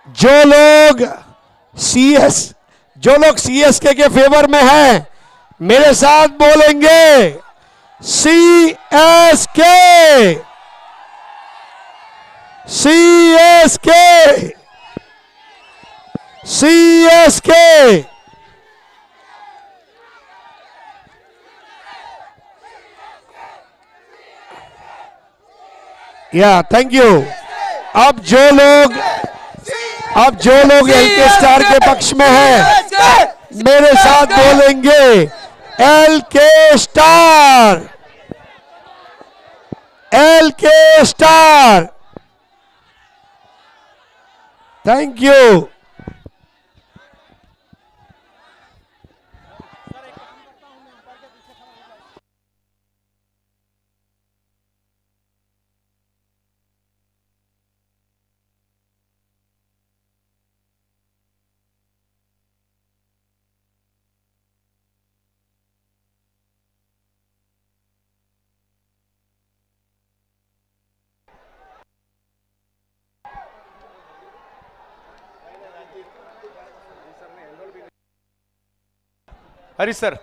जो लोग सीएसके के फेवर में हैं मेरे साथ बोलेंगे सीएसके, सीएसके, सीएसके। या थैंक यू। अब जो लोग एलके स्टार के पक्ष में हैं मेरे साथ बोलेंगे LK star, LK star. Thank you. Harish sir,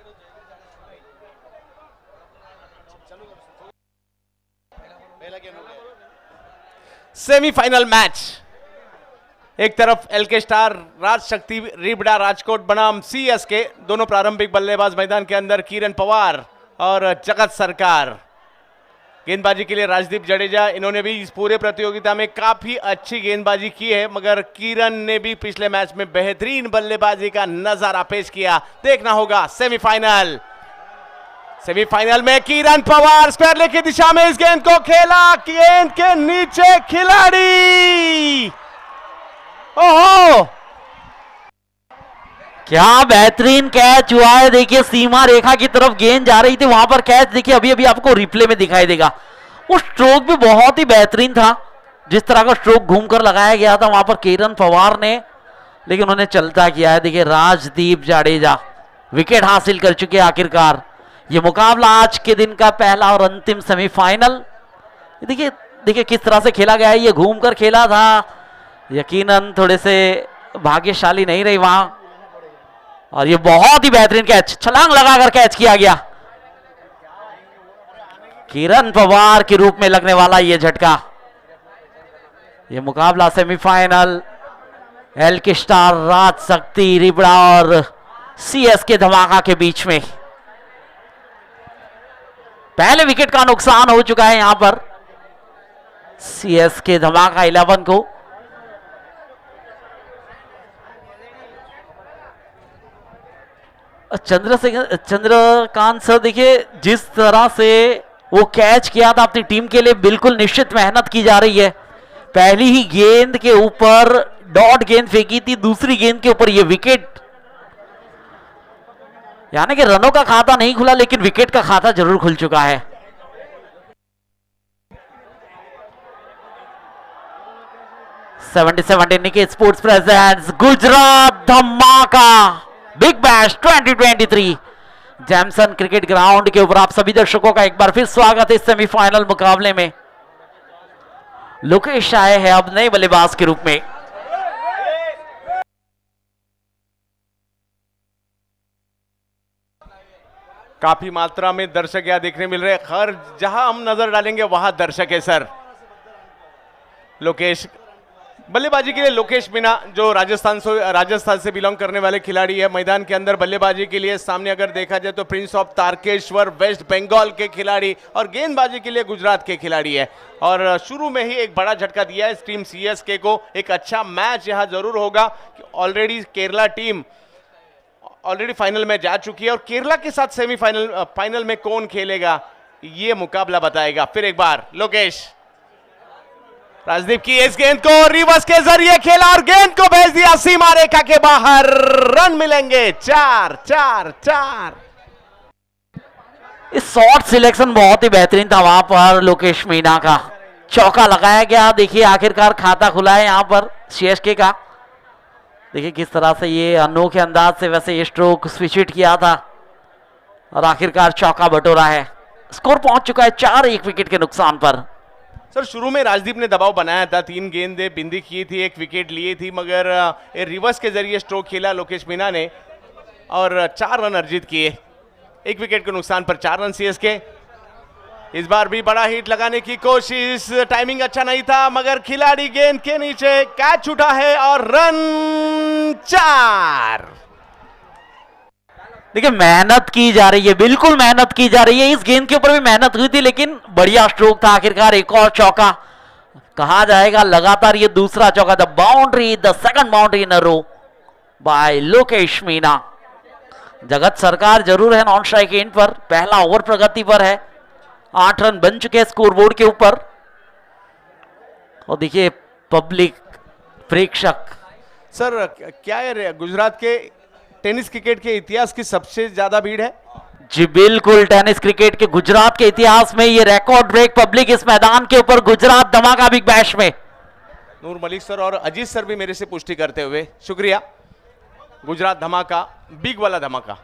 semifinal match. एक तरफ एलके स्टार राज शक्ति रिबड़ा राजकोट बनाम सीएसके, दोनों प्रारंभिक बल्लेबाज मैदान के अंदर किरण पवार और जगत सरकार। गेंदबाजी के लिए राजदीप जडेजा, इन्होंने भी इस पूरे प्रतियोगिता में काफी अच्छी गेंदबाजी की है, मगर किरण ने भी पिछले मैच में बेहतरीन बल्लेबाजी का नजारा पेश किया। देखना होगा सेमीफाइनल। सेमीफाइनल में किरण पवार स्क्वायर लेग की दिशा में इस गेंद को खेला, गेंद के नीचे खिलाड़ी। ओहो, क्या बेहतरीन कैच हुआ है। देखिए सीमा रेखा की तरफ गेंद जा रही थी, वहां पर कैच देखिए अभी अभी आपको रिप्ले में दिखाई देगा। वो स्ट्रोक भी बहुत ही बेहतरीन था, जिस तरह का स्ट्रोक घूमकर लगाया गया था वहां पर किरण पवार ने, लेकिन उन्होंने चलता किया है। देखिए राजदीप जाडेजा विकेट हासिल कर चुके आखिरकार। ये मुकाबला आज के दिन का पहला और अंतिम सेमीफाइनल। देखिए किस तरह से खेला गया है। ये घूमकर खेला था, यकीनन थोड़े से भाग्यशाली नहीं रही वहां, और ये बहुत ही बेहतरीन कैच, छलांग लगाकर कैच किया गया। किरण पवार के रूप में लगने वाला ये झटका। ये मुकाबला सेमीफाइनल एलके स्टार राज शक्ति रिबड़ा और सीएसके धमाका के बीच में। पहले विकेट का नुकसान हो चुका है यहां पर सीएसके धमाका 11 को। चंद्रकांत सर, देखिए जिस तरह से वो कैच किया था अपनी टीम के लिए, बिल्कुल निश्चित मेहनत की जा रही है। पहली ही गेंद के ऊपर डॉट गेंद फेंकी थी, दूसरी गेंद के ऊपर ये विकेट, यानी कि रनों का खाता नहीं खुला लेकिन विकेट का खाता जरूर खुल चुका है। स्पोर्ट्स प्रेजेंट्स गुजरात धमाका big bash 2023 Jamieson cricket ground के ऊपर आप सभी दर्शकों का एक बार फिर स्वागत है। इस सेमीफाइनल मुकाबले में लोकेश आए हैं अब नए बल्लेबाज के रूप में। काफी मात्रा में दर्शक यहां देखने मिल रहे हैं। हर जहां हम नजर डालेंगे वहां दर्शक है सर। लोकेश, बल्लेबाजी के लिए लोकेश मीना जो राजस्थान से बिलोंग करने वाले खिलाड़ी है। मैदान के अंदर बल्लेबाजी के लिए सामने अगर देखा जाए तो प्रिंस ऑफ तारकेश्वर वेस्ट बंगाल के खिलाड़ी, और गेंदबाजी के लिए गुजरात के खिलाड़ी है। और शुरू में ही एक बड़ा झटका दिया है इस टीम सीएसके को। एक अच्छा मैच यहां जरूर होगा। Already Kerala team already final में जा चुकी है, और केरला के साथ फाइनल में कौन खेलेगा ये मुकाबला बताएगा। फिर एक बार लोकेश, राजदीप की इस गेंद को रिवर्स के जरिए खेला और गेंद को भेज दिया सीमा रेखा के बाहर। रन मिलेंगे 4। इस शॉट सिलेक्शन बहुत ही बेहतरीन था वहां पर लोकेश मीना का। चौका लगाया गया। देखिए आखिरकार खाता खुला है यहां पर सीएसके का। देखिए किस तरह से ये अनोखे अंदाज से वैसे ये स्ट्रोक स्विच हिट किया था और आखिरकार चौका बटोरा है। स्कोर पहुंच चुका है 4, 1 विकेट के नुकसान पर। सर शुरू में राजदीप ने दबाव बनाया था, 3 गेंदें बिंदी की थी, 1 विकेट लिए थी, मगर रिवर्स के जरिए स्ट्रोक खेला लोकेश मीणा ने और 4 रन अर्जित किए। 1 विकेट के नुकसान पर 4 रन सीएसके। इस बार भी बड़ा हिट लगाने की कोशिश, टाइमिंग अच्छा नहीं था, मगर खिलाड़ी गेंद के नीचे कैच उठा है और रन 4। देखिए मेहनत की जा रही है, बिल्कुल मेहनत की जा रही है। इस गेंद के ऊपर भी मेहनत हुई थी, लेकिन बढ़िया स्ट्रोक था। आखिरकार एक और चौका कहा जाएगा, लगातार ये दूसरा चौका था। Boundary, the second boundary in a row by Lokesh Meena. जगत सरकार जरूर है नॉन स्ट्राइक एंड पर, पहला ओवर प्रगति पर है। 8 रन बन चुके हैं स्कोरबोर्ड के ऊपर। और देखिए पब्लिक, प्रेक्षक। सर क्या है, गुजरात के टेनिस क्रिकेट के इतिहास की सबसे ज्यादा भीड़ है? जी बिल्कुल, टेनिस क्रिकेट के गुजरात के इतिहास में ये रिकॉर्ड ब्रेक पब्लिक इस मैदान के ऊपर गुजरात धमाका बिग बैश में। नूर मलिक सर और अजीत सर भी मेरे से पुष्टि करते हुए शुक्रिया। गुजरात धमाका, बिग वाला धमाका।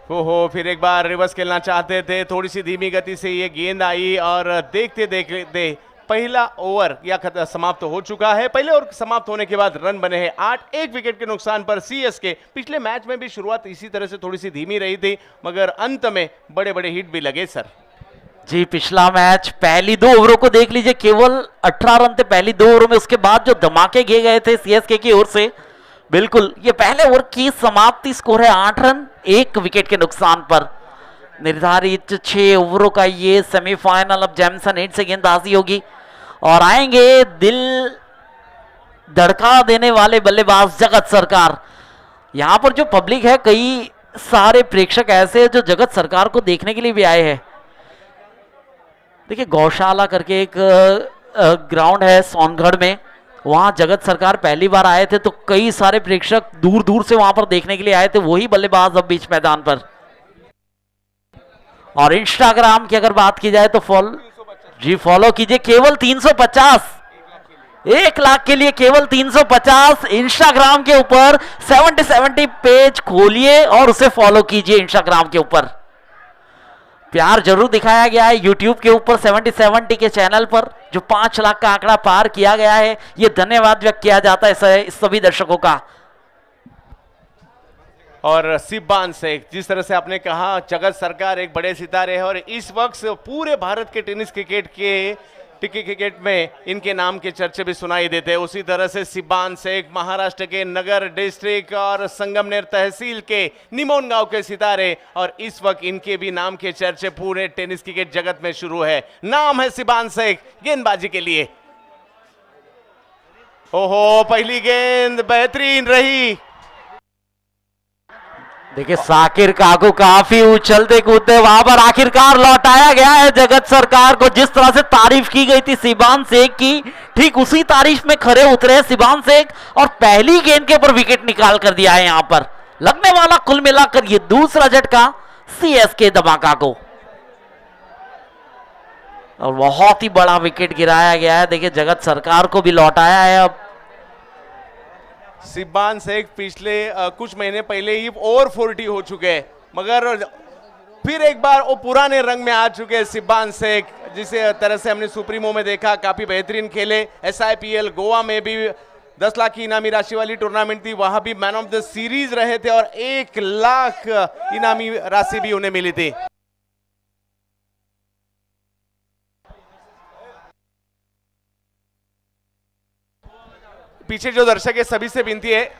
हो फिर एक बार रिवर्स खेलना चाहते थे, थोड़ी सी धीमी गति से ये गेंद आई और देखते देखते पहला ओवर या समाप्त हो चुका है। पहले ओवर समाप्त होने के बाद रन बने हैं 8, 1 विकेट के नुकसान पर सीएसके। पिछले मैच में भी शुरुआत इसी तरह से थोड़ी सी धीमी रही थी, मगर अंत में बड़े बड़े हिट भी लगे सर। जी पिछला मैच पहली 2 ओवरों को देख लीजिए, केवल 18 रन थे पहली 2 ओवरों में। उसके बाद जो धमाके किए गए थे सीएसके की ओर से, बिल्कुल ये पहले ओवर की समाप्ति स्कोर है 8 रन 1 विकेट के नुकसान पर। निर्धारित 6 ओवरों का ये सेमीफाइनल। अब जैमसन 8 से गेंदबाजी होगी और आएंगे दिल धड़का देने वाले बल्लेबाज जगत सरकार। यहां पर जो पब्लिक है, कई सारे प्रेक्षक ऐसे हैं जो जगत सरकार को देखने के लिए भी आए हैं। देखिए गौशाला करके एक ग्राउंड है सोनगढ़ में, वहां जगत सरकार पहली बार आए थे, तो कई सारे प्रेक्षक दूर दूर से वहां पर देखने के लिए आए थे। वही बल्लेबाज अब बीच मैदान पर। और इंस्टाग्राम की अगर बात की जाए तो फॉलो कीजिए, केवल 350, 1 लाख के लिए केवल 350 इंस्टाग्राम के ऊपर 70 पेज खोलिए और उसे फॉलो कीजिए इंस्टाग्राम के ऊपर। प्यार जरूर दिखाया गया है यूट्यूब के ऊपर 70 के चैनल पर, जो 5 लाख का आंकड़ा पार किया गया है। ये धन्यवाद व्यक्त किया जाता है सभी दर्शकों का। और सिब्बान शेख, जिस तरह से आपने कहा जगत सरकार एक बड़े सितारे हैं और इस वक्त पूरे भारत के टेनिस क्रिकेट में इनके नाम के चर्चे भी सुनाई देते हैं। उसी तरह से सिब्बान शेख महाराष्ट्र के नगर डिस्ट्रिक्ट और संगमनेर तहसील के निमोन गांव के सितारे, और इस वक्त इनके भी नाम के चर्चे पूरे टेनिस क्रिकेट जगत में शुरू है। नाम है सिब्बान शेख गेंदबाजी के लिए। ओहो पहली गेंद बेहतरीन रही। देखिए साकिर काकू काफी उछलते कूदते वहां पर आखिरकार लौटाया गया है जगत सरकार को। जिस तरह से तारीफ की गई थी सिब्बान शेख की, ठीक उसी तारीफ में खरे उतरे हैं सिब्बान शेख और पहली गेंद के ऊपर विकेट निकाल कर दिया है। यहां पर लगने वाला कुल मिलाकर ये दूसरा झटका सीएसके धमाका को, और बहुत ही बड़ा विकेट गिराया गया है। देखिए जगत सरकार को भी लौटाया है। अब सिब्बान शेख पिछले कुछ महीने पहले ही ओवर 40 हो चुके हैं, मगर फिर एक बार वो पुराने रंग में आ चुके हैं सिब्बान शेख। जिसे तरह से हमने सुप्रीमो में देखा, काफी बेहतरीन खेले। SIPL गोवा में भी 10 लाख की इनामी राशि वाली टूर्नामेंट थी, वहां भी मैन ऑफ द सीरीज रहे थे और 1 लाख इनामी राशि भी उन्हें मिली थी। पीछे जो दर्शक है सभी से विनती है,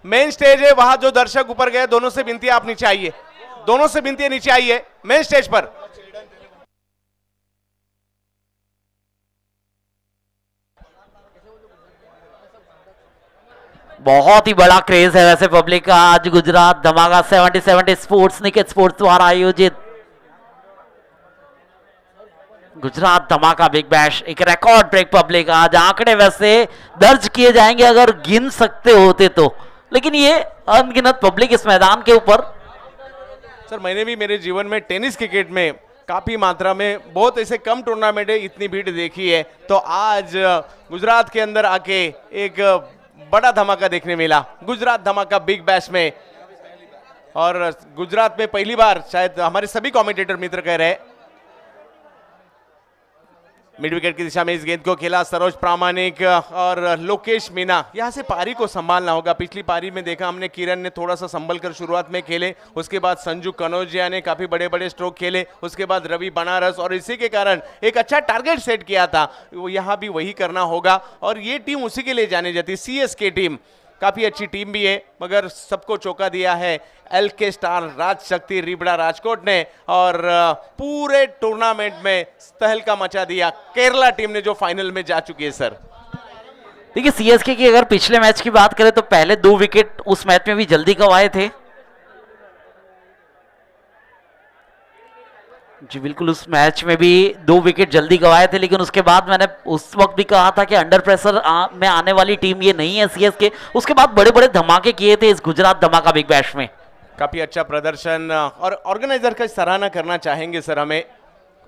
मेन स्टेज है वहां जो दर्शक ऊपर गए दोनों से विनती है आप नीचे आइए, दोनों से विनती है नीचे आइए मेन स्टेज पर। बहुत ही बड़ा क्रेज है वैसे पब्लिक का आज गुजरात धमाका 70 स्पोर्ट्स निकेत स्पोर्ट्स द्वारा आयोजित गुजरात धमाका बिग बैश। एक रिकॉर्ड ब्रेक पब्लिक। आज आंकड़े वैसे दर्ज किए जाएंगे अगर गिन सकते होते तो, लेकिन ये अनगिनत पब्लिक इस मैदान के ऊपर। सर मैंने भी मेरे जीवन में टेनिस क्रिकेट में काफी मात्रा में बहुत ऐसे कम टूर्नामेंट है इतनी भीड़ देखी है, तो आज गुजरात के अंदर आके एक बड़ा धमाका देखने मिला गुजरात धमाका बिग बैश में। और गुजरात में पहली बार शायद हमारे सभी कमेंटेटर मित्र कह रहे हैं मिड विकेट की दिशा में इस गेंद को खेला सरोज प्रामाणिक और लोकेश मीना। यहां से पारी को संभालना होगा। पिछली पारी में देखा हमने किरण ने थोड़ा सा संभल कर शुरुआत में खेले, उसके बाद संजू कनौजिया ने काफी बड़े बड़े स्ट्रोक खेले, उसके बाद रवि बनारस, और इसी के कारण एक अच्छा टारगेट सेट किया था। यहां भी वही करना होगा और ये टीम उसी के लिए जानी जाती है। सीएसके टीम काफी अच्छी टीम भी है, मगर सबको चौका दिया है एलके स्टार राज शक्ति रिबड़ा राजकोट ने, और पूरे टूर्नामेंट में तहलका मचा दिया केरला टीम ने जो फाइनल में जा चुकी है। सर देखिए सीएसके की अगर पिछले मैच की बात करें तो पहले 2 विकेट उस मैच में भी जल्दी गंवाए थे। जी बिल्कुल, उस मैच में भी 2 विकेट जल्दी गंवाए थे, लेकिन उसके बाद मैंने उस वक्त भी कहा था कि अंडर प्रेशर में आने वाली टीम ये नहीं है सीएसके। उसके बाद बड़े बड़े धमाके किए थे इस गुजरात धमाका बिग बैश में। काफी अच्छा प्रदर्शन, और ऑर्गेनाइजर का सराहना करना चाहेंगे सर। हमें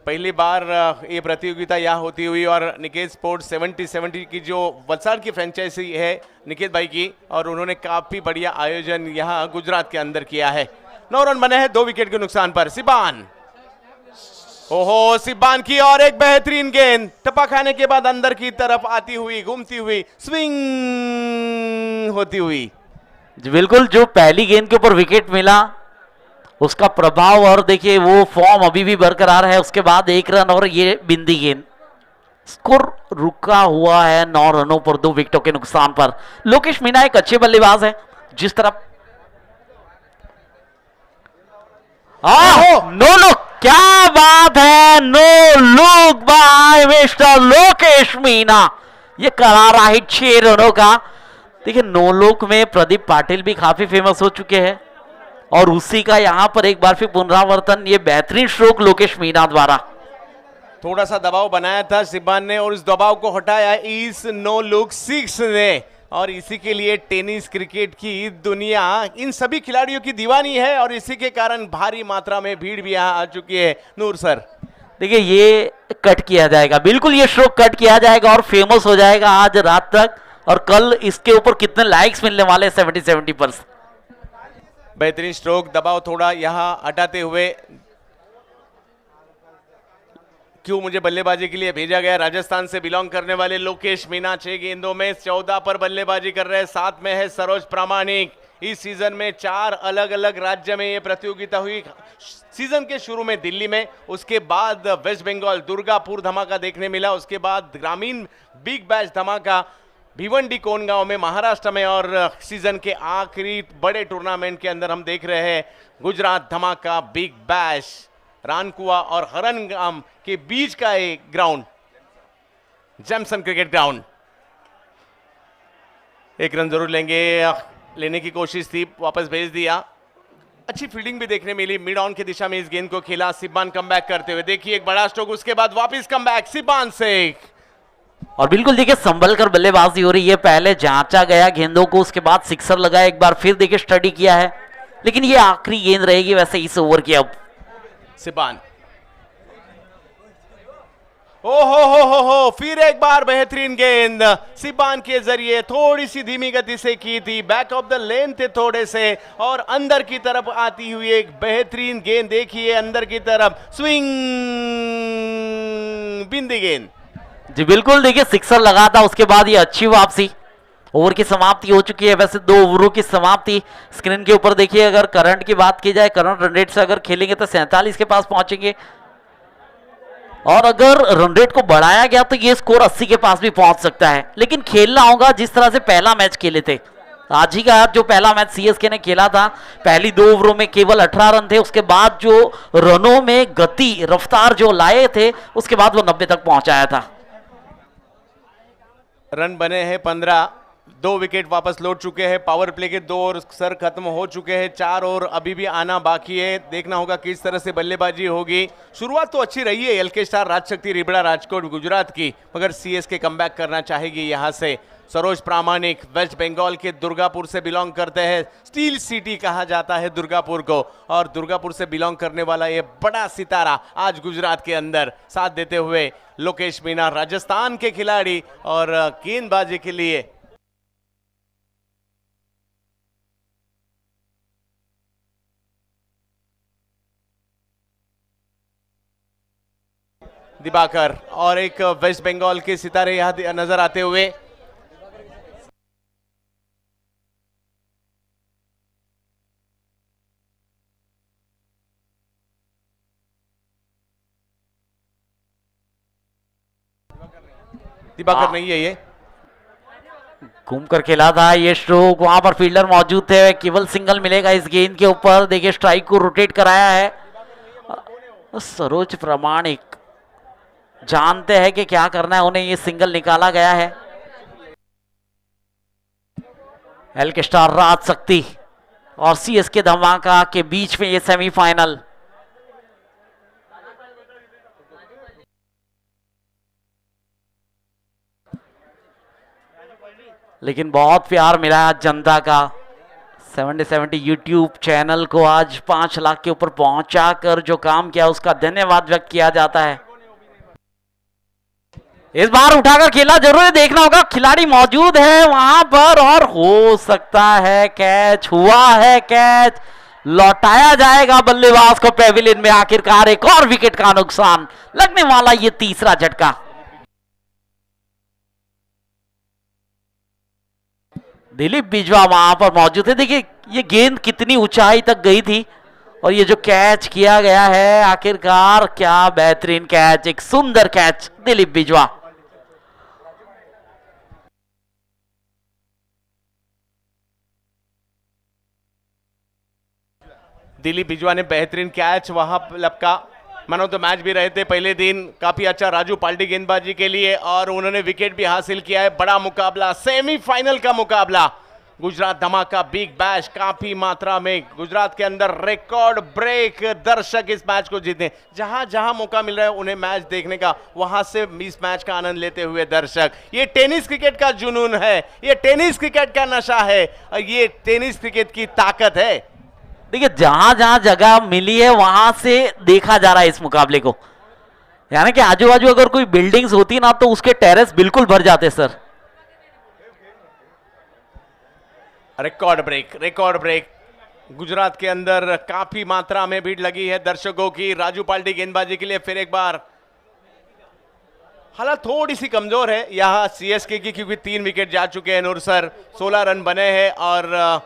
पहली बार ये प्रतियोगिता यहाँ होती हुई, और निकेत स्पोर्ट्स 70 की जो वलसाड़ की फ्रेंचाइजी है निकेत भाई की, और उन्होंने काफी बढ़िया आयोजन यहाँ गुजरात के अंदर किया है। 9 रन बने हैं 2 विकेट के नुकसान पर। सिबान, ओहो सिबान की और एक बेहतरीन गेंद टपा खाने के बाद अंदर की तरफ आती हुई, घूमती हुई, स्विंग होती हुई। जी बिल्कुल, जो पहली गेंद के ऊपर विकेट मिला उसका प्रभाव, और देखिए वो फॉर्म अभी भी बरकरार है। उसके बाद 1 रन और ये बिंदी गेंद, स्कोर रुका हुआ है 9 रनों पर 2 विकेटों के नुकसान पर। लोकेश मीना एक अच्छे बल्लेबाज है, जिस तरफ नो लुक, क्या बात है, no look by mister Lokesh Meena. ये करारा हिट 6 रनों का। देखिए नो लुक में प्रदीप पाटिल भी काफी फेमस हो चुके हैं, और उसी का यहां पर एक बार फिर पुनरावर्तन, ये बेहतरीन स्ट्रोक लोकेश मीना द्वारा। थोड़ा सा दबाव बनाया था सिबान ने, और उस दबाव को हटाया इस नो लुक 6 ने, और इसी के लिए टेनिस क्रिकेट की दुनिया इन सभी खिलाड़ियों की दीवानी है, और इसी के कारण भारी मात्रा में भीड़ भी यहाँ आ चुकी है। नूर सर देखिए ये कट किया जाएगा, बिल्कुल ये स्ट्रोक कट किया जाएगा और फेमस हो जाएगा आज रात तक, और कल इसके ऊपर कितने लाइक्स मिलने वाले 70-70%। बेहतरीन स्ट्रोक, दबाव थोड़ा यहाँ हटाते हुए। क्यों मुझे बल्लेबाजी के लिए भेजा गया? राजस्थान से बिलोंग करने वाले लोकेश मीना 6 गेंदों में 14 पर बल्लेबाजी कर रहे हैं। साथ में है सरोज प्रामाणिक। इस सीजन में 4 अलग अलग राज्य में ये प्रतियोगिता हुई। सीजन के शुरू में दिल्ली में, उसके बाद वेस्ट बंगाल दुर्गापुर धमाका देखने मिला, उसके बाद ग्रामीण बिग बैश धमाका भिवंडी कोनगांव में महाराष्ट्र में, और सीजन के आखिरी बड़े टूर्नामेंट के अंदर हम देख रहे हैं गुजरात धमाका बिग बैश, रानकुआ और हरनगाम के बीच का एक ground, Jamieson cricket ground. 1 run जरूर लेने की कोशिश थी, वापस भेज दिया। अच्छी फील्डिंग भी देखने मिली, मिड ऑन की दिशा में इस गेंद को खेला सिबान कमबैक करते हुए। देखिए एक बड़ा स्ट्रोक, उसके बाद वापस कमबैक सिबान से, और बिल्कुल देखिए संभल कर बल्लेबाजी हो रही है। पहले जांचा गया गेंदों को, उसके बाद सिक्सर लगाया, एक बार फिर देखिए स्टडी किया है, लेकिन ये आखिरी गेंद रहेगी वैसे इस ओवर की। अब सिबान, ओ हो, फिर एक बार बेहतरीन गेंद सिबान के जरिए, थोड़ी सी धीमी गति से की थी, बैक ऑफ द लेन थे थोड़े से, और अंदर की तरफ आती हुई एक बेहतरीन गेंद देखिए, अंदर की तरफ स्विंग, बिंदी गेंद। जी बिल्कुल, देखिए सिक्सर लगा था, उसके बाद ये अच्छी वापसी। ओवर की समाप्ति हो चुकी है, वैसे 2 ओवरों की समाप्ति। स्क्रीन के ऊपर देखिए, अगर करंट की बात की जाए, करंट रन रेट से अगर खेलेंगे तो 47 के पास पहुंचेंगे, और अगर रन रेट को बढ़ाया गया तो ये स्कोर 80 के पास भी पहुंच सकता है। लेकिन खेलना होगा जिस तरह से पहला मैच खेले थे। आज ही का जो पहला मैच सीएसके ने खेला था, पहली 2 ओवरों में केवल 18 रन थे, उसके बाद जो रनों में गति रफ्तार जो लाए थे, उसके बाद वो 90 तक पहुंचाया था। रन बने हैं 15, 2 विकेट वापस लौट चुके हैं। पावर प्ले के 2 ओवर सर खत्म हो चुके हैं, 4 ओवर अभी भी आना बाकी है। देखना होगा किस तरह से बल्लेबाजी होगी। शुरुआत तो अच्छी रही है एलके स्टार राजशक्ति रिबड़ा राजकोट गुजरात की, मगर सीएसके कमबैक करना चाहेगी यहां से। सरोज प्रामाणिक वेस्ट बंगाल के दुर्गापुर से बिलोंग करते हैं, स्टील सिटी कहा जाता है दुर्गापुर को, और दुर्गापुर से बिलोंग करने वाला ये बड़ा सितारा आज गुजरात के अंदर साथ देते हुए लोकेश मीना राजस्थान के खिलाड़ी, और गेंदबाजी के लिए दिवाकर और एक वेस्ट बंगाल के सितारे यहाँ नजर आते हुए। दिवाकर नहीं है, ये घूम कर खेला था ये स्ट्रोक, वहां पर फील्डर मौजूद थे, केवल सिंगल मिलेगा इस गेंद के ऊपर। देखिए स्ट्राइक को रोटेट कराया है। सरोज प्रामाणिक जानते हैं कि क्या करना है उन्हें, ये सिंगल निकाला गया है। एलके स्टार राज शक्ति और सीएसके धमाका के बीच में ये सेमीफाइनल। लेकिन बहुत प्यार मिला जनता का। 70 यूट्यूब चैनल को आज 5 लाख के ऊपर पहुंचाकर जो काम किया उसका धन्यवाद व्यक्त किया जाता है। इस बार उठाकर खेला जरूर है, देखना होगा खिलाड़ी मौजूद है वहां पर और हो सकता है कैच हुआ है, कैच लौटाया जाएगा बल्लेबाज को पेविलियन में। आखिरकार एक और विकेट का नुकसान, लगने वाला ये तीसरा झटका। दिलीप बिजवा वहां पर मौजूद है। देखिए ये गेंद कितनी ऊंचाई तक गई थी और ये जो कैच किया गया है आखिरकार, क्या बेहतरीन कैच, एक सुंदर कैच दिलीप बिजवा। दिलीप बिजवा ने बेहतरीन कैच वहां लपका। मैन ऑफ द मैच भी रहे थे पहले दिन, काफी अच्छा राजू पाल्टी गेंदबाजी के लिए और उन्होंने विकेट भी हासिल किया है। बड़ा मुकाबला, सेमीफाइनल का मुकाबला, गुजरात धमाका बिग बैश। काफी मात्रा में गुजरात के अंदर रिकॉर्ड ब्रेक दर्शक इस मैच को जीते। जहां जहां मौका मिल रहा है उन्हें मैच देखने का, वहां से इस मैच का आनंद लेते हुए दर्शक। ये टेनिस क्रिकेट का जुनून है, ये टेनिस क्रिकेट का नशा है, ये टेनिस क्रिकेट की ताकत है। देखिए जहां जहां जगह मिली है वहां से देखा जा रहा है इस मुकाबले को। यानी कि आजू बाजू अगर कोई बिल्डिंग्स होती ना तो उसके टेरेस बिल्कुल भर जाते sir. Record break, record break. Gujarat के अंदर काफी मात्रा में भीड़ लगी है दर्शकों की राजू पाल्टी गेंदबाजी के लिए। फिर एक बार हालात थोड़ी सी कमजोर है यहां सीएसके की, क्योंकि 3 विकेट जा चुके हैं नूर सर, 16 रन बने हैं। और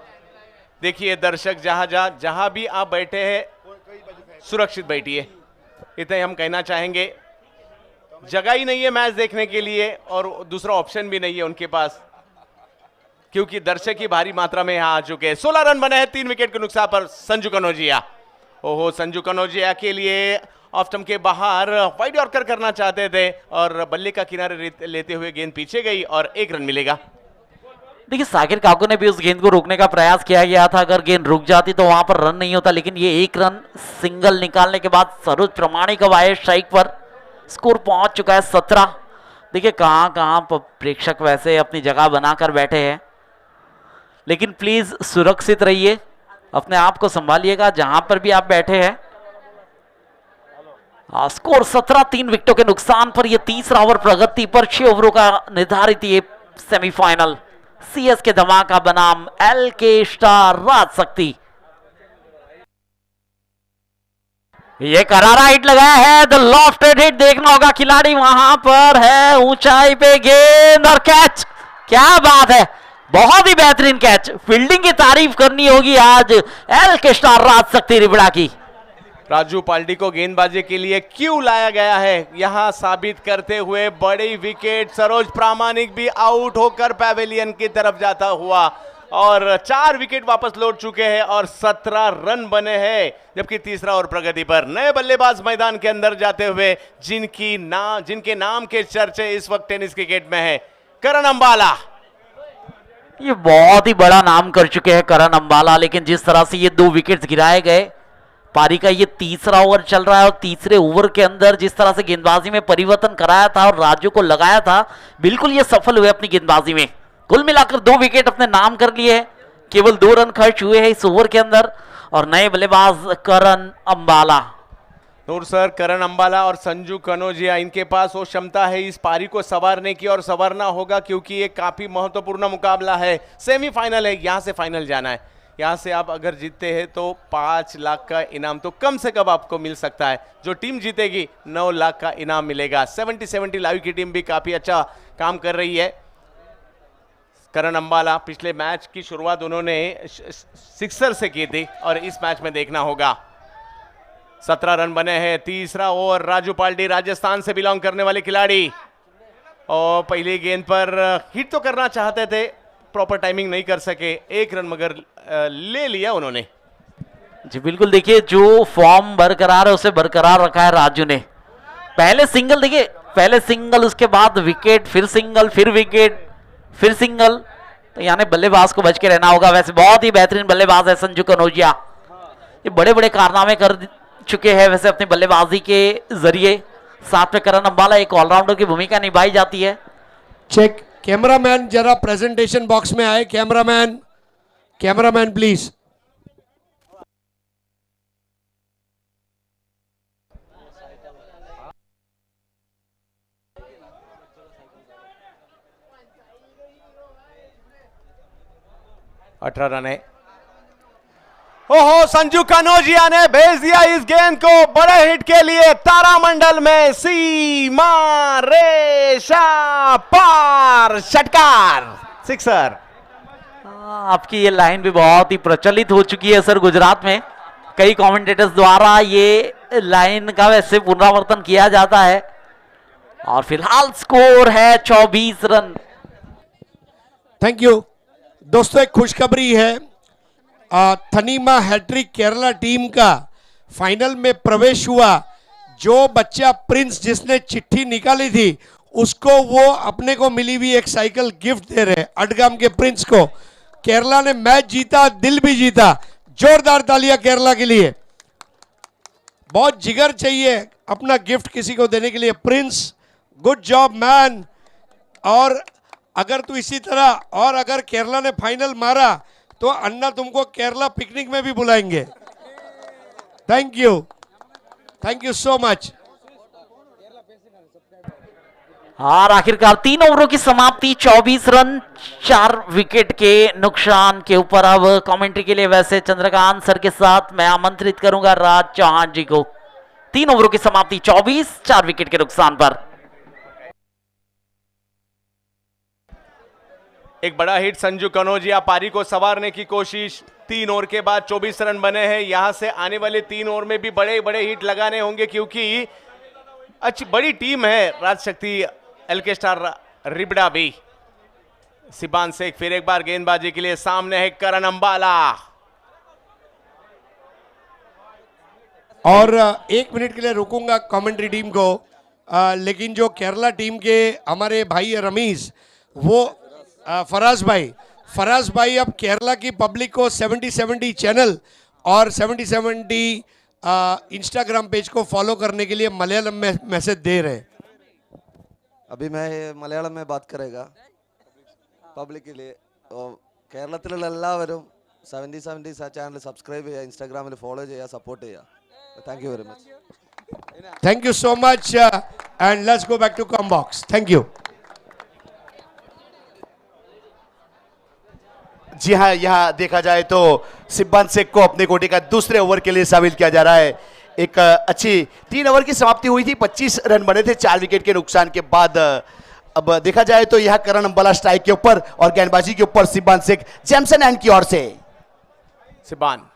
देखिए दर्शक जहां भी आप बैठे हैं सुरक्षित बैठिए, इतना ही हम कहना चाहेंगे। जगह ही नहीं है मैच देखने के लिए और दूसरा ऑप्शन भी नहीं है उनके पास, क्योंकि दर्शक ही भारी मात्रा में यहां आ चुके हैं। 16 रन बने हैं 3 विकेट के नुकसान पर संजू कनौजिया। ओहो, संजू कनौजिया के लिए ऑफ स्टंप के बाहर वाइड यॉर्कर करना चाहते थे और बल्ले का किनारे लेते हुए गेंद पीछे गई और 1 रन मिलेगा। देखिए साकिर काकू ने भी उस गेंद को रोकने का प्रयास किया गया था, अगर गेंद रुक जाती तो वहां पर रन नहीं होता, लेकिन ये 1 रन सिंगल निकालने के बाद सरोज प्रामाणिक अब आए स्ट्राइक पर। स्कोर पहुंच चुका है 17। देखिए कहां प्रेक्षक वैसे अपनी जगह बनाकर बैठे हैं, लेकिन प्लीज सुरक्षित रहिए, अपने आप को संभालिएगा जहां पर भी आप बैठे हैं। स्कोर 17, 3 विकेटों के नुकसान पर। यह तीसरा ओवर प्रगति पर, 6 ओवरों का निर्धारित ये सेमीफाइनल। सीएसके धमाका बनाम एलके स्टार राज शक्ति। ये करारा हिट लगाया है, द लॉफ्टेड हिट। देखना होगा खिलाड़ी वहां पर है, ऊंचाई पे गेंद और कैच। क्या बात है, बहुत ही बेहतरीन कैच। फील्डिंग की तारीफ करनी होगी आज एलके स्टार राज शक्ति रिबड़ा की। राजू पाल्टी को गेंदबाजी के लिए क्यों लाया गया है यहां साबित करते हुए बड़ी विकेट। सरोज प्रामाणिक भी आउट होकर पैवेलियन की तरफ जाता हुआ और 4 विकेट वापस लौट चुके हैं और 17 रन बने हैं, जबकि तीसरा ओवर प्रगति पर। नए बल्लेबाज मैदान के अंदर जाते हुए जिनके नाम के चर्चे इस वक्त टेनिस क्रिकेट में है, करण अंबाला। ये बहुत ही बड़ा नाम कर चुके हैं करण अंबाला, लेकिन जिस तरह से ये 2 विकेट्स गिराए गए, पारी का ये तीसरा ओवर चल रहा है और तीसरे ओवर के अंदर जिस तरह से गेंदबाजी में परिवर्तन कराया था और राजू को लगाया था, बिल्कुल ये सफल हुए अपनी गेंदबाजी में। कुल मिलाकर 2 विकेट अपने नाम कर लिए हैं, केवल 2 रन खर्च हुए हैं इस ओवर के अंदर। और नए बल्लेबाज करण अंबाला। नूर सर, करण अंबाला और संजू कनौजिया, इनके पास वो क्षमता है इस पारी को संवारने की, और संवारना होगा क्योंकि ये काफी महत्वपूर्ण मुकाबला है। सेमीफाइनल है, यहां से फाइनल जाना है। यहाँ से आप अगर जीतते हैं तो 5 लाख का इनाम तो कम से कम आपको मिल सकता है। जो टीम जीतेगी 9 लाख का इनाम मिलेगा। 70-70 लाइव की टीम भी काफी अच्छा काम कर रही है। करण अंबाला पिछले मैच की शुरुआत उन्होंने सिक्सर से की थी और इस मैच में देखना होगा। 17 रन बने हैं। तीसरा ओवर, राजू पाल्टी राजस्थान से बिलोंग करने वाले खिलाड़ी, और पहली गेंद पर हिट तो करना चाहते थे, प्रॉपर टाइमिंग नहीं कर सके। 1 रन मगर ले लिया उन्होंने। जी बिल्कुल, देखिए जो फॉर्म बरकरार है उसे बरकरार रखा है राजू ने। पहले सिंगल, देखिए पहले सिंगल, उसके बाद विकेट, फिर सिंगल, फिर विकेट, फिर सिंगल। तो यानी बल्लेबाज को बच के रहना होगा। वैसे बहुत ही बेहतरीन बल्लेबाज है संजू कनौजिया, ये बड़े बड़े कारनामे कर चुके हैं वैसे अपनी बल्लेबाजी के जरिए। साथ में करण अंबाला एक ऑलराउंडर की भूमिका निभाई जाती है। चेक, कैमरामैन जरा प्रेजेंटेशन बॉक्स में आए। Cameraman please. अठारह रन है। ओहो, संजू कनौजिया ने भेज दिया इस गेंद को बड़े हिट के लिए। तारामंडल में सीमा रेखा पार, षटकार, सिक्सर। आपकी ये लाइन भी बहुत ही प्रचलित हो चुकी है सर गुजरात में। कई कमेंटेटर्स द्वारा ये लाइन का वैसे पुनरावर्तन किया जाता है। और फिलहाल स्कोर है 24 रन। थैंक यू दोस्तों, एक खुशखबरी है। थनीमा हैट्रिक केरला टीम का फाइनल में प्रवेश हुआ। जो बच्चा प्रिंस जिसने चिट्ठी निकाली थी उसको वो अपने को मिली हुई एक साइकिल गिफ्ट दे रहे हैं। अडगाम के प्रिंस को। केरला ने मैच जीता, दिल भी जीता। जोरदार तालियां केरला के लिए। बहुत जिगर चाहिए अपना गिफ्ट किसी को देने के लिए। Prince, good job man. और अगर तू इसी तरह, और अगर केरला ने फाइनल मारा तो अन्ना तुमको केरला पिकनिक में भी बुलाएंगे। Thank you so much. और आखिरकार 3 ओवरों की समाप्ति, 24 रन 4 विकेट के नुकसान के ऊपर। अब कमेंट्री के लिए वैसे चंद्रकांत सर के साथ मैं आमंत्रित करूंगा राज चौहान जी को। 3 ओवरों की समाप्ति, 24 4 विकेट के नुकसान पर। एक बड़ा हिट, संजू कनौजिया पारी को संवारने की कोशिश। 3 ओवर के बाद 24 रन बने हैं। यहां से आने वाले 3 ओवर में भी बड़े बड़े हिट लगाने होंगे क्योंकि अच्छी बड़ी टीम है राजशक्ति एलके स्टार रिबड़ा भी। सिबान शेख फिर एक बार गेंदबाजी के लिए सामने है। करण अंबाला, और 1 मिनट के लिए रुकूंगा कमेंट्री टीम को। लेकिन जो केरला टीम के हमारे भाई रमीज, वो फराज भाई अब केरला की पब्लिक को 70-70 चैनल और 70-70 इंस्टाग्राम पेज को फॉलो करने के लिए मलयालम में मैसेज दे रहे हैं। अभी मैं मलयालम में बात करेगा पब्लिक के लिए। കേരളത്തിലുള്ള എല്ലാവരും 70-70 ചാനൽ സബ്സ്ക്രൈബ് ചെയ്യുക, ഇൻസ്റ്റാഗ്രാമിൽ ഫോളോ ചെയ്യുക, സപ്പോർട്ട് ചെയ്യുക. Thank you very much. Thank you so much and let's go back to com box. Thank you. जी हाँ, यहाँ देखा जाए तो सिब्बान शेख को अपने कोटे का दूसरे ओवर के लिए शामिल किया जा रहा है। एक अच्छी 3 ओवर की समाप्ति हुई थी। 25 रन बने थे 4 विकेट के नुकसान के बाद। अब देखा जाए तो यहाँ करण अंबाला स्ट्राइक के ऊपर और गेंदबाजी के ऊपर सिब्बान शेख जैमसन एंड की ओर से। सिबान,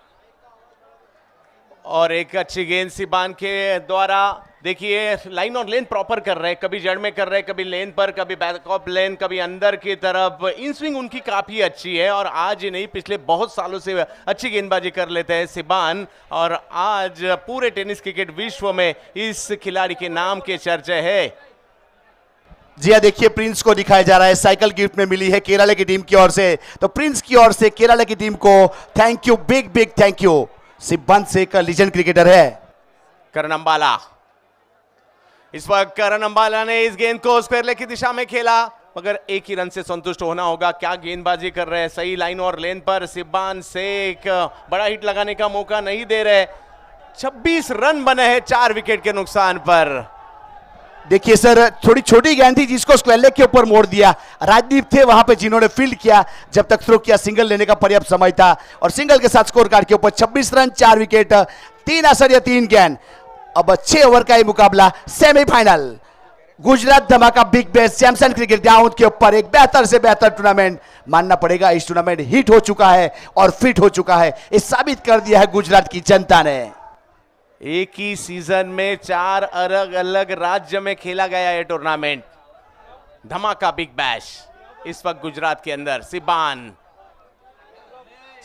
और एक अच्छी गेंद सिबान के द्वारा। देखिए लाइन और लेन प्रॉपर कर रहे हैं, कभी जड़ में कर रहे हैं, कभी लेन पर, कभी बैक ऑफ लेन, कभी अंदर की तरफ। इन स्विंग उनकी काफी अच्छी है और आज ही नहीं पिछले बहुत सालों से अच्छी गेंदबाजी कर लेते हैं सिबान। और आज पूरे टेनिस क्रिकेट विश्व में इस खिलाड़ी के नाम के चर्चे है। जी हाँ, देखिए प्रिंस को दिखाया जा रहा है। साइकिल गिफ्ट में मिली है केरला की टीम की ओर से। तो प्रिंस की ओर से केरला की टीम को thank you, big thank you. Sibban Sheikh legend cricketer है। करण अंबाला, इस वक्त करण अंबाला ने इस गेंद को स्क्वायर लेग की दिशा में खेला मगर एक ही रन से संतुष्ट होना होगा। क्या गेंदबाजी कर रहे हैं, सही लाइन और लेन पर। सिब्बान शेख बड़ा हिट लगाने का मौका नहीं दे रहे। 26 रन बने हैं 4 विकेट के नुकसान पर। देखिए सर, थोड़ी छोटी गेंद थी जिसको स्क्वेल के ऊपर मोड़ दिया। राजदीप थे वहां पे जिन्होंने फील्ड किया जब तक थ्रो किया, सिंगल लेने का पर्याप्त समय था और सिंगल के साथ स्कोर कार्ड के ऊपर 26 रन 4 विकेट 3 आसर 3 गेंद। अब 6 ओवर का ये मुकाबला सेमीफाइनल गुजरात धमाका big bash Jamieson cricket ground के ऊपर एक बेहतर से बेहतर टूर्नामेंट मानना पड़ेगा। इस टूर्नामेंट हिट हो चुका है और फिट हो चुका है, ये साबित कर दिया है गुजरात की जनता ने। एक ही सीजन में 4 अलग अलग राज्य में खेला गया ये टूर्नामेंट धमाका बिग बैश। इस वक्त गुजरात के अंदर सिबान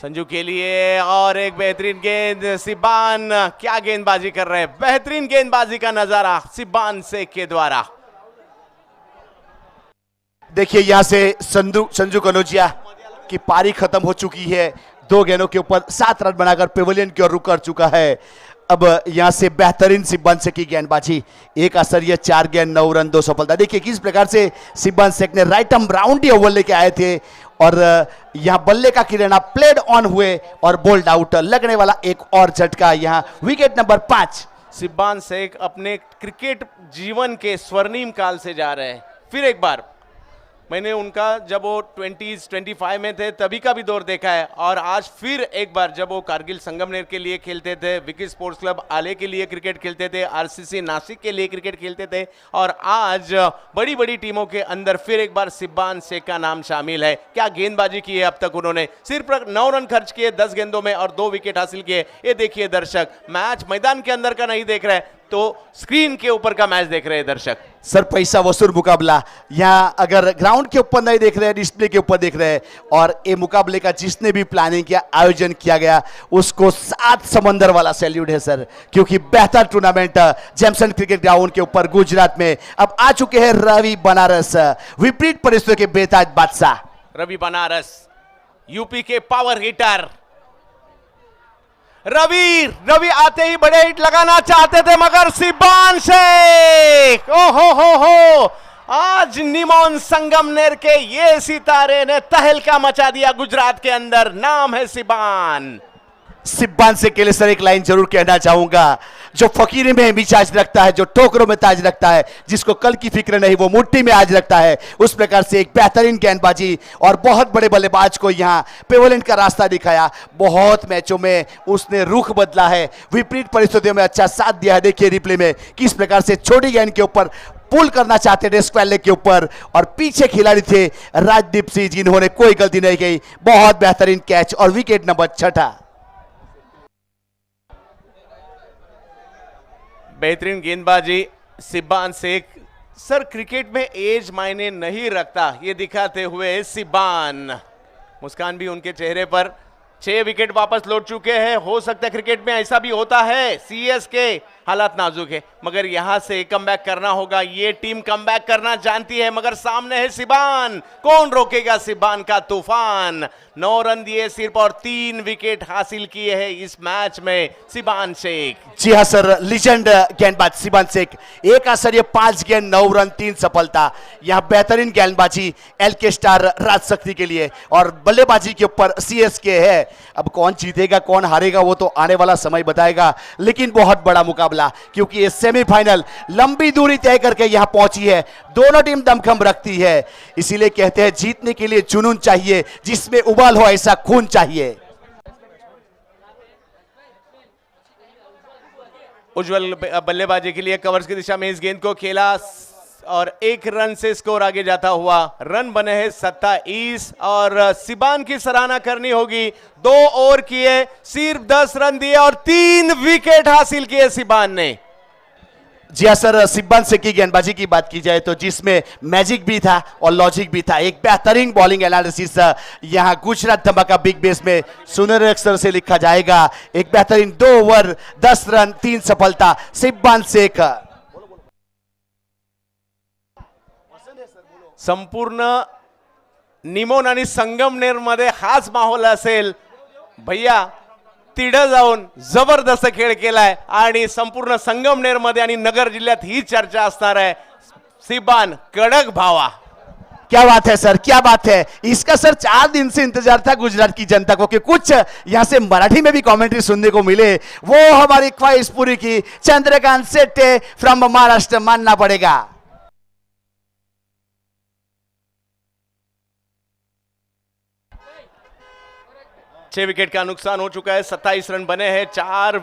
संजू के लिए और एक बेहतरीन गेंद। सिबान क्या गेंदबाजी कर रहे हैं, बेहतरीन गेंदबाजी का नजारा सिबान शेख के द्वारा। देखिए यहां से संजू कनौजिया की पारी खत्म हो चुकी है। 2 गेंदों के ऊपर 7 रन बनाकर पेविलियन की ओर रुक कर चुका है। अब यहां से बेहतरीन सिब्बान शेख की गेंदबाजी, 1 आसरिया 4 गेंद 9 रन 2 सफलता। देखिए किस प्रकार से सिब्बान शेख ने राइट आर्म राउंड ओवर लेके आए थे और यहां बल्ले का किरणा प्लेड ऑन हुए और बोल्ड आउट लगने वाला एक और झटका। यहां विकेट नंबर 5। सिब्बान शेख अपने क्रिकेट जीवन के स्वर्णिम काल से जा रहे हैं। फिर एक बार मैंने उनका जब वो 20s 25 में थे तभी का भी दौर देखा है और आज फिर एक बार जब वो कारगिल संगमनेर के लिए खेलते थे, विकी स्पोर्ट्स क्लब आले के लिए क्रिकेट खेलते थे, आरसीसी नासिक के लिए क्रिकेट खेलते थे और आज बड़ी बड़ी टीमों के अंदर फिर एक बार सिब्बान शेख का नाम शामिल है। क्या गेंदबाजी की है अब तक उन्होंने, सिर्फ 9 रन खर्च किए 10 गेंदों में और 2 विकेट हासिल किए। ये देखिए दर्शक, मैच मैदान के अंदर का नहीं देख रहे तो स्क्रीन के ऊपर का मैच देख रहे हैं दर्शक। सर पैसा वसूल मुकाबला, यहां अगर ग्राउंड के ऊपर नहीं देख रहे हैं, डिस्प्ले के ऊपर देख रहे हैं और ये मुकाबले का जिसने भी प्लानिंग किया, आयोजन किया गया, उसको 7 समंदर वाला सैल्यूट है सर, क्योंकि बेहतर टूर्नामेंट जैमसन क्रिकेट ग्राउंड के ऊपर गुजरात में अब आ चुके हैं रवि बनारस, विपरीत परिस्थितियों के बेताज बादशाह। रवि बनारस यूपी के पावर हिटर रवि आते ही बड़े हिट लगाना चाहते थे मगर सिब्बान शेख हो आज निमोन संगमनेर के ये सितारे ने तहलका मचा दिया गुजरात के अंदर। नाम है सिब्बान शेख के लिए सर एक लाइन जरूर कहना चाहूंगा, जो फकीरी में मिजाज रखता है, जो टोकरों में ताज रखता है, जिसको कल की फिक्र नहीं वो मुट्ठी में आज रखता है, उस प्रकार से एक बेहतरीन गेंदबाजी और बहुत बड़े बल्लेबाज को यहां पेवलेंट का रास्ता दिखाया। बहुत मैचों में उसने रुख बदला है, विपरीत परिस्थितियों में अच्छा साथ दिया है। देखिए रिप्ले में किस प्रकार से छोटी गेंद के ऊपर पुल करना चाहते थे स्क्वेल के ऊपर और पीछे खिलाड़ी थे राजदीप सिंह जिन्होंने कोई गलती नहीं की। बहुत बेहतरीन कैच और विकेट नंबर 6। बेहतरीन गेंदबाजी सिब्बान शेख। सर क्रिकेट में एज मायने नहीं रखता, ये दिखाते हुए सिब्बान, मुस्कान भी उनके चेहरे पर। 6 विकेट वापस लौट चुके हैं। हो सकता है क्रिकेट में ऐसा भी होता है, सीएसके हालात नाजुक है मगर यहां से कमबैक करना होगा। ये टीम कमबैक करना जानती है मगर सामने है सिब्बान, कौन रोकेगा सिब्बान का तूफान। 9 रन दिए सिर्फ और 3 विकेट हासिल किए हैं इस मैच में सिब्बान शेख। जी हाँ सर, लीजेंड गेंदबाज सिब्बान शेख, 1 आसरिया 5 गेंद 9 रन 3 सफलता। यहां बेहतरीन गेंदबाजी एलके स्टार राजशक्ति के लिए और बल्लेबाजी के ऊपर सीएसके है। अब कौन जीतेगा कौन हारेगा वो तो आने वाला समय बताएगा, लेकिन बहुत बड़ा मुकाबला क्योंकि ये सेमीफाइनल लंबी दूरी तय करके यहां पहुंची है। दोनों टीम दमखम रखती है, इसीलिए कहते हैं जीतने के लिए जुनून चाहिए, जिसमें उबाल हो ऐसा खून चाहिए। उज्जवल बल्लेबाजी के लिए कवर्स की दिशा में इस गेंद को खेला और 1 रन से स्कोर आगे जाता हुआ। रन बने हैं 27 और सिब्बान की सराहना करनी होगी। 2 ओवर किए, सिर्फ 10 रन दिए और 3 विकेट हासिल किए सिब्बान ने। जी हाँ सर, सिब्बान शेख की गेंदबाजी की बात की जाए तो जिसमें मैजिक भी था और लॉजिक भी था। एक बेहतरीन बॉलिंग एनालिसिस यहां गुजरात धमाका बिग बेस में सुनहरे अक्षर से लिखा जाएगा। एक बेहतरीन 2 ओवर 10 रन 3 सफलता सिब्बान शेख। संपूर्ण निमोन आणि संगमनेर मध्ये हाच माहोल असेल भैया, तिडं जाऊन जबरदस्त खेळ केलाय आणि संपूर्ण संगमनेर मध्ये आणि नगर जिल्ह्यात ही चर्चा असणार आहे। सिब्बान कडक भावा, क्या बात है सर, क्या बात है। इसका सर 4 दिन से इंतजार था गुजरात की जनता को कि कुछ यहां से मराठी में भी कमेंट्री सुनने को मिले। वो हमारी ख्वाहिश पूरी की। चंद्रकांत शेट्टे फ्रॉम महाराष्ट्र, मानना पड़ेगा। छह विकेट का नुकसान हो चुका है, 27 रन बने हैं, 4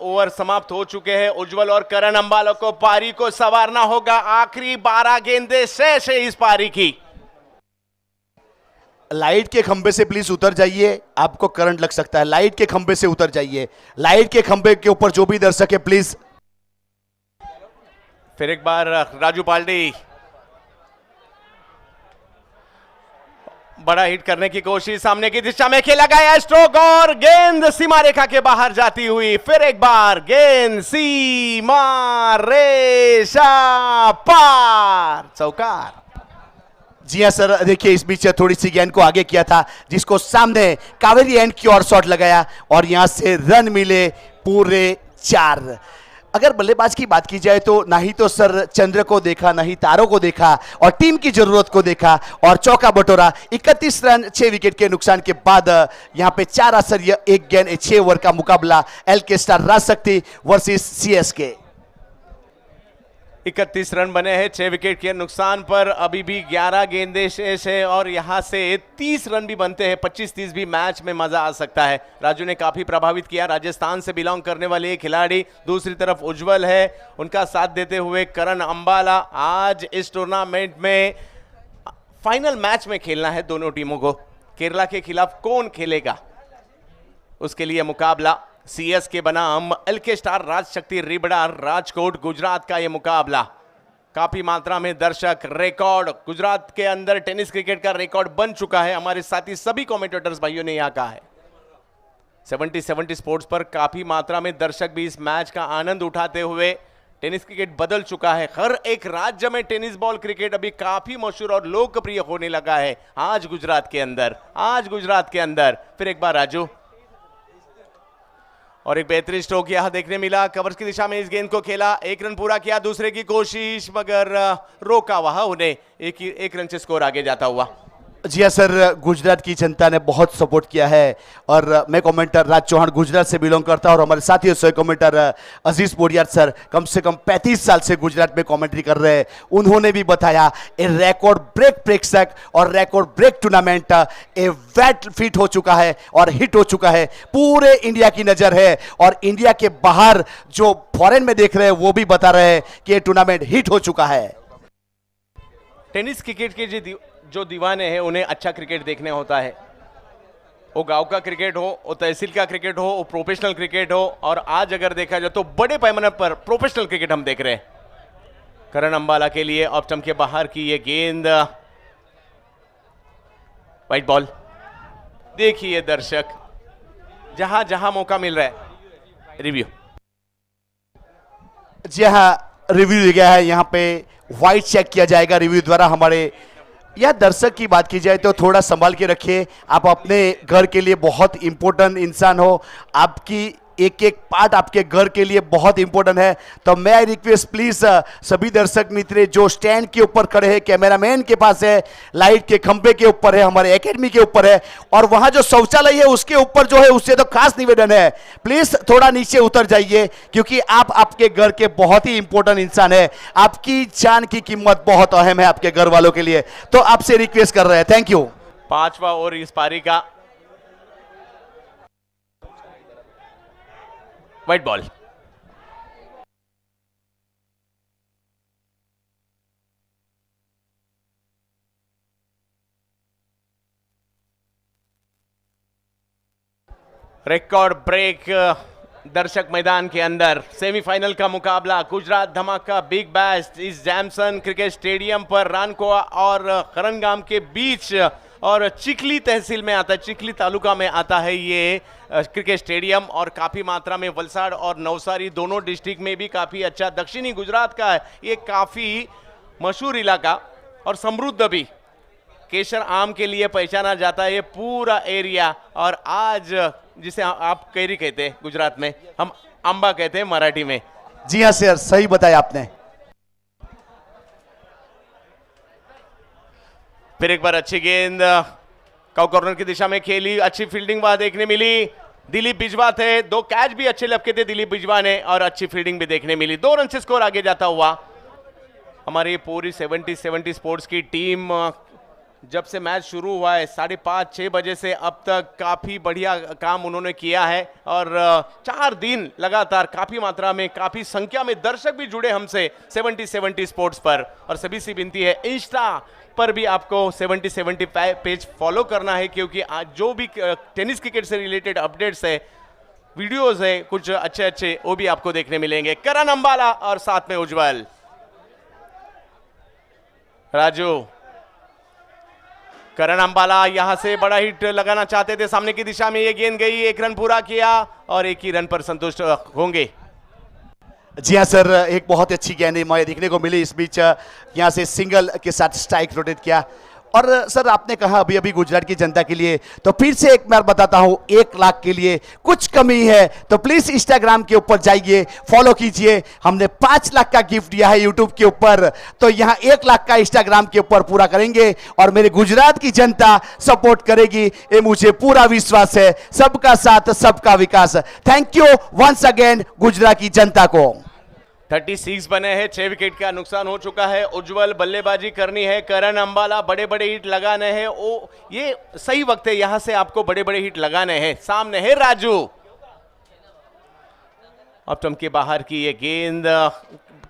ओवर समाप्त हो चुके हैं। उज्जवल और करण अंबाला को पारी को संवारना होगा। आखिरी 12 गेंदें शेष है इस पारी की। लाइट के खंबे से प्लीज उतर जाइए, आपको करंट लग सकता है। लाइट के खंबे से उतर जाइए। लाइट के खंबे के ऊपर जो भी दर्शक है प्लीज। फिर एक बार राजू पाल्डी बड़ा हिट करने की कोशिश, सामने की दिशा में खेला गया स्ट्रोक और गेंद सीमा रेखा के बाहर जाती हुई। फिर एक बार गेंद सीमा रेखा पार, चौकार। जी हाँ सर, देखिए इस बीच थोड़ी सी गेंद को आगे किया था, जिसको सामने कावेरी एंड की ओर शॉट लगाया और यहां से रन मिले पूरे 4। अगर बल्लेबाज की बात की जाए तो ना ही तो सर चंद्र को देखा, ना ही तारों को देखा और टीम की जरूरत को देखा और चौका बटोरा। 31 रन 6 विकेट के नुकसान के बाद यहां पे 4 असर 1 गेंद 6 ओवर का मुकाबला LK star Rajshakti versus CSK. 31 run बने हैं 6 विकेट के नुकसान पर। अभी भी 11 गेंदें शेष है और यहां से 30 रन भी बनते हैं, 25-30 भी मैच में मजा आ सकता है। राजू ने काफी प्रभावित किया, राजस्थान से बिलोंग करने वाले खिलाड़ी। दूसरी तरफ उज्जवल है, उनका साथ देते हुए करण अंबाला। आज इस टूर्नामेंट में फाइनल मैच में खेलना है दोनों टीमों को। केरला के खिलाफ कौन खेलेगा, उसके लिए मुकाबला सीएसके बनाम एलके स्टार राजशक्ति रिबड़ा राजकोट गुजरात का यह मुकाबला। काफी मात्रा में दर्शक, रिकॉर्ड गुजरात के अंदर टेनिस क्रिकेट का रिकॉर्ड बन चुका है। हमारे साथी सभी कमेंटेटर्स भाइयों ने यहां कहा है 70 स्पोर्ट्स पर काफी मात्रा में दर्शक भी इस मैच का आनंद उठाते हुए। टेनिस क्रिकेट बदल चुका है, हर एक राज्य में टेनिस बॉल क्रिकेट अभी काफी मशहूर और लोकप्रिय होने लगा है। आज गुजरात के अंदर फिर एक बार राजू और एक बेहतरीन स्ट्रोक यहां देखने मिला। कवर्स की दिशा में इस गेंद को खेला, 1 रन पूरा किया, दूसरे की कोशिश मगर रोका वहां उन्हें। एक रन से स्कोर आगे जाता हुआ। जी हाँ सर, गुजरात की जनता ने बहुत सपोर्ट किया है और मैं कमेंटर राज चौहान गुजरात से बिलोंग करता हूं और हमारे साथी सह कमेंटर अजीज बोडियार सर कम से कम 35 साल से गुजरात में कमेंट्री कर रहे हैं। उन्होंने भी बताया ए रिकॉर्ड ब्रेक प्रेक्षक और रिकॉर्ड ब्रेक टूर्नामेंट ए वेट फिट हो चुका है और हिट हो चुका है। पूरे इंडिया की नजर है और इंडिया के बाहर जो फॉरेन में देख रहे हैं वो भी बता रहे हैं कि ये टूर्नामेंट हिट हो चुका है। टेनिस क्रिकेट के जो दीवाने हैं उन्हें अच्छा क्रिकेट देखने होता है। वो गांव का क्रिकेट हो, वो तहसील का क्रिकेट हो, वो प्रोफेशनल क्रिकेट हो। और आज अगर देखा जाए तो बड़े पैमाने पर प्रोफेशनल क्रिकेट हम देख रहे हैं। करण अंबाला के लिए ऑफ स्टंप के बाहर की ये गेंद, व्हाइट बॉल। देखिए दर्शक, जहां जहां मौका मिल रहा है रिव्यू। जी हाँ, रिव्यू दिया गया है, यहाँ पे व्हाइट चेक किया जाएगा रिव्यू द्वारा। हमारे यह दर्शक की बात की जाए तो थोड़ा संभाल के रखिए। आप अपने घर के लिए बहुत इंपॉर्टेंट इंसान हो, आपकी एक एक पार्ट आपके घर के लिए बहुत इंपॉर्टेंट है। तो मैं आई रिक्वेस्ट प्लीज सभी दर्शक मित्र जो स्टैंड के ऊपर खड़े हैं, कैमरामैन के पास है, लाइट के खंभे के ऊपर है, हमारे एकेडमी के ऊपर है और वहां जो शौचालय है उसके ऊपर जो है, उससे तो खास निवेदन है प्लीज थोड़ा नीचे उतर जाइए, क्योंकि आप आपके घर के बहुत ही इंपॉर्टेंट इंसान है। आपकी जान की कीमत बहुत अहम है आपके घर वालों के लिए, तो आपसे रिक्वेस्ट कर रहे हैं। Thank you. 5वां ओवर इस पारी का, व्हाइट बॉल। रिकॉर्ड ब्रेक दर्शक मैदान के अंदर सेमीफाइनल का मुकाबला गुजरात धमाका बिग बैश इस जैमसन क्रिकेट स्टेडियम पर रानकोआ और करनगाम के बीच और चिखली तहसील में आता है, चिखली तालुका में आता है ये क्रिकेट स्टेडियम। और काफ़ी मात्रा में वलसाड़ और नवसारी दोनों डिस्ट्रिक्ट में भी काफ़ी अच्छा, दक्षिणी गुजरात का है ये काफ़ी मशहूर इलाका और समृद्ध भी, केसर आम के लिए पहचाना जाता है ये पूरा एरिया। और आज जिसे आप कैरी कहते हैं गुजरात में, हम अंबा कहते हैं मराठी में। जी हाँ सर, सही बताया आपने। फिर एक बार अच्छी गेंद काउ कॉर्नर की दिशा में खेली, अच्छी फील्डिंग वहां देखने मिली। दिलीप बिजवा थे, 2 कैच भी अच्छे लपके थे दिलीप बिजवा ने और अच्छी फील्डिंग भी देखने मिली। 2 रन से स्कोर आगे जाता हुआ। हमारी पूरी 70 स्पोर्ट्स की टीम जब से मैच शुरू हुआ है 5:30-6 बजे से अब तक काफी बढ़िया काम उन्होंने किया है और 4 दिन लगातार काफी मात्रा में, काफी संख्या में दर्शक भी जुड़े हमसे 70 स्पोर्ट्स पर। और सभी से विनती है, इंस्टा पर भी आपको 70 पेज फॉलो करना है, क्योंकि आज जो भी टेनिस क्रिकेट से रिलेटेड अपडेट्स है, वीडियोस है कुछ अच्छे वो भी आपको देखने मिलेंगे। करण अंबाला और साथ में उज्जवल। राजू, करण अंबाला यहां से बड़ा हिट लगाना चाहते थे, सामने की दिशा में ये गेंद गई, 1 रन पूरा किया और 1 ही रन पर संतुष्ट होंगे। जी हाँ सर, एक बहुत अच्छी गेंद मुझे देखने को मिली। इस बीच यहाँ से सिंगल के साथ स्ट्राइक रोटेट किया। और सर आपने कहा अभी अभी गुजरात की जनता के लिए, तो फिर से एक बार बताता हूं, 1 लाख के लिए कुछ कमी है तो प्लीज इंस्टाग्राम के ऊपर जाइए, फॉलो कीजिए। हमने 5 लाख का गिफ्ट दिया है यूट्यूब के ऊपर, तो यहां 1 लाख का इंस्टाग्राम के ऊपर पूरा करेंगे और मेरे गुजरात की जनता सपोर्ट करेगी, ये मुझे पूरा विश्वास है। सबका साथ सबका विकास। Thank you once again Gujarat की जनता को। 36 बने हैं, 6 विकेट का नुकसान हो चुका है। उज्जवल बल्लेबाजी करनी है, करण अंबाला बड़े बड़े हिट लगाने हैं। ओ ये सही वक्त है, यहां से आपको बड़े बड़े हिट लगाने हैं। सामने है राजू, ऑप्टम के बाहर की ये गेंद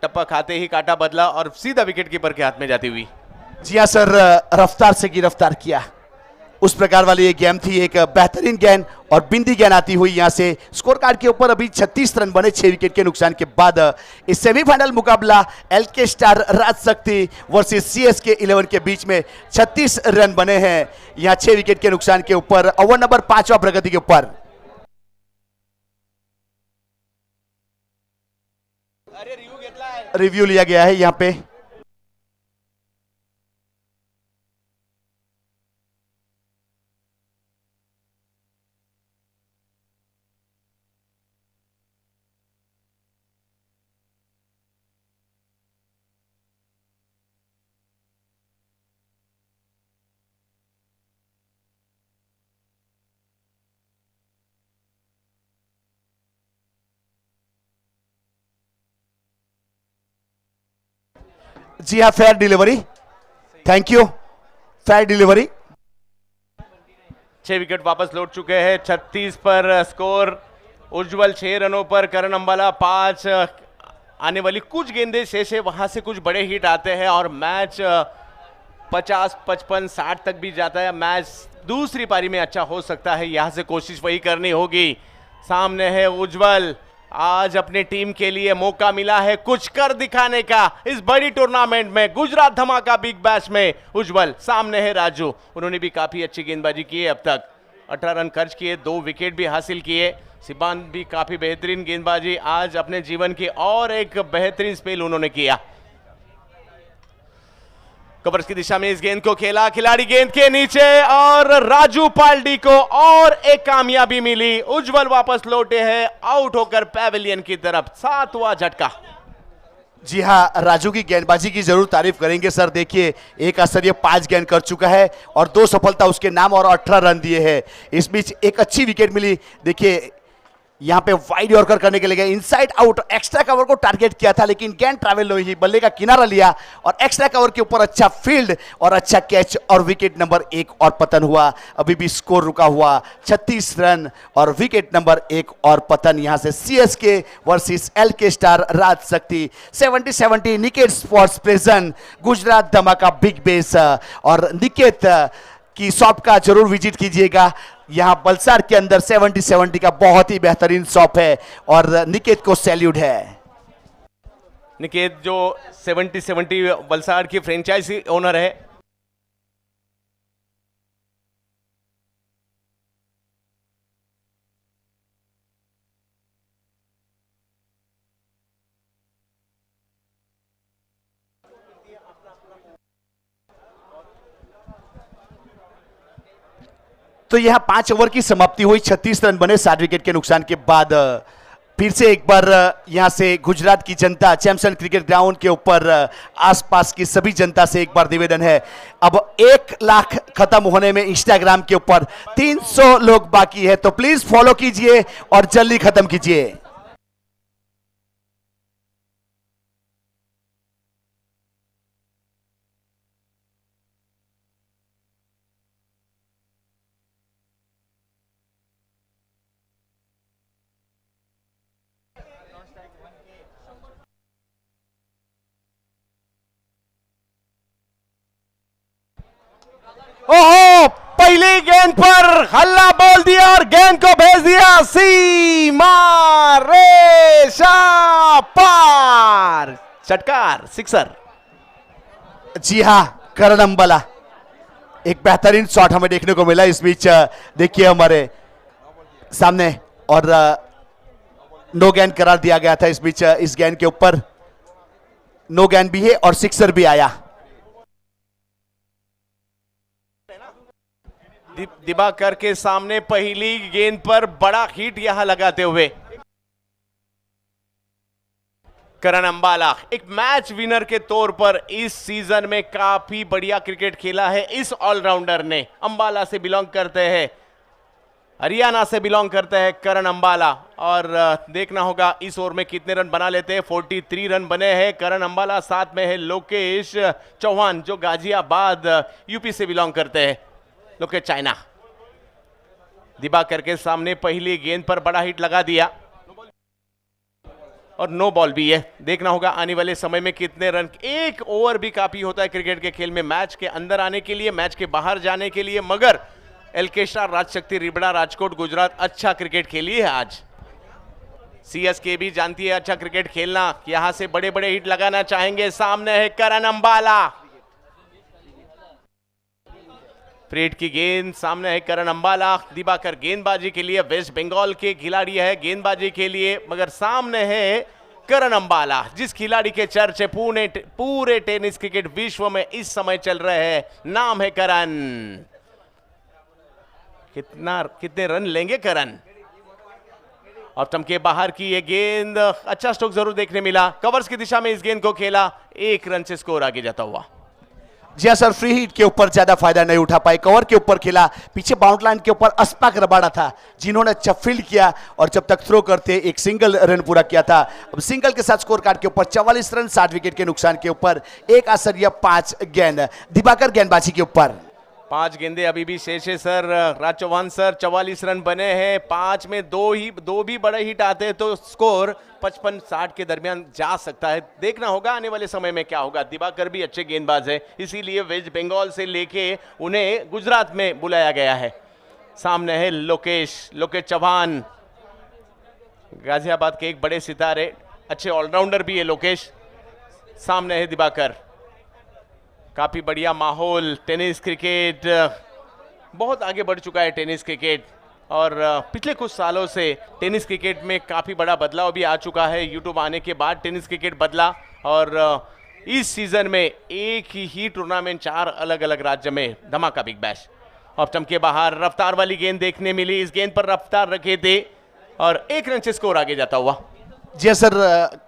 टप्पा खाते ही काटा बदला और सीधा विकेट कीपर के हाथ में जाती हुई। जी हाँ सर, रफ्तार से गिरफ्तार किया, उस प्रकार वाली ये गेम थी। एक बेहतरीन गेंद और बिंदी गेंद आती हुई यहां से स्कोर कार्ड के ऊपर अभी 36 रन बने 6 विकेट के नुकसान के बाद। इस सेमीफाइनल मुकाबला LK star Rajshakti versus CSK 11 के बीच में 36 रन बने हैं यहां 6 विकेट के नुकसान के ऊपर। ओवर नंबर 5वां प्रगति के ऊपर रिव्यू लिया गया है यहां पे। जी हाँ, fair delivery, thank you, fair delivery. 6 wicket वापस लौट चुके हैं, 36 पर स्कोर। उज्जवल 6 रनों पर, करण अंबाला 5। आने वाली कुछ गेंदें शेष है, वहां से कुछ बड़े हिट आते हैं और मैच 50, 55, 60 तक भी जाता है। मैच दूसरी पारी में अच्छा हो सकता है, यहां से कोशिश वही करनी होगी। सामने है उज्जवल, आज अपनी टीम के लिए मौका मिला है कुछ कर दिखाने का इस बड़ी टूर्नामेंट में, गुजरात धमाका बिग बैश में। उज्जवल, सामने है राजू, उन्होंने भी काफी अच्छी गेंदबाजी की है, अब तक 18 रन खर्च किए, 2 विकेट भी हासिल किए। सिबान भी काफी बेहतरीन गेंदबाजी आज अपने जीवन की और एक बेहतरीन स्पेल उन्होंने किया। कवर्स की दिशा में इस गेंद को खेला, खिलाड़ी गेंद के नीचे और राजू पाल्डी को और एक कामयाबी मिली। उज्जवल वापस लौटे हैं आउट होकर पैवेलियन की तरफ, 7वां झटका। जी हाँ, राजू की गेंदबाजी की जरूर तारीफ करेंगे सर। देखिए, एक असर ये 5 गेंद कर चुका है और 2 सफलता उसके नाम और 18 रन दिए हैं। इस बीच एक अच्छी विकेट मिली। देखिए यहां पे वाइड यॉर्कर करने के लिए इनसाइड आउट एक्स्ट्रा कवर को टारगेट किया था, लेकिन गेंद ट्रैवल हुई, बल्ले का किनारा लिया और एक्स्ट्रा कवर के ऊपर अच्छा फील्ड और अच्छा कैच और विकेट नंबर 1 और पतन हुआ। अभी भी स्कोर रुका हुआ 36 रन और विकेट नंबर 1 और पतन। यहां से CSK versus LK star Rajshakti 70 Niket sports present Gujarat धमाका बिग बेस। और निकेत की शॉप का जरूर विजिट कीजिएगा, यहां बलसाड़ के अंदर 70 का बहुत ही बेहतरीन शॉप है और निकेत को सैल्यूट है। निकेत जो 70 बलसाड़ की फ्रेंचाइजी ओनर है। तो यहां 5 ओवर की समाप्ति हुई, 36 रन बने 7 विकेट के नुकसान के बाद। फिर से एक बार यहां से गुजरात की जनता चैम्पियन क्रिकेट ग्राउंड के ऊपर आसपास की सभी जनता से एक बार निवेदन है, अब 1 लाख खत्म होने में इंस्टाग्राम के ऊपर 300 लोग बाकी है, तो प्लीज फॉलो कीजिए और जल्दी खत्म कीजिए। ओहो, पहली गेंद पर हल्ला बोल दिया और गेंद को भेज दिया सीमा रेशा पार, चटकार, सिक्सर। जी हां, करण अंबाला, एक बेहतरीन शॉट हमें देखने को मिला इस बीच। देखिए हमारे सामने और नो गेंद करार दिया गया था इस बीच। इस गेंद के ऊपर नो गेंद भी है और सिक्सर भी आया। दिबाकर के सामने पहली गेंद पर बड़ा हिट यहां लगाते हुए करण अंबाला एक मैच विनर के तौर पर इस सीजन में काफी बढ़िया क्रिकेट खेला है। इस ऑलराउंडर ने, अंबाला से बिलोंग करते हैं, हरियाणा से बिलोंग करते हैं करण अंबाला, और देखना होगा इस ओवर में कितने रन बना लेते हैं। 43 रन बने हैं करण अंबाला, साथ में है लोकेश चौहान जो गाजियाबाद यूपी से बिलोंग करते हैं, लोकेश चाइना। दिबाकर के सामने पहली गेंद पर बड़ा हिट लगा दिया और नो बॉल भी है। देखना होगा आने वाले समय में कितने रन। एक ओवर भी काफी होता है क्रिकेट के खेल में, मैच के अंदर आने के लिए, मैच के बाहर जाने के लिए, मगर एलकेशा राजशक्ति रिबड़ा राजकोट गुजरात अच्छा क्रिकेट खेली है आज। सीएसके भी जानती है अच्छा क्रिकेट खेलना, यहां से बड़े बड़े हिट लगाना चाहेंगे। सामने है करण अंबाला, फ्रेड की गेंद, सामने है करण अंबाला। दिबाकर गेंदबाजी के लिए, वेस्ट बंगाल के खिलाड़ी है गेंदबाजी के लिए, मगर सामने है करण अंबाला जिस खिलाड़ी के चर्चे पूरे टेनिस क्रिकेट विश्व में इस समय चल रहे हैं। नाम है करण। कितने रन लेंगे करण? और स्टंप के बाहर की ये गेंद, अच्छा स्ट्रोक जरूर देखने मिला, कवर्स की दिशा में इस गेंद को खेला, 1 रन से स्कोर आगे जाता हुआ। जी सर, फ्री हिट के ऊपर ज्यादा फायदा नहीं उठा पाए, कवर के ऊपर खेला, पीछे बाउंड लाइन के ऊपर अस्पाक रबाड़ा था जिन्होंने अच्छा फील्ड किया और जब तक थ्रो करते एक सिंगल रन पूरा किया था। अब सिंगल के साथ स्कोर कार्ड के ऊपर 44 रन 60 विकेट के नुकसान के ऊपर 1 आसरिया 5 गेंद। दिबाकर गेंदबाजी के ऊपर 5 गेंदे अभी भी शेष है सर। राज चौहान सर, 44 रन बने हैं, 5 में 2 भी बड़े हिट आते हैं तो स्कोर 55-60 के दरमियान जा सकता है। देखना होगा आने वाले समय में क्या होगा। दिबाकर भी अच्छे गेंदबाज है, इसीलिए वेस्ट बंगाल से लेके उन्हें गुजरात में बुलाया गया है। सामने है लोकेश चौहान, गाजियाबाद के एक बड़े सितारे, अच्छे ऑलराउंडर भी है लोकेश। सामने है दिबाकर। काफी बढ़िया माहौल, टेनिस क्रिकेट बहुत आगे बढ़ चुका है टेनिस क्रिकेट, और पिछले कुछ सालों से टेनिस क्रिकेट में काफी बड़ा बदलाव भी आ चुका है। यूट्यूब आने के बाद टेनिस क्रिकेट बदला, और इस सीजन में एक ही टूर्नामेंट 4 अलग अलग राज्य में धमाका बिग बैश। ऑफ स्टंप के बाहर रफ्तार वाली गेंद देखने मिली, इस गेंद पर रफ्तार रखे थे और 1 रन से स्कोर आगे जाता हुआ। जी सर,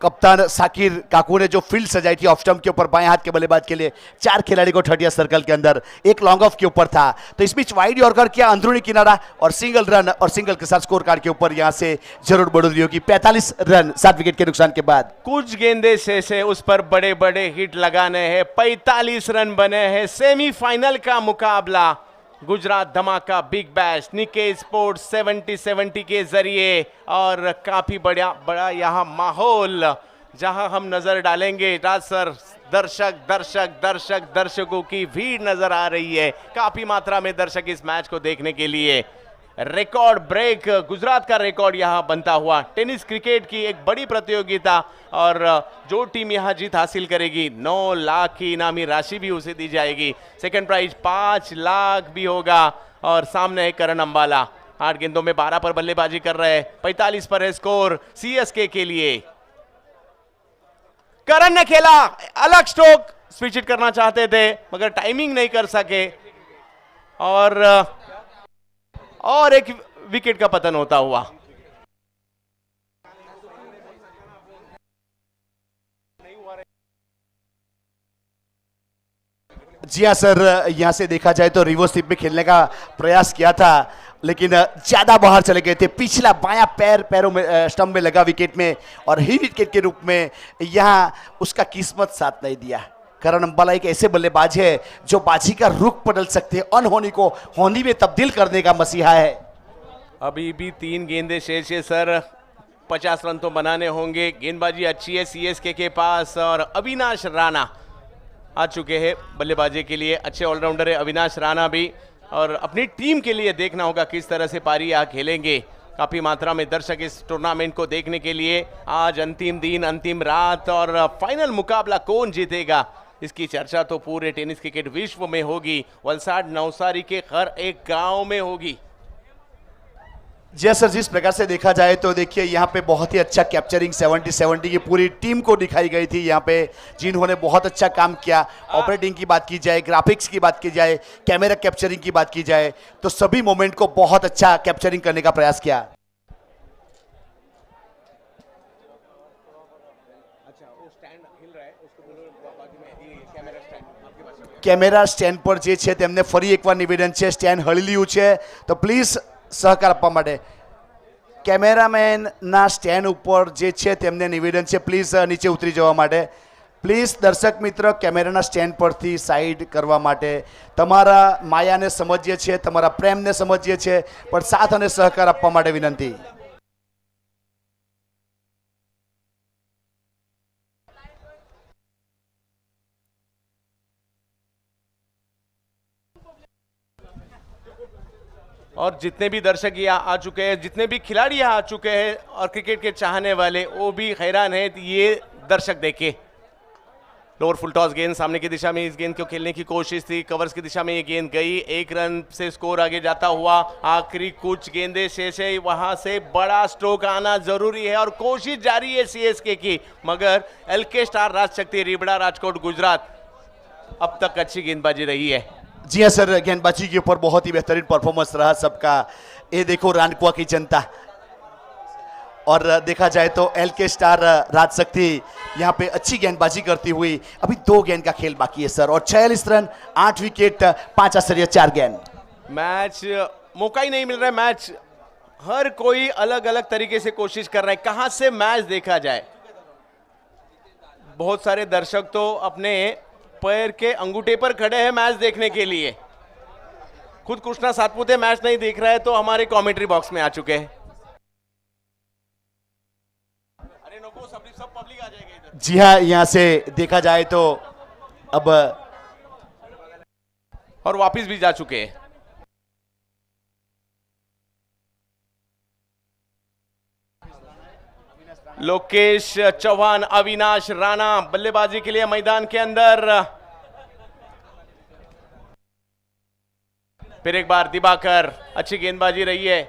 कप्तान साकिर काकू ने जो फील्ड सजाई थी ऑफ स्टंप के ऊपर बाएं हाथ के बल्लेबाज के लिए, 4 खिलाड़ी को 30 सर्कल के अंदर, 1 लॉन्ग ऑफ के ऊपर था, तो इस बीच वाइड यॉर्कर किया अंदरूनी किनारा और सिंगल रन, और सिंगल के साथ स्कोर कार्ड के ऊपर यहां से जरूर बढ़ोतरी होगी। 45 रन 7 विकेट के नुकसान के बाद कुछ गेंदे शेष है, उस पर बड़े बड़े हिट लगाने हैं। 45 रन बने हैं। सेमीफाइनल का मुकाबला गुजरात धमाका बिग बैश निके स्पोर्ट्स 70-70 के जरिए, और काफी बड़ा यहाँ माहौल जहां हम नजर डालेंगे। राज सर, दर्शकों की भीड़ नजर आ रही है, काफी मात्रा में दर्शक इस मैच को देखने के लिए। रिकॉर्ड ब्रेक, गुजरात का रिकॉर्ड यहां बनता हुआ। टेनिस क्रिकेट की एक बड़ी प्रतियोगिता, और जो टीम यहां जीत हासिल करेगी 9 लाख की इनामी राशि भी उसे दी जाएगी। सेकंड प्राइज 5 लाख भी होगा। और सामने है करण अंबाला, 8 गेंदों में 12 पर बल्लेबाजी कर रहे हैं, 45 पर है स्कोर सीएसके के लिए। करण ने खेला अलग स्ट्रोक, स्विच हिट करना चाहते थे मगर टाइमिंग नहीं कर सके, और एक विकेट का पतन होता हुआ। जी हाँ सर, यहाँ से देखा जाए तो रिवर्स स्वीप में खेलने का प्रयास किया था, लेकिन ज्यादा बाहर चले गए थे। पिछला बायां पैरों में स्टंप में लगा विकेट में, और ही विकेट के रूप में यहाँ उसका किस्मत साथ नहीं दिया। करण अंबाला एक ऐसे बल्लेबाज है जो बाजी का रुख बदल सकते हैं, अनहोनी को होनी में तब्दील करने का मसीहा है। अभी भी 3 गेंदे शेष है सर, 50 रन तो बनाने होंगे। गेंदबाजी अच्छी है सीएसके के पास, और अविनाश राणा आ चुके हैं बल्लेबाजी के लिए। अच्छे ऑलराउंडर है अविनाश राणा भी, और अपनी टीम के लिए देखना होगा किस तरह से पारी आ खेलेंगे। काफी मात्रा में दर्शक इस टूर्नामेंट को देखने के लिए। आज अंतिम दिन, अंतिम रात, और फाइनल मुकाबला कौन जीतेगा इसकी चर्चा तो पूरे टेनिस क्रिकेट विश्व में होगी। वलसाड नवसारी के हर एक गांव में होगी। जी सर, जिस प्रकार से देखा जाए तो देखिए यहाँ पे बहुत ही अच्छा कैप्चरिंग 70-70 की पूरी टीम को दिखाई गई थी यहाँ पे, जिन्होंने बहुत अच्छा काम किया। ऑपरेटिंग की बात की जाए, ग्राफिक्स की बात की जाए, कैमरा कैप्चरिंग की बात की जाए, तो सभी मोमेंट को बहुत अच्छा कैप्चरिंग करने का प्रयास किया। कैमरा स्टेન્ડ પર જે છે તેમને ફરી એકવાર નિવેદન છે, સ્ટેન્ડ હળી લીધું છે તો પ્લીઝ સહકાર આપવા માટે કેમેરામેનના સ્ટેન્ડ ઉપર જે છે તેમને નિવેદન છે પ્લીઝ નીચે ઉતરી જવા માટે। પ્લીઝ દર્શક મિત્ર કેમેરાના સ્ટેન્ડ પરથી સાઈડ કરવા માટે। તમારા માયાને સમજીએ છીએ, તમારા પ્રેમને સમજીએ છીએ, પણ સાથ અને સહકાર આપવા માટે વિનંતી। और जितने भी दर्शक यहाँ आ चुके हैं, जितने भी खिलाड़ी यहाँ आ चुके हैं, और क्रिकेट के चाहने वाले वो भी हैरान है ये दर्शक देखे। लोअर फुल टॉस गेंद सामने की दिशा में, इस गेंद को खेलने की कोशिश थी, कवर्स की दिशा में ये गेंद गई। 1 रन से स्कोर आगे जाता हुआ आखिरी कुछ गेंदे शेष है, वहां से बड़ा स्ट्रोक आना जरूरी है, और कोशिश जारी है सीएसके की। मगर एलके स्टार राजशक्ति रिबड़ा राजकोट गुजरात अब तक अच्छी गेंदबाजी रही है। जी हाँ सर, गेंदबाजी के ऊपर बहुत ही बेहतरीन परफॉर्मेंस रहा सबका। ये देखो रानकुआ की जनता, और देखा जाए तो एलके स्टार राजशक्ति यहाँ पे अच्छी गेंदबाजी करती हुई। अभी 2 गेंद का खेल बाकी है सर, और 46 रन, 8 विकेट, 5 आश्चर्य, 4 गेंद। मैच मौका ही नहीं मिल रहा है। मैच हर कोई अलग अलग तरीके से कोशिश कर रहा है कहां से मैच देखा जाए। बहुत सारे दर्शक तो अपने पैर के अंगूठे पर खड़े हैं मैच देखने के लिए। खुद कृष्णा सातपुते मैच नहीं देख रहा है तो हमारे कमेंट्री बॉक्स में आ चुके हैं। अरे नको, सब पब्लिक आ जाएगा इधर। जी हाँ, यहाँ से देखा जाए तो अब और वापस भी जा चुके हैं। लोकेश चौहान, अविनाश राणा बल्लेबाजी के लिए मैदान के अंदर। फिर एक बार दिबाकर, अच्छी गेंदबाजी रही है।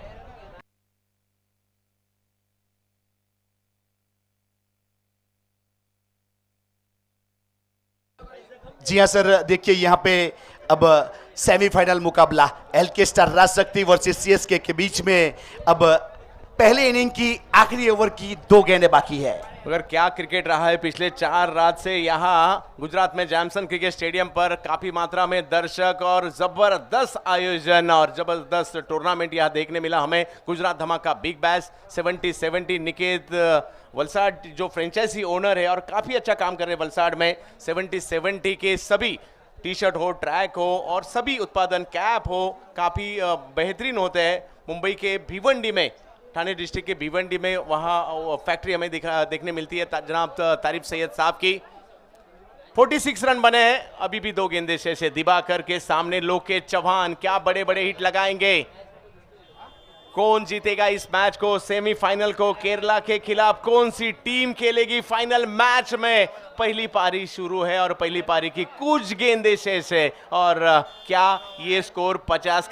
जी हाँ सर, देखिए यहाँ पे अब सेमीफाइनल मुकाबला LK star Rajshakti versus CSK के बीच में। अब पहले इनिंग की आखिरी ओवर की 2 गेंदें बाकी है। मगर क्या क्रिकेट रहा है पिछले 4 रात से यहाँ गुजरात में जैमसन क्रिकेट स्टेडियम पर। काफी मात्रा में दर्शक और जबरदस्त आयोजन और जबरदस्त टूर्नामेंट यहाँ देखने मिला हमें। गुजरात धमाका बिग बैश 70-70। निकेत वलसाड जो फ्रेंचाइजी ओनर है और काफी अच्छा काम कर रहे हैं वलसाड में। 70-70 के सभी टी शर्ट हो, ट्रैक हो और सभी उत्पादन, कैप हो, काफी बेहतरीन होते हैं। मुंबई के भिवंडी में, ठाणे डिस्ट्रिक्ट के भिवंडी में वहाँ फैक्ट्री हमें देखने मिलती है जनाब तारिफ सैयद साहब की। 46 रन बने हैं, अभी भी 2 गेंदे शेष है। दिबाकर के सामने लोकेश चौहान क्या बड़े बड़े हिट लगाएंगे। कौन जीतेगा इस मैच को, सेमीफाइनल को? केरला के खिलाफ कौन सी टीम खेलेगी फाइनल मैच में? पहली पारी शुरू है और पहली पारी की कुछ गेंदे शेष है, और क्या ये स्कोर 50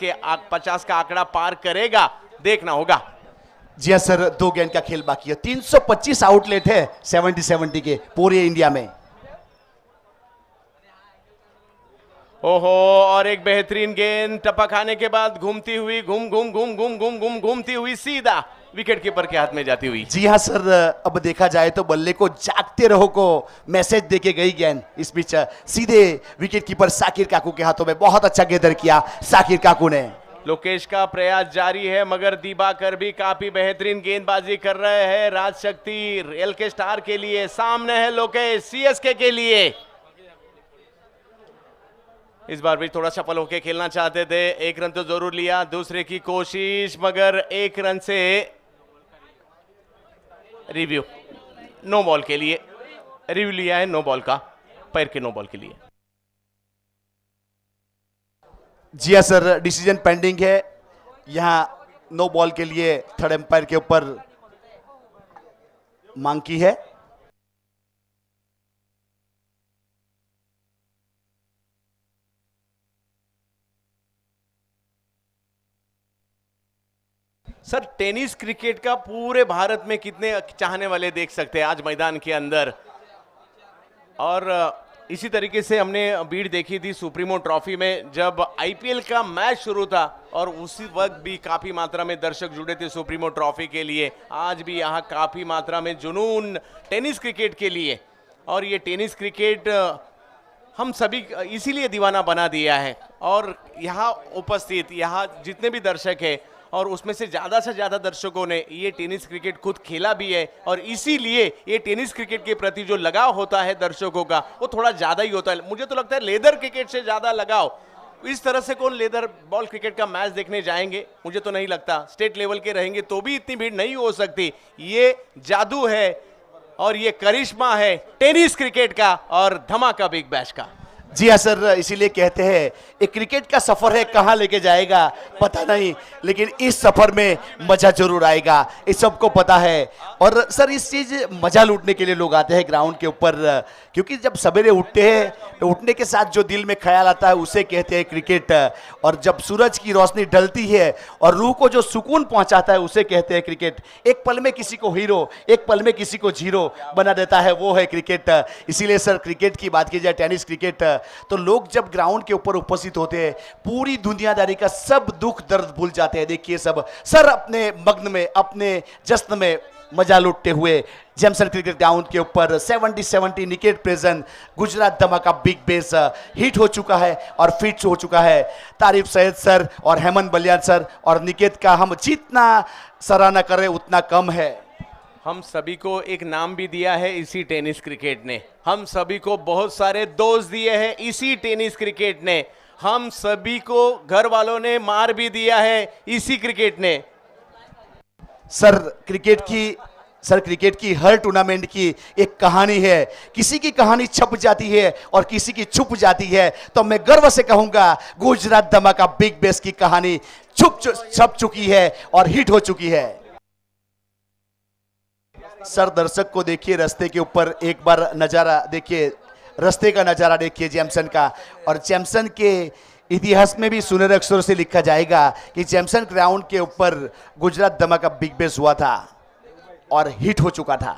का आंकड़ा पार करेगा, देखना होगा। जी हाँ सर, 2 गेंद का खेल बाकी है। 325 आउटलेट है 70-70 के पूरे इंडिया में। ओहो, और एक बेहतरीन गेंद टपक आने के बाद घूमती हुई घूमती हुई सीधा विकेट कीपर के हाथ में जाती हुई। जी हाँ सर, अब देखा जाए तो बल्ले को जागते रहो को मैसेज देके गई गेंद। इस बीच सीधे विकेट कीपर साकिर काकू के हाथों में। बहुत अच्छा गेंदर किया साकिर काकू ने। लोकेश का प्रयास जारी है, मगर दिबाकर भी काफी बेहतरीन गेंदबाजी कर रहे हैं। राजशक्ति रेल के स्टार के लिए सामने है लोकेश सीएसके के लिए। इस बार भी थोड़ा सफल होके खेलना चाहते थे, एक रन तो जरूर लिया, दूसरे की कोशिश, मगर एक रन से रिव्यू नो बॉल के लिए रिव्यू लिया है, नो बॉल का, पैर के नो बॉल के लिए। जी हाँ सर, डिसीजन पेंडिंग है। यहां नो बॉल के लिए थर्ड एम्पायर के ऊपर मांग की है। सर, टेनिस क्रिकेट का पूरे भारत में कितने चाहने वाले देख सकते हैं आज मैदान के अंदर। और इसी तरीके से हमने भीड़ देखी थी सुप्रीमो ट्रॉफी में जब आईपीएल का मैच शुरू था, और उसी वक्त भी काफी मात्रा में दर्शक जुड़े थे सुप्रीमो ट्रॉफी के लिए। आज भी यहाँ काफी मात्रा में जुनून टेनिस क्रिकेट के लिए, और ये टेनिस क्रिकेट हम सभी इसीलिए दीवाना बना दिया है। और यहाँ उपस्थित यहाँ जितने भी दर्शक हैं, और उसमें से ज़्यादा दर्शकों ने ये टेनिस क्रिकेट खुद खेला भी है, और इसीलिए ये टेनिस क्रिकेट के प्रति जो लगाव होता है दर्शकों का वो थोड़ा ज़्यादा ही होता है। मुझे तो लगता है लेदर क्रिकेट से ज़्यादा लगाव। इस तरह से कौन लेदर बॉल क्रिकेट का मैच देखने जाएंगे? मुझे तो नहीं लगता। स्टेट लेवल के रहेंगे तो भी इतनी भीड़ नहीं हो सकती। ये जादू है और ये करिश्मा है टेनिस क्रिकेट का और धमाका बिग बैश का। जी हाँ सर, इसीलिए कहते हैं एक क्रिकेट का सफर है, कहाँ लेके जाएगा पता नहीं, लेकिन इस सफर में मजा जरूर आएगा, इस सबको पता है। और सर इस चीज मजा लूटने के लिए लोग आते हैं ग्राउंड के ऊपर, क्योंकि जब सवेरे उठते हैं तो उठने के साथ जो दिल में ख्याल आता है उसे कहते हैं क्रिकेट। और जब सूरज की रोशनी ढलती है और रूह को जो सुकून पहुंचाता है उसे कहते हैं क्रिकेट। एक पल में किसी को हीरो, एक पल में किसी को जीरो बना देता है, वो है क्रिकेट। इसीलिए सर क्रिकेट की बात की जाए, टेनिस क्रिकेट, तो लोग जब ग्राउंड के ऊपर उपस्थित होते हैं पूरी दुनियादारी का सब दुख दर्द भूल जाते हैं। देखिए सब सर अपने मग्न में, अपने जश्न में मजा लूटते हुए जेमसन क्रिकेट ग्राउंड के ऊपर 70 निकेट प्रेजेंट गुजरात धमाका बिग बेस हिट हो चुका है और फिट हो चुका है। तारीफ सैयद सर और हेमंत बलियान सर और निकेत का हम जितना सराहना करें उतना कम है। हम सभी को एक नाम भी दिया है इसी टेनिस क्रिकेट ने, हम सभी को बहुत सारे दोस्त दिए हैं इसी टेनिस क्रिकेट ने, हम सभी को घर वालों ने मार भी दिया है इसी क्रिकेट ने। सर क्रिकेट की हर टूर्नामेंट की एक कहानी है, किसी की कहानी छप जाती है और किसी की छुप जाती है। तो मैं गर्व से कहूंगा गुजरात धमाका बिग बेस की कहानी छप चुकी है और हिट हो चुकी है। सर दर्शक को देखिए रास्ते के ऊपर, एक बार नजारा देखिए, रास्ते का नजारा देखिए जेमसन का। और जेमसन के इतिहास में भी सुनहरे अक्षरों से लिखा जाएगा कि जेमसन ग्राउंड के ऊपर गुजरात धमाका बिग बेस हुआ था और हिट हो चुका था।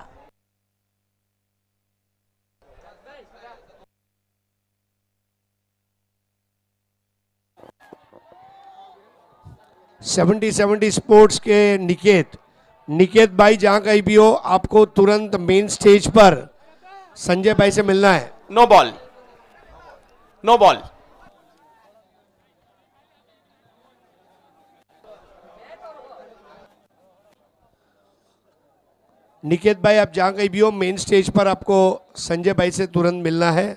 सेवेंटी स्पोर्ट्स के निकेत भाई जहां कहीं भी हो, आपको तुरंत मेन स्टेज पर संजय भाई से मिलना है। No ball, no ball. Niket भाई आप जहां कहीं भी हो, मेन स्टेज पर आपको संजय भाई से तुरंत मिलना है।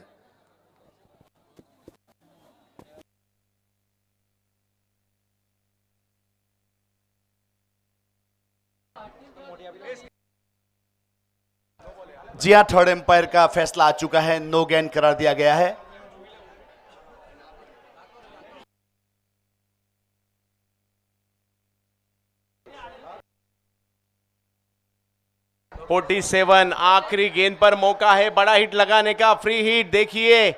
जी हाँ, थर्ड एम्पायर का फैसला आ चुका है, नो गेन करार दिया गया है। फोर्टी 47 आखिरी गेंद पर मौका है बड़ा हिट लगाने का, फ्री हिट देखिए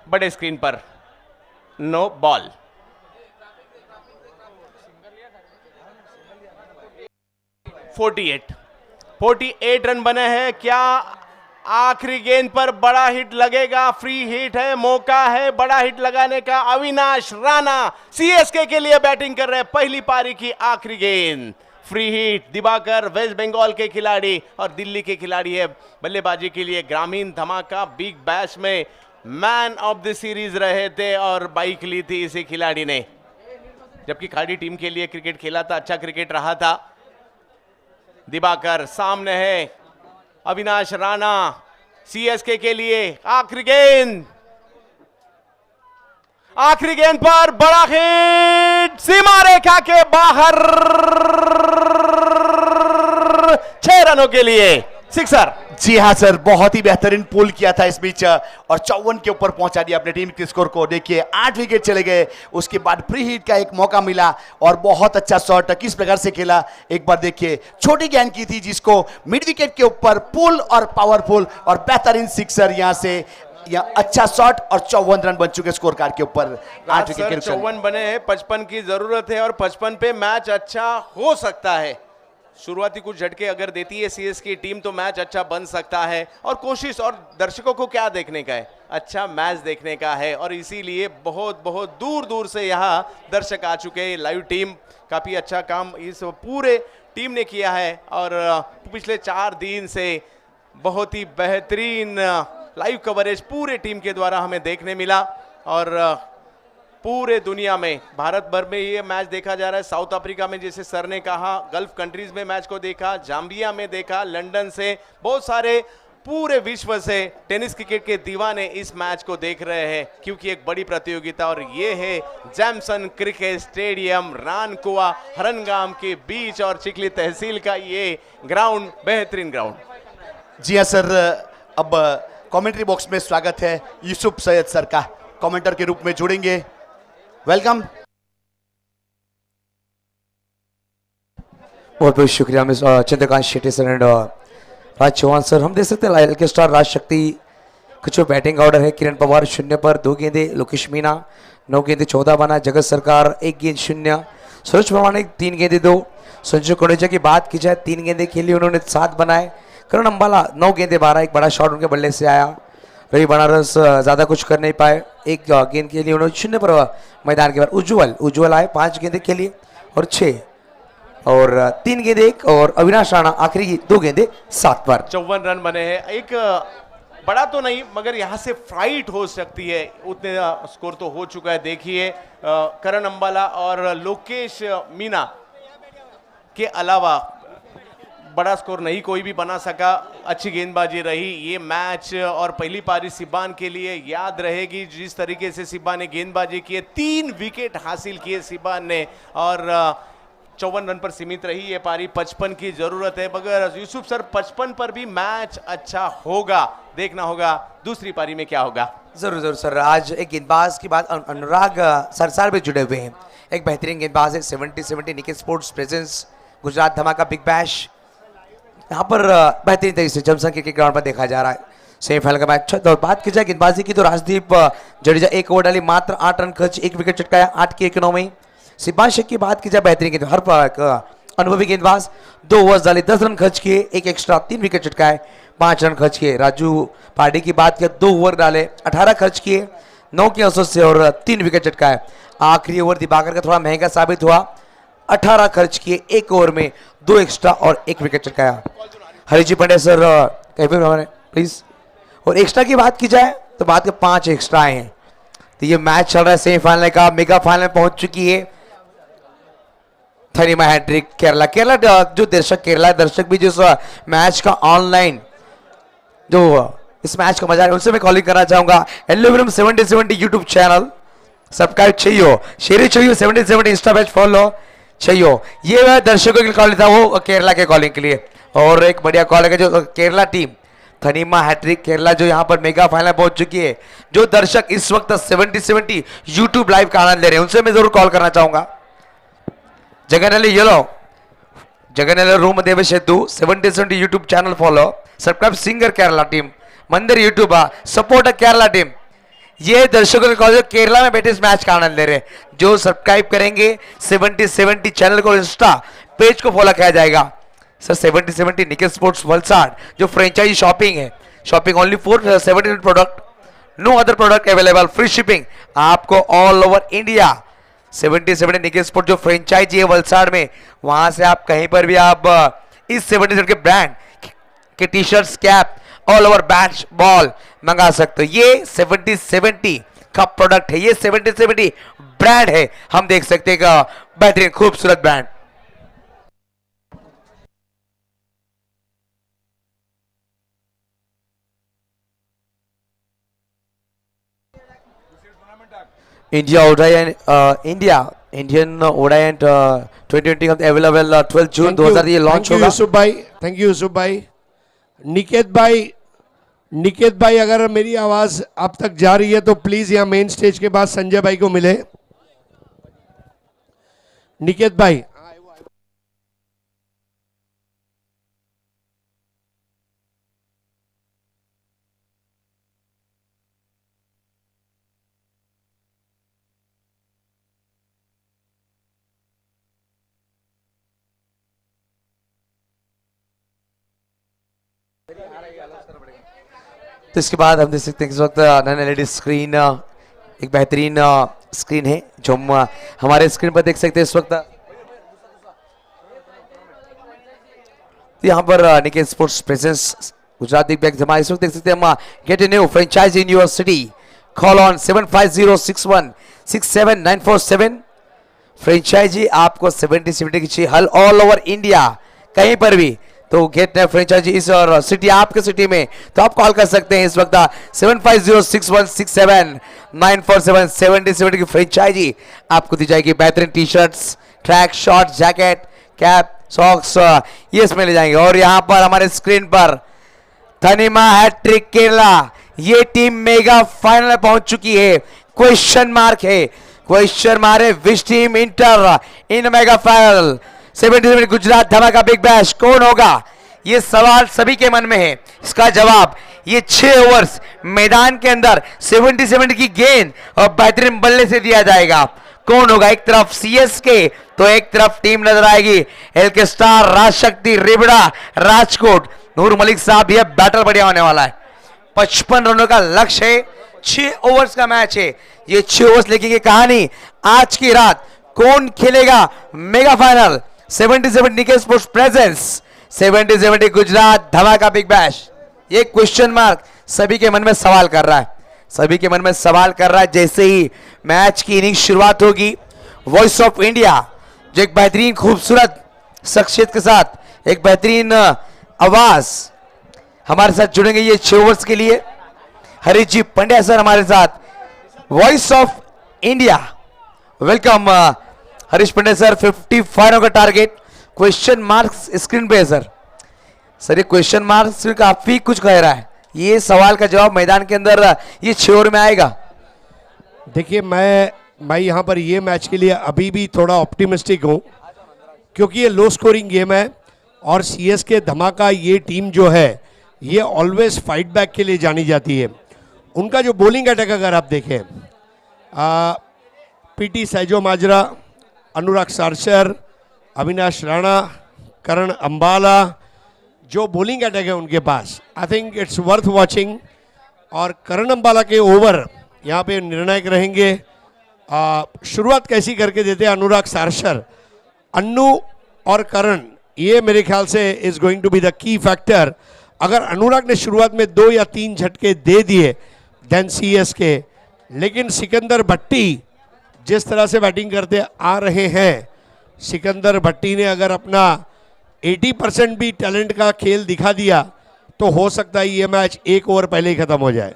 बड़े स्क्रीन पर, no ball. Forty eight run बने हैं। क्या आखिरी गेंद पर बड़ा हिट लगेगा, फ्री हिट है, मौका है बड़ा हिट लगाने का। अविनाश राणा सीएसके के लिए बैटिंग कर रहे हैं, पहली पारी की आखिरी गेंद, फ्री हिट। दिवाकर वेस्ट बंगाल के खिलाड़ी और दिल्ली के खिलाड़ी है बल्लेबाजी के लिए। ग्रामीण धमाका बिग बैश में मैन ऑफ द सीरीज रहे थे और बाइक ली थी इसी खिलाड़ी ने, जबकि खाड़ी टीम के लिए क्रिकेट खेला था, अच्छा क्रिकेट रहा था। दिवाकर सामने है, अविनाश राणा सीएसके के लिए आखिरी गेंद, आखिरी गेंद पर बड़ा हिट, सीमा रेखा के बाहर, 6 रनों के लिए सिक्सर। जी हाँ सर, बहुत ही बेहतरीन पुल किया था इस बीच और 54 के ऊपर पहुंचा दिया अपने टीम के स्कोर को। देखिए 8 विकेट चले गए, उसके बाद फ्री हिट का एक मौका मिला और बहुत अच्छा शॉट किस प्रकार से खेला एक बार देखिए। छोटी गेंद की थी जिसको मिड विकेट के ऊपर पुल और पावरफुल और बेहतरीन सिक्सर यहां से, या अच्छा शॉट और 54 रन बन चुके स्कोर कार्ड के ऊपर। 8 विकेट के 54 बने हैं, 55 की जरूरत है और 55 पे मैच अच्छा हो सकता है। शुरुआती कुछ झटके अगर देती है सीएसके टीम तो मैच अच्छा बन सकता है। और कोशिश, और दर्शकों को क्या देखने का है, अच्छा मैच देखने का है और इसीलिए बहुत बहुत दूर दूर से यहाँ दर्शक आ चुके हैं। लाइव टीम काफी अच्छा काम इस पूरे टीम ने किया है और पिछले 4 दिन से बहुत ही बेहतरीन लाइव कवरेज पूरे टीम के द्वारा हमें देखने मिला और पूरे दुनिया में, भारत भर में ये मैच देखा जा रहा है। साउथ अफ्रीका में जैसे सर ने कहा, गल्फ कंट्रीज में मैच को देखा, जाम्बिया में देखा, लंदन से, बहुत सारे पूरे विश्व से टेनिस क्रिकेट के दीवाने इस मैच को देख रहे हैं क्योंकि एक बड़ी प्रतियोगिता और ये है जैमसन क्रिकेट स्टेडियम, रानकुआ हरनगाम के बीच और चिखली तहसील का ये ग्राउंड, बेहतरीन ग्राउंड। जी हाँ सर, अब कमेंट्री बॉक्स में स्वागत है यूसुफ सैयद सर का, कमेंटर के रूप में जुड़ेंगे। वेलकम। बहुत बहुत शुक्रिया मिस Chandrakant Shetty sir and Raj Chauhan sir. हम देख सकते हैं लाइल के स्टार राज शक्ति कुछ बैटिंग ऑर्डर है। किरण पवार 0 पर 2 गेंदे, लोकेश मीना 9 गेंदे 14 बना, जगत सरकार 1 गेंद 0, सूरज प्रमाणिक 3 गेंदे 2, संजू कोडेजा की बात की जाए 3 गेंदे खेली उन्होंने 7 बनाए। करण अंबाला 9 गेंदे 12, एक बड़ा शॉट उनके बल्ले से आया। रवि बनारस ज़्यादा कुछ कर नहीं पाए, 1 गेंद के लिए उन्होंने 0 पर मैदान के बाद। उज्जवल आए 5 गेंदे के लिए और 6 और 3 गेंदे 1 और अविनाश राणा आखिरी 2 गेंदे 7 पर। 54 रन बने हैं। एक बड़ा तो नहीं मगर यहाँ से फाइट हो सकती है, उतने स्कोर तो हो चुका है। देखिए करण अंबाला और लोकेश मीना के अलावा बड़ा स्कोर नहीं कोई भी बना सका। अच्छी गेंदबाजी रही ये मैच और पहली पारी सिब्बान के लिए याद रहेगी जिस तरीके से सिब्बान ने गेंदबाजी की है। 3 विकेट हासिल किए सिब्बान ने और 54 रन पर सीमित रही ये पारी। 55 की जरूरत है मगर यूसुफ सर 55 पर भी मैच अच्छा होगा, देखना होगा दूसरी पारी में क्या होगा। जरूर जरूर सर। आज एक गेंदबाज की बात, अनुराग सरसार भी जुड़े हुए हैं, एक बेहतरीन गेंदबाज है। 70-70 निकेत स्पोर्ट्स प्रेजेंस गुजरात धमाका बिग बैश, यहाँ पर बेहतरीन तरीके से जमसन क्रिकेट ग्राउंड पर देखा जा रहा है। सेमीफाइनल का मैच। तो बात की जाए गेंदबाजी की तो राजदीप जडेजा 1 ओवर डाली, मात्र 8 रन खर्च, 1 विकेट चटकाया, 8 की 1 में। सिब्बान शेख की बात की जाए बेहतरीन गेंद, हर अनुभवी गेंदबाज, 2 ओवर्स डाले, 10 रन खर्च किए, 1 एक्स्ट्रा, 3 विकेट चटकाए, 5 रन खर्च किए। राजू पार्टी की बात किया 2 ओवर डाले, 18 खर्च किए, 9 की औसत से और 3 विकेट चटकाए। आखिरी ओवर दिवाकर का थोड़ा महंगा साबित हुआ, 18 खर्च किए, 1 ओवर में 2 एक्स्ट्रा और 1 विकेट चटकाया। Hariji Pandey sir please. और एक्स्ट्रा की बात की जाए तो बात के 5 एक्स्ट्रा आए हैं। तो ये मैच चल रहा है सेमीफाइनल का, मेगा फाइनल पहुंच चुकी है थनीमा हैट्रिक केरला। जो दर्शक केरला दर्शक भी जो मैच का ऑनलाइन जो इस मैच का मजा है उनसे मैं कॉलिंग करना चाहूंगा। एल्यूमिनियम 70-70 यूट्यूब चैनल सब्सक्राइब चाहिए, शेयर चाहिए, 70-70 इंस्टा पेज फॉलो चाहिए। ये वह दर्शकों की कॉलिंग था, वो केरला के कॉलिंग के लिए। और एक बढ़िया कॉल है जो केरला टीम थनीमा हैट्रिक केरला जो यहाँ पर मेगा फाइनल पहुंच चुकी है, जो दर्शक इस वक्त 70-70 यूट्यूब लाइव का आनंद ले रहे हैं उनसे मैं जरूर कॉल करना चाहूंगा। जगनली येलो जगनली रूम देव सेतु 70-70 YouTube channel follow, subscribe singer Kerala team, मंदिर यूट्यूब सपोर्ट केरला टीम। ये दर्शकों के कॉल केरला में बैठे इस मैच का आनंद ले रहे हैं। जो सब्सक्राइब करेंगे 70-70 चैनल को, इंस्टा पेज को फॉलो किया जाएगा। सर 70-70 निकेत स्पोर्ट्स वलसाड जो फ्रेंचाइजी शॉपिंग है, shopping only for 70 product, no other product available, free shipping आपको all over India. 77 Nike sport जो फ्रेंचाइजी है वलसाड़ में, वहां से आप कहीं पर भी आप इस 77 के ब्रांड के T shirts, cap, all over bat ball मंगा सकते हो। ये 70 का प्रोडक्ट है, ये 70 ब्रांड है, हम देख सकते हैं का बेहतरीन खूबसूरत ब्रांड। इंडियन ओडायंट 2020 का अवेलेबल 12 जून 2000 ये लॉन्च होगा। यूसुफ भाई, थैंक यू यूसुफ भाई। निकेत भाई अगर मेरी आवाज आप तक जा रही है तो प्लीज यहाँ मेन स्टेज के बाद संजय भाई को मिले। निकेत भाई, तो इसके बाद हम देख सकते हैं इस वक्त नन एलईडी स्क्रीन, एक बेहतरीन स्क्रीन है जो हम हमारे स्क्रीन पर देख सकते हैं इस वक्त। तो यहाँ पर Nike sports presence Gujarat big bag जमा इस वक्त देख सकते हैं हम। Get a new franchise in your city, call on 7506167947। Franchisee आपको 70 की चाहिए हल ऑल ओवर इंडिया कहीं पर भी, तो गेट नए फ्रेंचाइजी इस और सिटी आपके सिटी में, तो आप कॉल कर सकते हैं इस वक्त 7506167947। 70 की फ्रेंचाइजी आपको दी जाएगी। बेहतरीन T shirts, track short, jacket, cap, socks ये इसमें ले जाएंगे। और यहाँ पर हमारे स्क्रीन पर थनीमा हैट्रिक केरला, ये टीम मेगा फाइनल में पहुंच चुकी है। क्वेश्चन मार्क है, क्वेश्चन मार्क है, which team inter in mega final. 77 Gujarat धमाका बिग बैश कौन होगा, ये सवाल सभी के मन में है। इसका जवाब ये 6 ओवर्स मैदान के अंदर 77 की गेंद और बेहतरीन बल्ले से दिया जाएगा। कौन होगा, एक तरफ सीएसके तो एक तरफ टीम नजर आएगी एलके स्टार, राजशक्ति, रिबड़ा, राजकोट। नूर मलिक साहब, यह बैटल बढ़िया होने वाला है। 55 रनों का लक्ष्य है, 6 ओवर्स का मैच है। ये 6 ओवर्स लिखेंगे कहानी आज की रात कौन खेलेगा मेगा फाइनल। 77 निके स्पोर्ट्स प्रेजेंस, 70 गुजरात धमाका बिग बैश। ये क्वेश्चन मार्क सभी के मन में सवाल कर रहा है, सभी के मन में सवाल कर रहा है। जैसे ही मैच की इनिंग शुरुआत होगी, वॉइस ऑफ इंडिया जो एक बेहतरीन खूबसूरत शख्सियत के साथ एक बेहतरीन आवाज हमारे साथ जुड़ेंगे ये 6 ओवर्स के लिए। हरीश जी पंड्या सर हमारे साथ, voice of India, welcome Harish Pandya sir. 55 रनों का टारगेट, क्वेश्चन मार्क्स स्क्रीन पे है सर। सर ये क्वेश्चन मार्क्स काफी कुछ कह रहा है, ये सवाल का जवाब मैदान के अंदर ये 6 ओवर में आएगा। देखिए मैं यहाँ पर ये मैच के लिए अभी भी थोड़ा ऑप्टिमिस्टिक हूँ, क्योंकि ये लो स्कोरिंग गेम है और सीएसके धमाका ये टीम जो है ये ऑलवेज फाइट बैक के लिए जानी जाती है। उनका जो बॉलिंग अटैक अगर आप देखें, पीटी सैजो माजरा, अनुराग सारसर, अविनाश राणा, करण अंबाला, जो बॉलिंग अटैक है उनके पास, I think it's worth watching. और करण अंबाला के ओवर यहाँ पे निर्णायक रहेंगे। शुरुआत कैसी करके देते हैं अनुराग सारसर, अन्नू और करण, ये मेरे ख्याल से is going to be the key factor. अगर अनुराग ने शुरुआत में 2 या 3 झटके दे दिए देन सीएसके, लेकिन सिकंदर भट्टी जिस तरह से बैटिंग करते आ रहे हैं, सिकंदर भट्टी ने अगर अपना 80% भी टैलेंट का खेल दिखा दिया तो हो सकता है ये मैच 1 ओवर पहले ही खत्म हो जाए।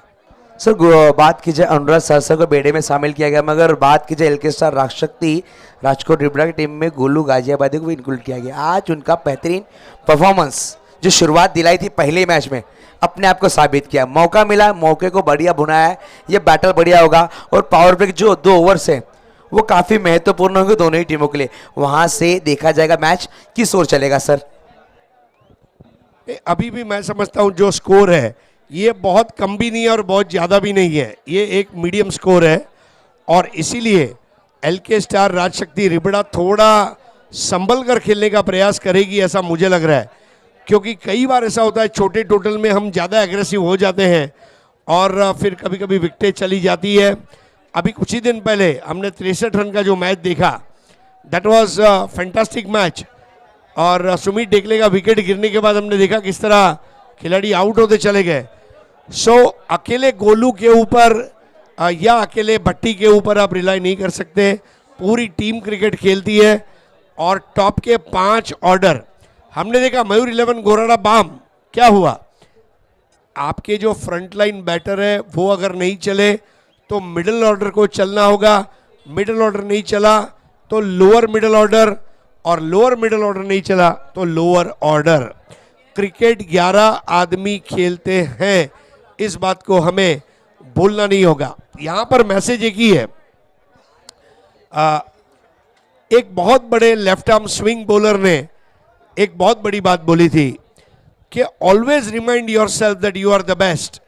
सर बात की जाए अनुराग सरसर को बेड़े में शामिल किया गया, मगर बात की जाए एलके स्टार, राजशक्ति, राजकोट रिबड़ा की टीम में गोलू गाजियाबादी को भी इंक्लूड किया गया। आज उनका बेहतरीन परफॉर्मेंस जो शुरुआत दिलाई थी पहले मैच में, अपने आप को साबित किया। मौका मिला, मौके को बढ़िया बुनाया है, ये बैटल बढ़िया होगा। और पावर प्ले जो 2 ओवर्स है वो काफ़ी महत्वपूर्ण होंगे दोनों ही टीमों के लिए। वहाँ से देखा जाएगा मैच किस ओर चलेगा। सर अभी भी मैं समझता हूँ जो स्कोर है ये बहुत कम भी नहीं है और बहुत ज़्यादा भी नहीं है, ये एक मीडियम स्कोर है। और इसीलिए एलके स्टार, राजशक्ति, रिबड़ा थोड़ा संभल कर खेलने का प्रयास करेगी ऐसा मुझे लग रहा है। क्योंकि कई बार ऐसा होता है छोटे टोटल में हम ज़्यादा एग्रेसिव हो जाते हैं और फिर कभी कभी विकेटें चली जाती है। अभी कुछ ही दिन पहले हमने 63 रन का जो मैच देखा, दैट वाज फैंटास्टिक मैच। और सुमित डेकले का विकेट गिरने के बाद हमने देखा किस तरह खिलाड़ी आउट होते चले गए। सो अकेले गोलू के ऊपर या अकेले भट्टी के ऊपर आप रिलाई नहीं कर सकते। पूरी टीम क्रिकेट खेलती है और टॉप के 5 ऑर्डर हमने देखा। मयूर 11 गोराड़ा बाम, क्या हुआ? आपके जो फ्रंट लाइन बैटर है वो अगर नहीं चले तो मिडिल ऑर्डर को चलना होगा। मिडिल ऑर्डर नहीं चला तो लोअर मिडिल ऑर्डर, और लोअर मिडिल ऑर्डर नहीं चला तो लोअर ऑर्डर। क्रिकेट 11 आदमी खेलते हैं, इस बात को हमें भूलना नहीं होगा। यहां पर मैसेज एक ही है। एक बहुत बड़े लेफ्ट आर्म स्विंग बॉलर ने एक बहुत बड़ी बात बोली थी कि always remind yourself that you are the best,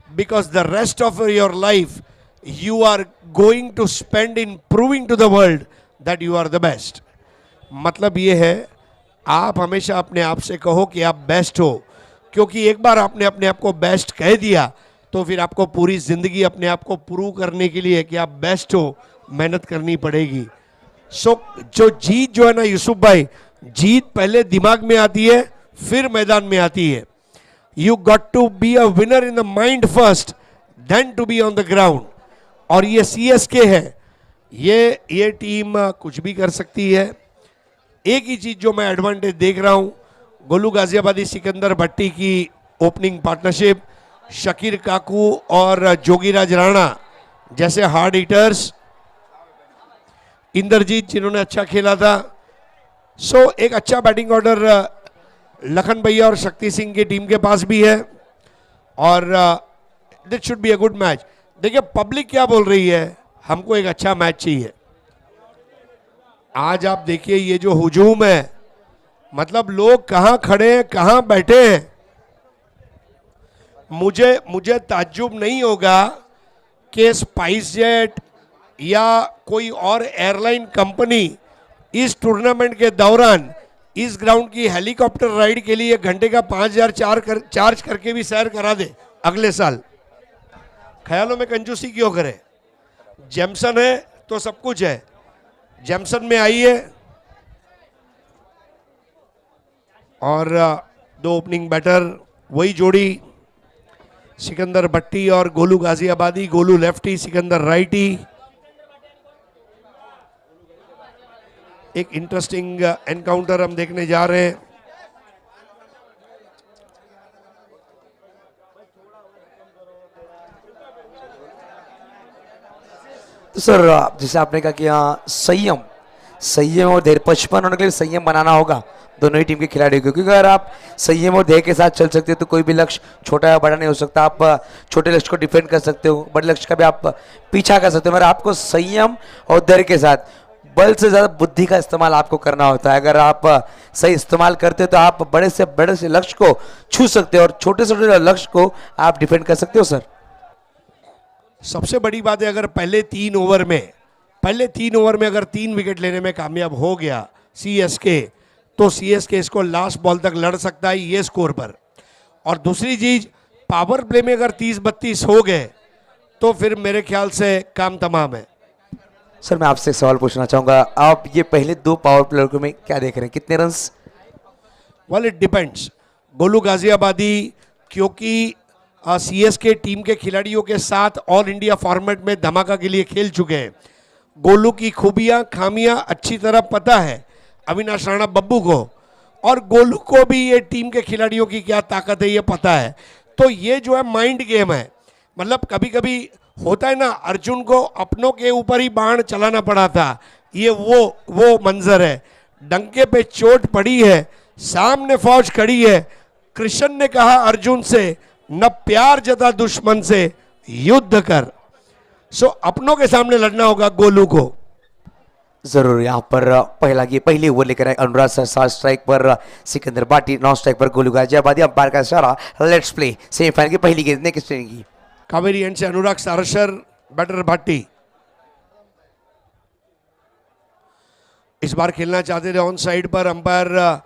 because the rest of your life you are going to spend in proving to the world that you are the best. मतलब ये है, आप हमेशा अपने आप से कहो कि आप बेस्ट हो, क्योंकि एक बार आपने अपने आप को बेस्ट कह दिया तो फिर आपको पूरी जिंदगी अपने आप को प्रूव करने के लिए कि आप बेस्ट हो मेहनत करनी पड़ेगी। सो जो जीत जो है ना यूसुफ भाई, जीत पहले दिमाग में आती है फिर मैदान में आती है। You got to be a winner in the mind first then to be on the ground. और ये सीएसके है, ये टीम कुछ भी कर सकती है। एक ही चीज जो मैं एडवांटेज देख रहा हूं, गोलू गाजियाबादी सिकंदर भट्टी की ओपनिंग पार्टनरशिप, शकीर काकू और जोगीराज राणा जैसे हार्ड हिटर्स, इंद्रजीत जिन्होंने अच्छा खेला था। सो एक अच्छा बैटिंग ऑर्डर लखन भैया और शक्ति सिंह की टीम के पास भी है और this should be a good match. देखिए पब्लिक क्या बोल रही है, हमको एक अच्छा मैच चाहिए। आज आप देखिए ये जो हुजूम है, मतलब लोग कहां खड़े हैं कहां बैठे हैं। मुझे ताज्जुब नहीं होगा कि स्पाइस जेट या कोई और एयरलाइन कंपनी इस टूर्नामेंट के दौरान इस ग्राउंड की हेलीकॉप्टर राइड के लिए घंटे का 5,000 चार्ज करके भी सैर करा दे अगले साल। ख्यालों में कंजूसी क्यों करे? जैमसन है तो सब कुछ है। जैमसन में आइए और 2 ओपनिंग बैटर, वही जोड़ी सिकंदर भट्टी और गोलू गाजियाबादी। Golu lefty, Sikandar righty. एक इंटरेस्टिंग एनकाउंटर हम देखने जा रहे हैं। तो सर जैसे आपने कहा कि हाँ संयम और धैर्य 55 होने के लिए संयम बनाना होगा दोनों ही टीम के खिलाड़ियों को, क्योंकि अगर आप संयम और धैर्य के साथ चल सकते हो तो कोई भी लक्ष्य छोटा या बड़ा नहीं हो सकता। आप छोटे लक्ष्य को डिफेंड कर सकते हो, बड़े लक्ष्य का भी आप पीछा कर सकते हो, मगर आपको संयम और धैर्य के साथ बल से ज़्यादा बुद्धि का इस्तेमाल आपको करना होता है। अगर आप सही इस्तेमाल करते हो तो आप बड़े से लक्ष्य को छू सकते हो और छोटे से छोटे लक्ष्य को आप डिफेंड कर सकते हो। सर सबसे बड़ी बात है, अगर पहले 3 ओवर में अगर 3 विकेट लेने में कामयाब हो गया सीएसके, तो सीएसके इसको लास्ट बॉल तक लड़ सकता है ये स्कोर पर। और दूसरी चीज, पावर प्ले में अगर 30-32 हो गए तो फिर मेरे ख्याल से काम तमाम है। सर मैं आपसे एक सवाल पूछना चाहूंगा, आप ये पहले 2 पावर प्लेयर में क्या देख रहे हैं, कितने runs? Well it depends. Golu Ghaziabadi क्योंकि सीएसके टीम के खिलाड़ियों के साथ ऑल इंडिया फॉर्मेट में धमाका के लिए खेल चुके हैं। गोलू की खूबियां खामियां अच्छी तरह पता है अविनाश राणा बब्बू को, और गोलू को भी ये टीम के खिलाड़ियों की क्या ताकत है ये पता है। तो ये जो है माइंड गेम है। मतलब कभी कभी होता है ना, अर्जुन को अपनों के ऊपर ही बाण चलाना पड़ा था, ये वो मंजर है। डंके पे चोट पड़ी है, सामने फौज खड़ी है। कृष्ण ने कहा अर्जुन से, न प्यार जता दुश्मन से युद्ध कर। सो अपनों के सामने लड़ना होगा गोलू को। जरूर। यहाँ पर पहली ओवर लेकर आए अनुराग सरसार, स्ट्राइक पर सिकंदर बाटी, नॉन स्ट्राइक पर गोलू गाजियाबादी। अंपायर का इशारा, लेट्स प्ले। सेमीफाइनल की पहली गेंद नेक्स्ट इनिंग की। कावेरी एंड से अनुराग सारसर, बैटर भाटी। इस बार खेलना चाहते थे ऑन साइड पर, अंपायर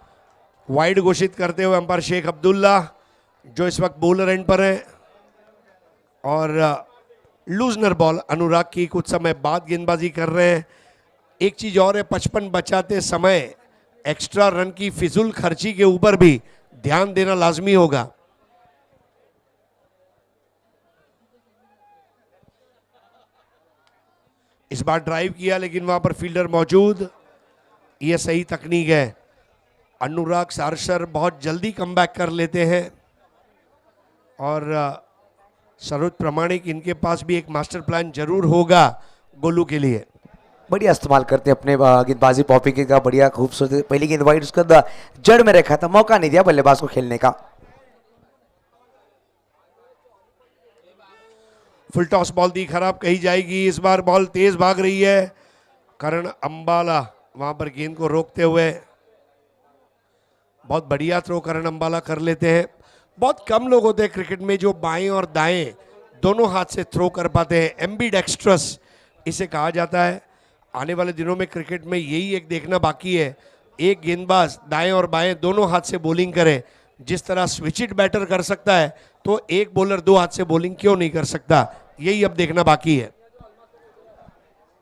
वाइड घोषित करते हुए अंपायर शेख अब्दुल्ला, जो इस वक्त बॉलर एंड पर हैं, और लूजनर बॉल अनुराग की कुछ समय बाद गेंदबाजी कर रहे हैं। एक चीज और है, 55 बचाते समय एक्स्ट्रा रन की फिजूल खर्ची के ऊपर भी ध्यान देना लाजमी होगा। इस बार ड्राइव किया लेकिन वहां पर फील्डर मौजूद, यह सही तकनीक है। अनुराग सारसर बहुत जल्दी कमबैक कर लेते हैं और सरोज प्रामाणिक, इनके पास भी एक मास्टर प्लान जरूर होगा गोलू के लिए। बढ़िया इस्तेमाल करते हैं अपने गेंदबाजी पॉपिंग का, बढ़िया खूबसूरत। पहली गेंद वाइड उसका जड़ में रखा था, मौका नहीं दिया बल्लेबाज को खेलने का। फुल टॉस बॉल दी खराब कही जाएगी। इस बार बॉल तेज भाग रही है। करण अंबाला वहां पर गेंद को रोकते हुए, बहुत बढ़िया थ्रो करण अंबाला कर लेते हैं। बहुत कम लोग होते हैं क्रिकेट में जो बाएं और दाएं दोनों हाथ से थ्रो कर पाते हैं। एम्बीडेक्स्ट्रस इसे कहा जाता है। आने वाले दिनों में क्रिकेट में यही एक देखना बाकी है, एक गेंदबाज दाएं और बाएं दोनों हाथ से बॉलिंग करे। जिस तरह स्विचिड बैटर कर सकता है तो एक बॉलर दो हाथ से बॉलिंग क्यों नहीं कर सकता, यही अब देखना बाकी है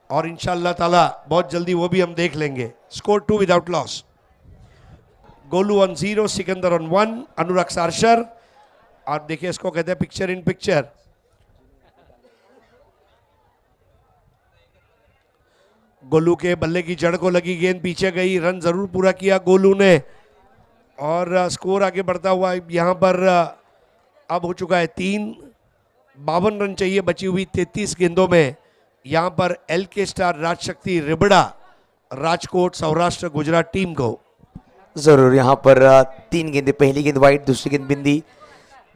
और इंशाअल्लाह ताला बहुत जल्दी वो भी हम देख लेंगे। Score 2 without loss. Golu on 0, Sikandar on 1, अनुराग सारसर। और देखिए इसको कहते हैं पिक्चर इन पिक्चर। गोलू के बल्ले की जड़ को लगी गेंद, पीछे गई, रन जरूर पूरा किया गोलू ने और स्कोर आगे बढ़ता हुआ यहां पर अब हो चुका है 3। 52 रन चाहिए बची हुई 33 गेंदों में। यहां पर LK star Rajshakti Ribada Rajkot Saurashtra Gujarat team को जरूर यहाँ पर 3 गेंदे, पहली गेंद वाइड, दूसरी गेंद बिंदी,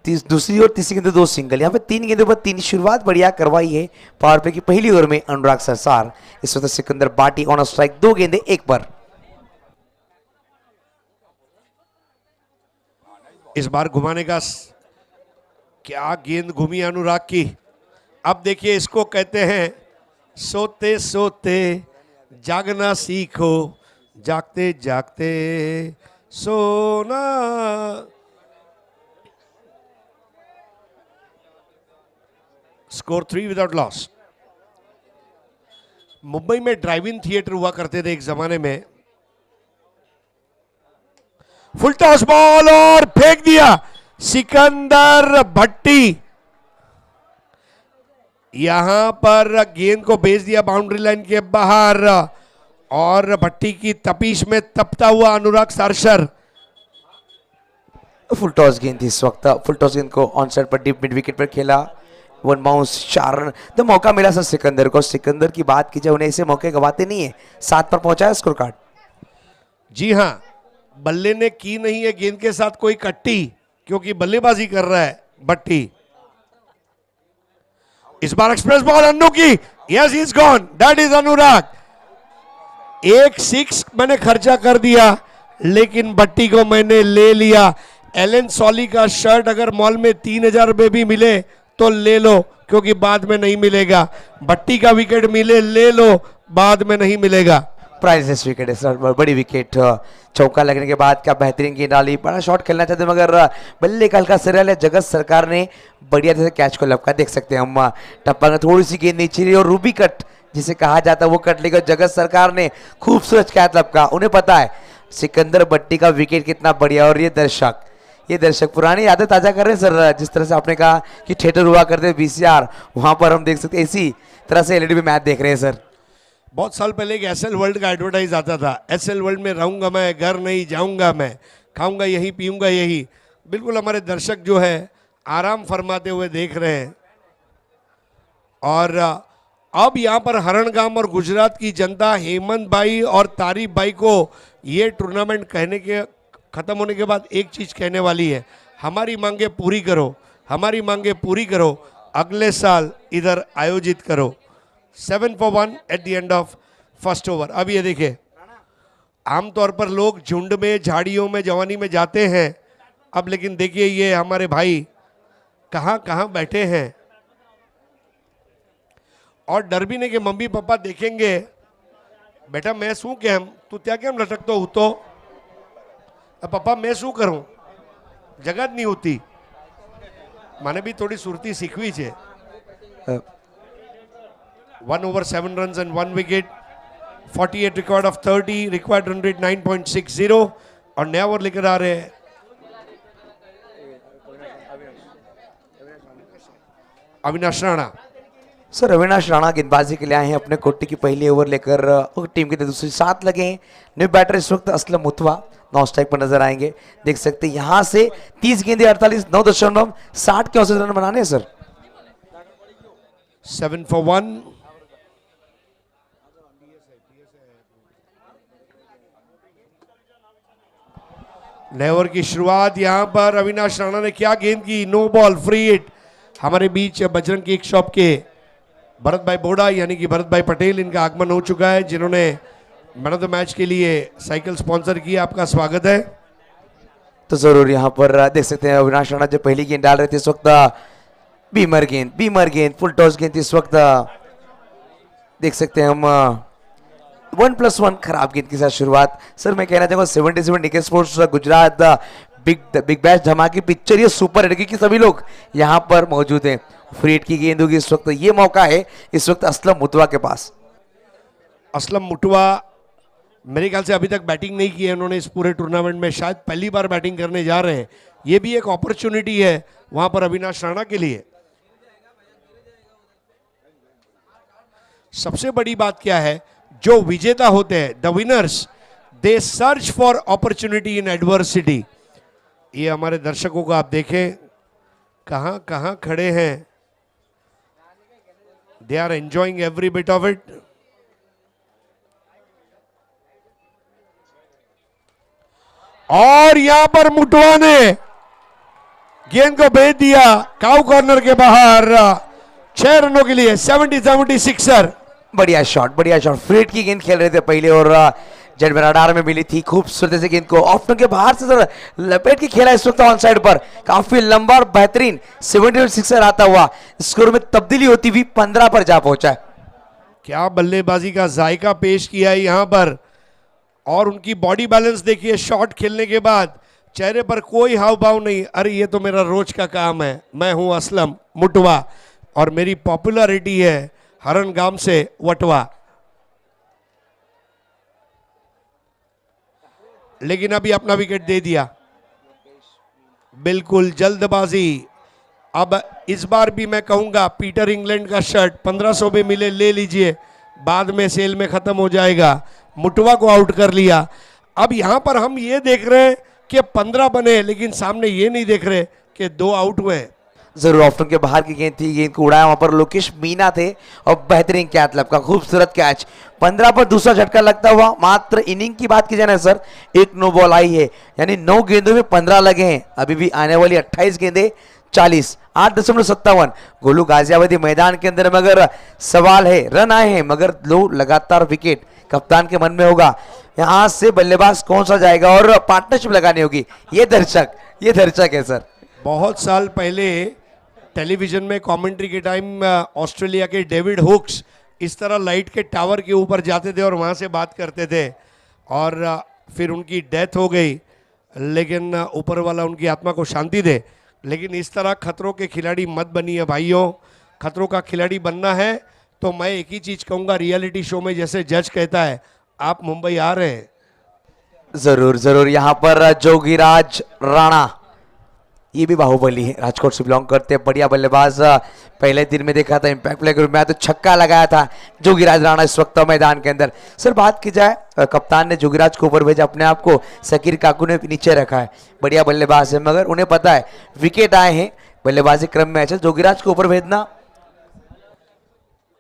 दूसरी और तीसरी गेंद 2 सिंगल। यहाँ पे 3 गेंदों पर 3 शुरुआत बढ़िया करवाई है पावर प्ले की पहली ओवर में अनुराग सरसार। इस वक्त सिकंदर बाटी ऑन स्ट्राइक, 2 गेंदे 1 पर। इस बार घुमाने का क्या गेंद घूमी अनुराग की। अब देखिए इसको कहते हैं सोते सोते जागना सीखो, जागते जागते सोना। Score 3 without loss. मुंबई में ड्राइव इन थिएटर हुआ करते थे एक जमाने में। फुल टॉस बॉल और फेंक दिया सिकंदर भट्टी। यहां पर गेंद को भेज दिया बाउंड्री लाइन के बाहर और भट्टी की तपीश में तपता हुआ अनुराग सारसर। फुल टॉस गेंद थी इस वक्त, फुल टॉस गेंद को ऑन साइड पर डीप मिड विकेट पर खेला। 1 बाउंस 4 रन। तो मौका मिला सर सिकंदर को। सिकंदर की बात की जाए, उन्हें ऐसे मौके गवाते नहीं है। 7 पर पहुंचा स्कोर कार्ड। जी हां, बल्ले ने की नहीं है गेंद के साथ कोई कट्टी, क्योंकि बल्लेबाजी कर रहा है भट्टी। इस बार एक्सप्रेस बॉल अन्नू की, yes he is gone, that is Anurag. एक 6 मैंने खर्चा कर दिया लेकिन भट्टी को मैंने ले लिया। एलन सॉली का शर्ट अगर मॉल में 3000 रुपए भी मिले तो ले लो, क्योंकि बाद में नहीं मिलेगा। भट्टी का विकेट मिले ले लो, बाद में नहीं मिलेगा। प्राइसलेस विकेट है सर, बड़ी विकेट। चौका लगने के बाद क्या बेहतरीन गेंद डाली, बड़ा शॉट खेलना चाहते मगर बल्ले का हल्का सिरल है। जगत सरकार ने बढ़िया जैसे कैच को लपका, देख सकते हैं हम। टप्पा में थोड़ी सी गेंद नीचे रही और रूबी कट जिसे कहा जाता है वो कट लेकर जगत सरकार ने खूबसूरत कैच लपका। उन्हें पता है सिकंदर भट्टी का विकेट कितना बढ़िया। और ये दर्शक पुरानी यादें ताजा कर रहे हैं सर। जिस तरह से आपने कहा कि थिएटर हुआ करते VCR, वहां पर हम देख सकते हैं इसी तरह से LED पे मैच देख रहे हैं सर। बहुत साल पहले एक SL वर्ल्ड का एडवर्टाइज आता था। SL वर्ल्ड में रहूंगा मैं, घर नहीं जाऊंगा मैं, खाऊंगा यही पीऊंगा यही। बिल्कुल हमारे दर्शक जो है आराम फरमाते हुए देख रहे हैं। और अब यहाँ पर हरणगाम और गुजरात की जनता हेमंत भाई और तारीफ भाई को ये टूर्नामेंट कहने के खत्म होने के बाद एक चीज कहने वाली है, हमारी मांगे पूरी करो, हमारी मांगे पूरी करो, अगले साल इधर आयोजित करो। 7 for 1 at the end of first over. अब ये देखिए, आमतौर पर लोग झुंड में झाड़ियों में जवानी में जाते हैं, अब लेकिन देखिए ये हमारे भाई कहाँ कहाँ बैठे हैं। और डर भी नहीं कि मम्मी पापा देखेंगे, बेटा मैं शू केम तू त्या केम लटकतो होतो, अब पप्पा मैं શું કરું જગત નહીં હોતી મને બી થોડી સુરતી શીખવી છે 1 over 7 runs and 1 wicket 48 record of 30 required run rate 9.60 और नया ओवर लेकर आ रहे हैं अविनाश राणा। सर अविनाश राणा गेंदबाजी के लिए आए हैं अपने कोटि की पहली ओवर लेकर टीम के दूसरी 7 लगे हैं। न्यू बैटर इस वक्त असलम मुतवा 9 स्ट्राइक पर नजर आएंगे। देख सकते हैं यहां से 30 गेंदे 48 9.60 के औसत रन बनाने हैं सर। 7 for 1 नए ओवर की शुरुआत यहां पर अविनाश राणा ने क्या गेंद की, नो बॉल फ्री हिट। हमारे बीच बजरंग की एक शॉप के भरत भाई बोड़ा यानी कि भरत भाई पटेल इनका आगमन हो चुका है जिन्होंने मैन ऑफ द मैच के लिए साइकिल स्पॉन्सर किया। आपका स्वागत है। तो जरूर यहाँ पर देख सकते हैं अविनाश राणा जो पहली गेंद डाल रहे थे इस वक्त बीमर गेंद फुल टॉस गेंद इस वक्त देख सकते हैं हम 1+1 खराब गेंद के साथ शुरुआत। सर मैं कहना चाहूंगा 77 naked sports Gujarat big bash धमाके पिक्चर ये सुपर हिट की सभी लोग यहाँ पर मौजूद हैं। फ्री हिट की गेंद होगी इस वक्त, ये मौका है इस वक्त असलम मुतवा के पास। असलम मुटवा मेरे ख्याल से अभी तक बैटिंग नहीं की है उन्होंने इस पूरे टूर्नामेंट में, शायद पहली बार बैटिंग करने जा रहे हैं। ये भी एक अपॉर्चुनिटी है वहां पर अविनाश राणा के लिए। सबसे बड़ी बात क्या है, जो विजेता होते हैं the winners they search for opportunity in adversity. ये हमारे दर्शकों को आप देखें कहां कहां खड़े हैं, they are enjoying every bit of it. और यहां पर मुटवा ने गेंद को भेज दिया काउ कॉर्नर के बाहर 6 रनों के लिए 70-76 बढ़िया शॉट फ्री हिट की गेंद खेल रहे थे पहले और जेट रडार में मिली थी खूबसूरत से गेंद को ऑफ के बाहर से सर लपेट के खेला इस वक्त ऑन साइड पर काफी लंबा और बेहतरीन 76 आता हुआ स्कोर में तब्दीली होती हुई 15 पर जा पहुंचा है। क्या बल्लेबाजी का जायका पेश किया है यहां पर, और उनकी बॉडी बैलेंस देखिए शॉट खेलने के बाद चेहरे पर कोई हाव भाव नहीं। अरे ये तो मेरा रोज का काम है, मैं हूं असलम मुटवा और मेरी पॉपुलैरिटी है हरन गांव से वटवा। लेकिन अभी अपना विकेट दे दिया, बिल्कुल जल्दबाजी। अब इस बार भी मैं कहूंगा पीटर इंग्लैंड का शर्ट 1500 में मिले ले लीजिए, बाद में सेल में खत्म हो जाएगा। मुटवा को आउट कर लिया। अब यहां पर हम ये देख रहे हैं कि 15 बने, लेकिन सामने ये नहीं देख रहे कि 2 आउट हुए। जरूर ऑफ के बाहर की गेंद थी, गेंद को उड़ाया वहां पर लोकेश मीना थे और बेहतरीन कैच लब का खूबसूरत कैच। 15 पर दूसरा झटका लगता हुआ। मात्र इनिंग की बात की जाए ना सर, एक नो बॉल आई है यानी 9 गेंदों में 15 लगे हैं। अभी भी आने वाली 28 गेंदे 40 8.57। गोलू गाजियाबादी मैदान के अंदर मगर सवाल है, रन आए हैं मगर 2 लगातार विकेट कप्तान के मन में होगा यहां से बल्लेबाज कौन सा जाएगा और पार्टनरशिप लगानी होगी। ये दर्शक है सर। बहुत साल पहले टेलीविजन में कमेंट्री के टाइम ऑस्ट्रेलिया के डेविड हुक्स इस तरह लाइट के टावर के ऊपर जाते थे और वहाँ से बात करते थे और फिर उनकी डेथ हो गई, लेकिन ऊपर वाला उनकी आत्मा को शांति दे। लेकिन इस तरह खतरों के खिलाड़ी मत बनिए भाइयों। खतरों का खिलाड़ी बनना है तो मैं एक ही चीज़ कहूँगा, रियलिटी शो में जैसे जज कहता है आप मुंबई आ रहे हैं। जरूर यहाँ पर जोगीराज राणा, ये भी बाहुबली है, राजकोट से बिलोंग करते हैं, बढ़िया बल्लेबाज। पहले दिन में देखा था इंपैक्ट प्ले में तो छक्का लगाया था जोगीराज राणा इस वक्त मैदान के अंदर। सर बात की जाए, कप्तान ने जोगीराज को ऊपर भेजा, अपने आप को शकीर काकू ने नीचे रखा है। बढ़िया बल्लेबाज है मगर उन्हें पता है विकेट आए हैं बल्लेबाजी क्रम में, अच्छा जोगीराज को ऊपर भेजना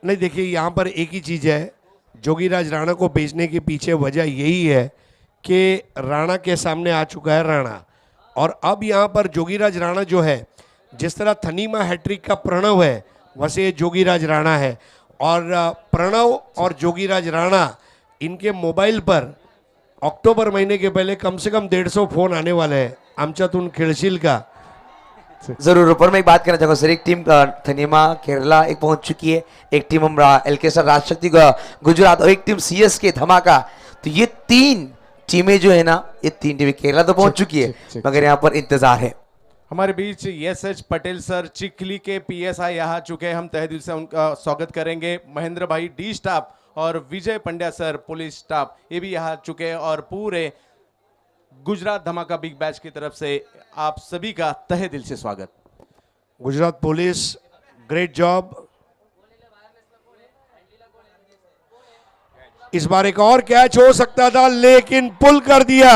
नहीं। देखिए यहाँ पर एक ही चीज़ है, जोगीराज राणा को भेजने के पीछे वजह यही है कि राणा के सामने आ चुका है राणा, और अब यहाँ पर जोगीराज राणा जो है, जिस तरह थनीमा हैट्रिक का प्रणव है वैसे जोगीराज राणा है। और प्रणव और जोगीराज राणा इनके मोबाइल पर अक्टूबर महीने के पहले कम से कम 150 फोन आने वाले हैं आमच्यातून खेळशील का। जरूर ऊपर मैं एक बात करना चाहूँगा सर, एक टीम थनीमा केरला एक पहुंच चुकी है, एक टीम हम एलके सर राजशक्ति गुजरात और एक टीम CSK धमाका। तो ये टीमें जो है ना, ये 3 टीमें केरला तो पहुंच चुकी है, मगर यहाँ पर इंतजार है। हमारे बीच एस पटेल सर चिखली के पीएसआई यहाँ चुके हैं। हम तहे दिल से उनका स्वागत करेंगे। महेंद्र भाई डी स्टाफ और विजय पंड्या सर पुलिस स्टाफ ये भी यहाँ चुके हैं। और पूरे गुजरात धमाका बिग बैच की तरफ से आप सभी का तहे दिल से स्वागत। Gujarat police, great job. इस बार एक और कैच हो सकता था लेकिन पुल कर दिया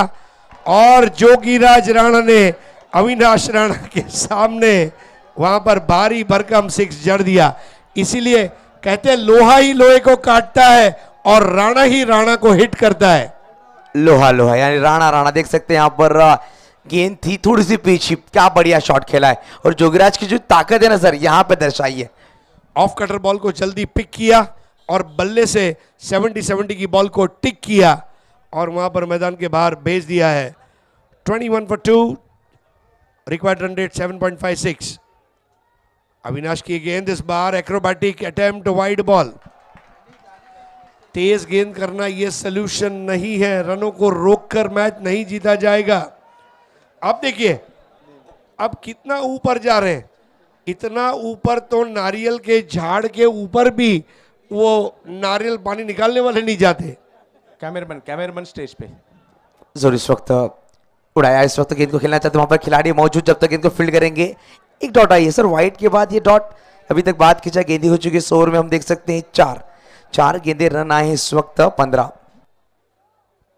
और जोगीराज राणा ने अविनाश राणा के सामने वहां पर भारी भरकम 6 जड़ दिया। इसीलिए कहते हैं लोहा ही लोहे को काटता है और राणा ही राणा को हिट करता है। लोहा लोहा यानी राणा देख सकते हैं यहाँ पर गेंद थी थोड़ी सी पीछे, क्या बढ़िया शॉट खेला है और जोगीराज की जो ताकत है ना सर यहाँ पे दर्शाई है। ऑफ कटर बॉल को जल्दी पिक किया और बल्ले से 70-70 की बॉल को टिक किया और वहां पर मैदान के बाहर भेज दिया है। 21 for 2, required run rate 7.56। Avinash की गेंद इस बार एक्रोबैटिक अटेम्प्ट वाइड बॉल। तेज गेंद करना यह सलूशन नहीं है, रनों को रोककर मैच नहीं जीता जाएगा। अब देखिए अब कितना ऊपर जा रहे हैं, इतना ऊपर तो नारियल के झाड़ के ऊपर भी वो नारियल पानी निकालने वाले नहीं जाते। कैमरामैन स्टेज पे जोर इस वक्त उड़ाया, इस वक्त गेंद को खेलना चाहते वहां पर खिलाड़ी मौजूद, जब तक गेंद को फील्ड करेंगे। एक डॉट आई है सर वाइड के बाद, ये डॉट अभी तक बात खींचा, गेंदी हो चुकी है 100 ओवर में। हम देख सकते हैं 4 गेंदे, रन आए हैं इस वक्त 15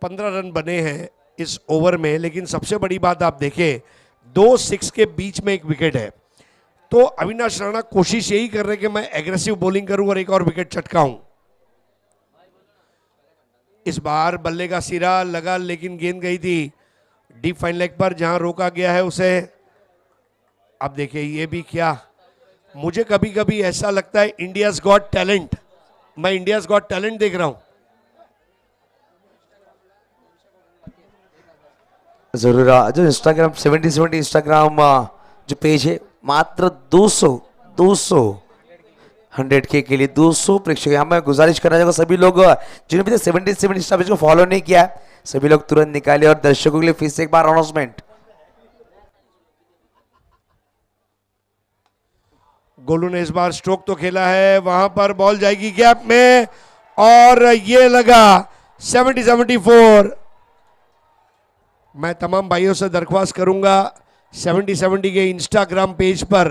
रन बने हैं इस ओवर में। लेकिन सबसे बड़ी बात आप देखें 2 6 के बीच में एक विकेट है, तो अविनाश राणा कोशिश यही कर रहे कि मैं एग्रेसिव बॉलिंग करूं और एक और विकेट चटकाऊं। इस बार बल्ले का सिरा लगा लेकिन गेंद गई थी डीप फाइन लेग पर जहां रोका गया है उसे। अब देखिए ये भी क्या, मुझे कभी कभी ऐसा लगता है इंडियाज गॉट टैलेंट, मैं इंडियाज गॉट टैलेंट देख रहा हूं। जरूर जो इंस्टाग्राम 70 इंस्टाग्राम जो पेज है, मात्र 100K के लिए 200 प्रेक्षक। यहाँ मैं गुजारिश करना चाहूँगा सभी लोग जिन्होंने भी 70 इंस्टा पेज को फॉलो नहीं किया है, सभी लोग तुरंत निकाले। और दर्शकों के लिए फिर से एक बार अनाउंसमेंट, गोलू ने इस बार स्ट्रोक तो खेला है, वहां पर बॉल जाएगी गैप में और ये लगा 70-74। मैं तमाम भाइयों से दरख्वास्त करूंगा 70 के इंस्टाग्राम पेज पर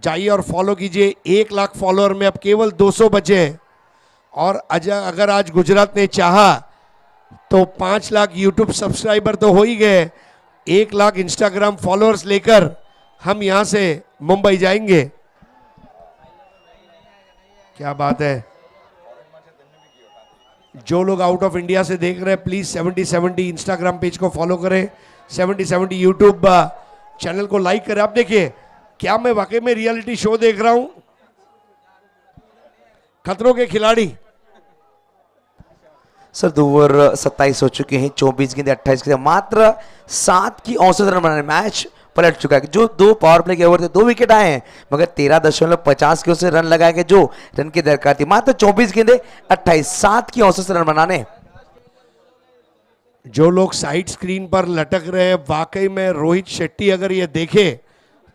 जाइए और फॉलो कीजिए। 1 लाख फॉलोअर में अब केवल 200 बचे हैं और अगर आज गुजरात ने चाहा तो 5 लाख यूट्यूब सब्सक्राइबर तो हो ही गए, 1 लाख इंस्टाग्राम फॉलोअर्स लेकर हम यहां से मुंबई जाएंगे। क्या बात है। जो लोग आउट ऑफ इंडिया से देख रहे हैं प्लीज 70 इंस्टाग्राम पेज को फॉलो करें, 70 यूट्यूब चैनल को लाइक करें। आप देखिए क्या मैं वाकई में रियलिटी शो देख रहा हूं, खतरों के खिलाड़ी। सर 2 ओवर 27 हो चुके हैं, 24 गेंदे 28 गेंदे, मात्र 7 की औसत रन बनाने, मैच पलट चुका है। जो 2 पावर प्ले के ओवर थे 2 विकेट आए हैं, मगर 13.50 के उससे रन लगाए गए जो रन की दरकार थी। मात्र 24 गेंदे 28, 7 की औसत रन बनाने। जो लोग साइड स्क्रीन पर लटक रहे हैं, वाकई में रोहित शेट्टी अगर ये देखे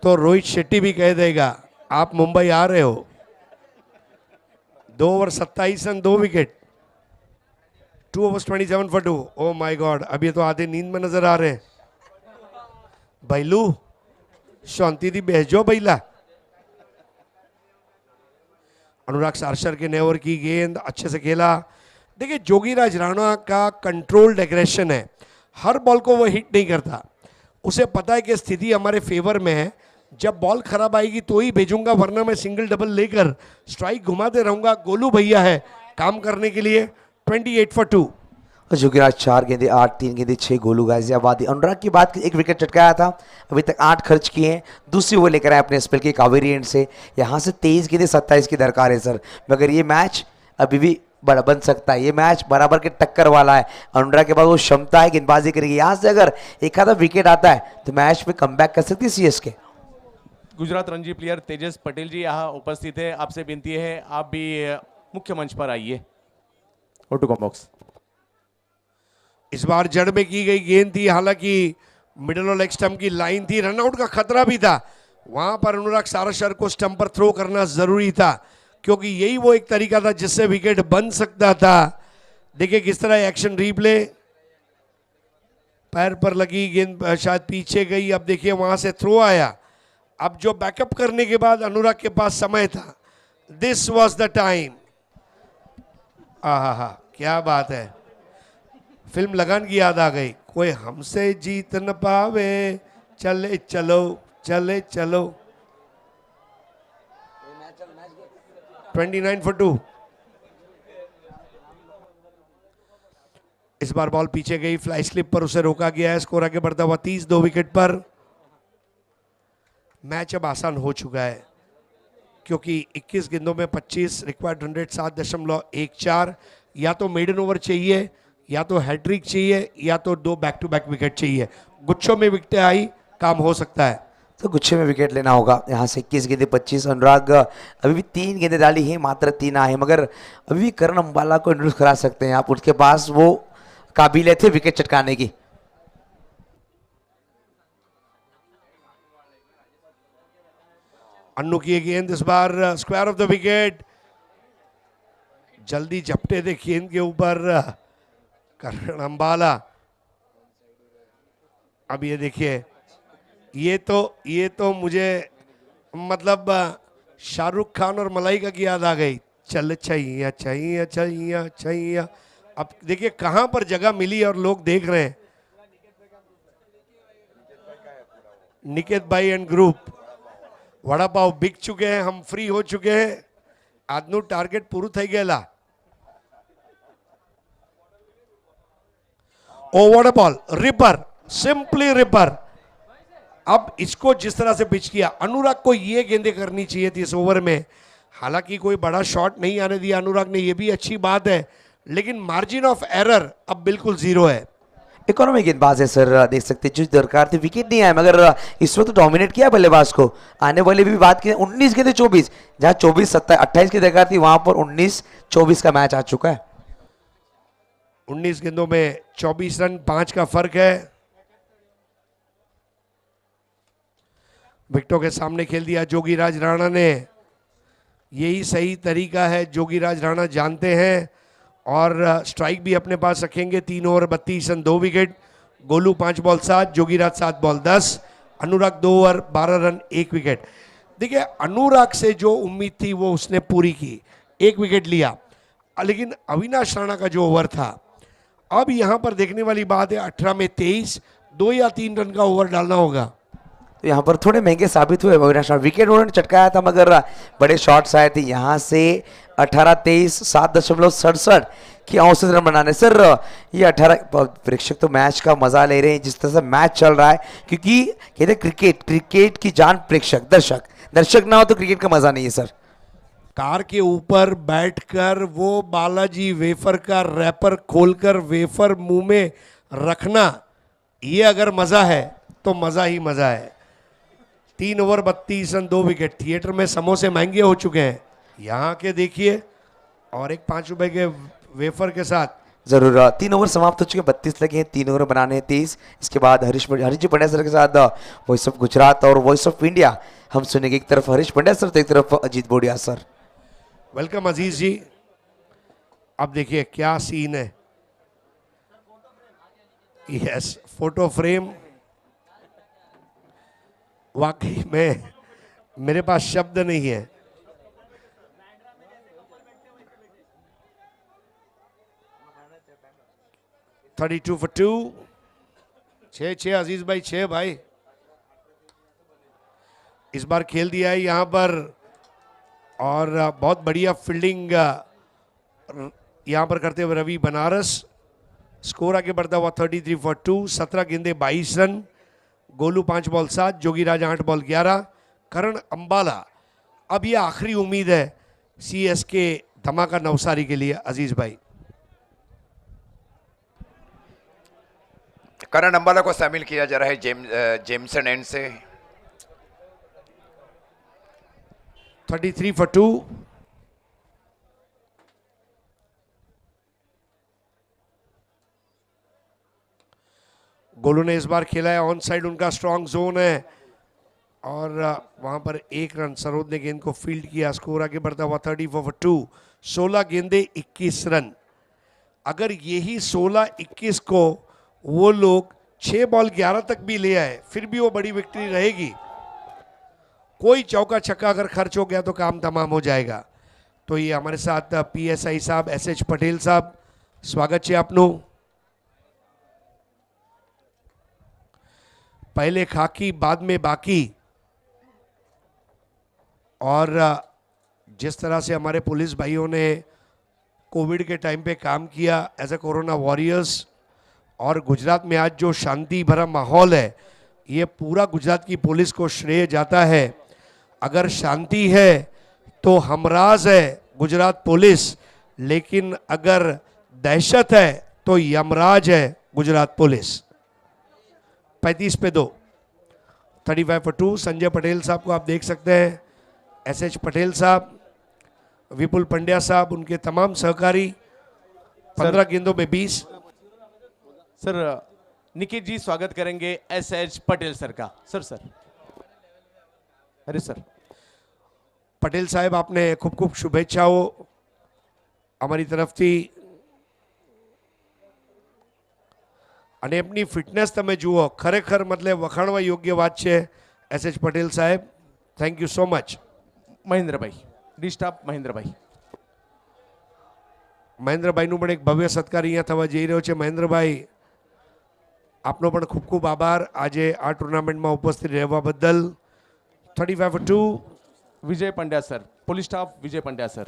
तो रोहित शेट्टी भी कह देगा आप मुंबई आ रहे हो। 2 over 27 run 2 wicket, 2 overs 27 for 2। Oh my God, अब ये तो आधे नींद में नजर आ रहे हैं। बैलू शांति दी भेजो बैला। अनुराग सारसर के 9 ओवर की गेंद अच्छे से खेला। देखिए जोगीराज राणा का कंट्रोल्ड एग्रेशन है, हर बॉल को वो हिट नहीं करता, उसे पता है कि स्थिति हमारे फेवर में है, जब बॉल खराब आएगी तो ही भेजूंगा, वरना मैं सिंगल डबल लेकर स्ट्राइक घुमाते रहूंगा। गोलू भैया है काम करने के लिए। 28 for 2। जोगीराज 4 गेंदे 8, 3 गेंदे 6, गोलू गाजियाबादी। अनुराग की बात, एक विकेट चटकाया था, अभी तक 8 खर्च किए हैं। दूसरी ओवर लेकर आए अपने स्पेल के कावेरी एंड से, यहाँ से 23 गेंदे 27 की दरकार है सर, मगर ये मैच अभी भी बड़ा बन सकता है, ये मैच बराबर के टक्कर वाला है। अनुराग के पास वो क्षमता है गेंदबाजी करेगी, यहाँ से अगर एक आधा विकेट आता है तो मैच में कमबैक कर सकती है सीएसके। गुजरात रणजी प्लेयर तेजस पटेल जी यहाँ उपस्थित है, आपसे विनती है आप भी मुख्य मंच पर आइए। बॉक्स इस बार जड़ में की गई गेंद थी, हालांकि मिडल और लेग स्टंप की लाइन थी, रनआउट का खतरा भी था। वहां पर अनुराग साराशर को स्टंप पर थ्रो करना जरूरी था, क्योंकि यही वो एक तरीका था जिससे विकेट बन सकता था। देखिए किस तरह एक्शन रिप्ले, पैर पर लगी गेंद शायद पीछे गई। अब देखिए वहां से थ्रो आया। अब जो बैकअप करने के बाद अनुराग के पास समय था, दिस वॉज द टाइम। आहा, क्या बात है, फिल्म लगान की याद आ गई। कोई हमसे जीत न पावे, चले चलो चले चलो। 29 for 2। इस बार बॉल पीछे गई, फ्लाई स्लिप पर उसे रोका गया है। स्कोर आगे बढ़ता हुआ 30, 2 विकेट पर। मैच अब आसान हो चुका है, क्योंकि 21 गेंदों में 25, रिक्वायर्ड 100 7.14। या तो मेडन ओवर चाहिए, या तो हैट्रिक चाहिए, या तो 2 बैक टू बैक विकेट चाहिए। गुच्छों में विकेटें आई, काम हो सकता है। तो गुच्छे में विकेट लेना होगा। यहाँ से 21 गेंदे 25। अनुराग अभी भी 3 गेंदे डाली है, मात्र 3 आए, मगर अभी भी करण अंबाला को इंट्रोड्यूस करा सकते हैं आप। उसके पास वो काबिलियत है विकेट चटकाने की। अन्नू की गेंद इस bar square of the wicket. जल्दी झपटे थे गेंद के ऊपर करण अंबाला। अब ये देखिए, ये तो मुझे मतलब शाहरुख खान और मलाइका की याद आ गई। चल छैया छैया छैया छैया। अब देखिए कहां पर जगह मिली और लोग देख रहे हैं। निकेत भाई एंड ग्रुप, वड़ा पाव बिक चुके हैं, हम फ्री हो चुके हैं। આજનું ટાર્ગેટ પૂરું થઈ ગયેલા। Over the ball, ripper, simply ripper. अब इसको जिस तरह से पिच किया, अनुराग को ये गेंदें करनी चाहिए थी इस ओवर में। हालांकि कोई बड़ा शॉट नहीं आने दिया अनुराग ने, ये भी अच्छी बात है, लेकिन मार्जिन ऑफ एरर अब बिल्कुल जीरो है। इकोनॉमी गेंदबाज है सर, देख सकते हैं जो दरकार थी विकेट नहीं आया, मगर इस वक्त तो डोमिनेट किया बल्लेबाज को। आने वाले भी बात की 19 गेंदे 24, जहां 24 28 की दरकार थी, वहां पर 19-24 का मैच आ चुका है। 19 गेंदों में 24 रन, 5 का फर्क है। विकेटों के सामने खेल दिया जोगीराज राणा ने। यही सही तरीका है, जोगीराज राणा जानते हैं, और स्ट्राइक भी अपने पास रखेंगे। 3 over 32 run 2 wicket. Golu 5 ball 7, Jogiraj 7 ball 10, अनुराग 2 ओवर 12 रन 1 विकेट। देखिए अनुराग से जो उम्मीद थी वो उसने पूरी की, 1 विकेट लिया। लेकिन अविनाश राणा का जो ओवर था, अब यहां पर देखने वाली बात है 18 में 23, 2 या 3 रन का ओवर डालना होगा। तो यहाँ पर थोड़े महंगे साबित हुए अविनाश राणा। विकेट उन्होंने चटकाया था, मगर बड़े शॉट्स आए थे। यहाँ से 18-23, 7.67 की औसत रन बनाने। सर ये 18 प्रेक्षक तो मैच का मजा ले रहे हैं जिस तरह से मैच चल रहा है, क्योंकि कहते क्रिकेट की जान प्रेक्षक, दर्शक ना हो तो क्रिकेट का मजा नहीं है सर। कार के ऊपर बैठकर वो बालाजी वेफर का रैपर खोलकर वेफर मुंह में रखना, ये अगर मजा है तो मजा ही मजा है। 3 ओवर 32 रन 2 विकेट। थिएटर में समोसे महंगे हो चुके हैं, यहाँ के देखिए, और एक 5 रुपए के वेफर के साथ। जरूर 3 ओवर समाप्त हो चुके, 32 लगे हैं, 3 ओवर बनाने हैं 30। इसके बाद हरीश जी पंड्या सर के साथ वॉइस ऑफ गुजरात और वॉइस ऑफ इंडिया हम सुनेंगे। एक तरफ हरीश पंड्या सर तो एक तरफ अजीत बोडिया सर। वेलकम अजीज जी। अब देखिए क्या सीन है। Yes, photo frame. वाकई में मेरे पास शब्द नहीं है। 32 for 2। 6 अजीज भाई, 6 भाई। इस बार खेल दिया है यहां पर, और बहुत बढ़िया फील्डिंग यहां पर करते हुए रवि बनारस। स्कोर आगे बढ़ता हुआ 33 for 2। 17 गेंदे 22 run. Golu 5 ball 7, Jogiraj 8 ball 11, करण अंबाला। अब ये आखिरी उम्मीद है सीएसके धमाका नवसारी के लिए अजीज भाई। करण अंबाला को शामिल किया जा रहा है जेमसन एंड से। 33 for 2। गोलू ने इस बार खेला है ऑन साइड, उनका स्ट्रांग जोन है और वहां पर 1 रन। सरोद ने गेंद को फील्ड किया, स्कोर आगे बढ़ता हुआ 34 for 2। 16 गेंदे 21 रन। अगर यही 16-21 को वो लोग 6 बॉल 11 तक भी ले आए फिर भी वो बड़ी विक्ट्री रहेगी। कोई चौका छक्का अगर खर्च हो गया तो काम तमाम हो जाएगा। तो ये हमारे साथ PSI साहब SH पटेल साहब, स्वागत है आपनो। पहले खाकी बाद में बाकी। और जिस तरह से हमारे पुलिस भाइयों ने कोविड के टाइम पे काम किया एज ए कोरोना वॉरियर्स, और गुजरात में आज जो शांति भरा माहौल है, ये पूरा गुजरात की पुलिस को श्रेय जाता है। अगर शांति है तो हमराज है गुजरात पुलिस, लेकिन अगर दहशत है तो यमराज है गुजरात पुलिस। 35 पे 2, 35 for 2। संजय पटेल साहब को आप देख सकते हैं, SH पटेल साहब, विपुल पंड्या साहब, उनके तमाम सहकारी। 15 गेंदों में 20। सर निकित जी स्वागत करेंगे SH पटेल सर का। सर अरे सर पटेल साहेब आपने खूब खूब शुभेच्छाओ અમારી તરફથી। અને એમની ફિટનેસ તમે જુઓ, ખરેખર મતલબ વખાણવા યોગ્ય વાત છે SH પટેલ સાહેબ, થેન્ક યુ સો મચ। મહેન્દ્રભાઈ ડિસ્ટાપ મહેન્દ્રભાઈ મહેન્દ્રભાઈનું પણ એક ભવ્ય સત્કાર અહીંયા થવા જઈ રહ્યો છે। મહેન્દ્રભાઈ આપનો પણ ખૂબ ખૂબ આભાર આજે આ ટુર્નામેન્ટમાં ઉપસ્થિત રહેવા બદલ। 35 for 2। Vijay Pandya sir, police staff Vijay Pandya sir.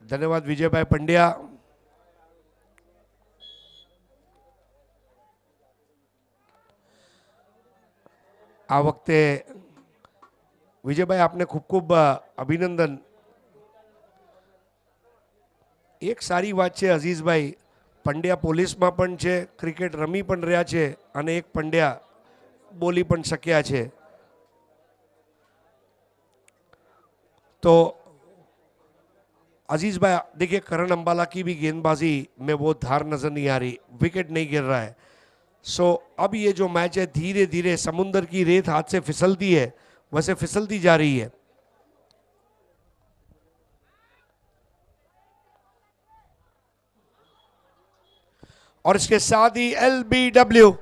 ધન્યવાદ વિજયભાઈ પંડ્યા। આ વખતે વિજયભાઈ આપને ખૂબ ખૂબ અભિનંદન। એક સારી વાત છે અઝીઝભાઈ, પંડ્યા પોલીસમાં પણ છે, ક્રિકેટ રમી પણ રહ્યા છે અને એક પંડ્યા બોલી પણ શક્યા છે। तो अजीज भाई देखिए, करण अंबाला की भी गेंदबाजी में वो धार नजर नहीं आ रही, विकेट नहीं गिर रहा है। सो अब ये जो मैच है धीरे धीरे समुंदर की रेत हाथ से फिसलती है वैसे फिसलती जा रही है। और इसके साथ ही LBW,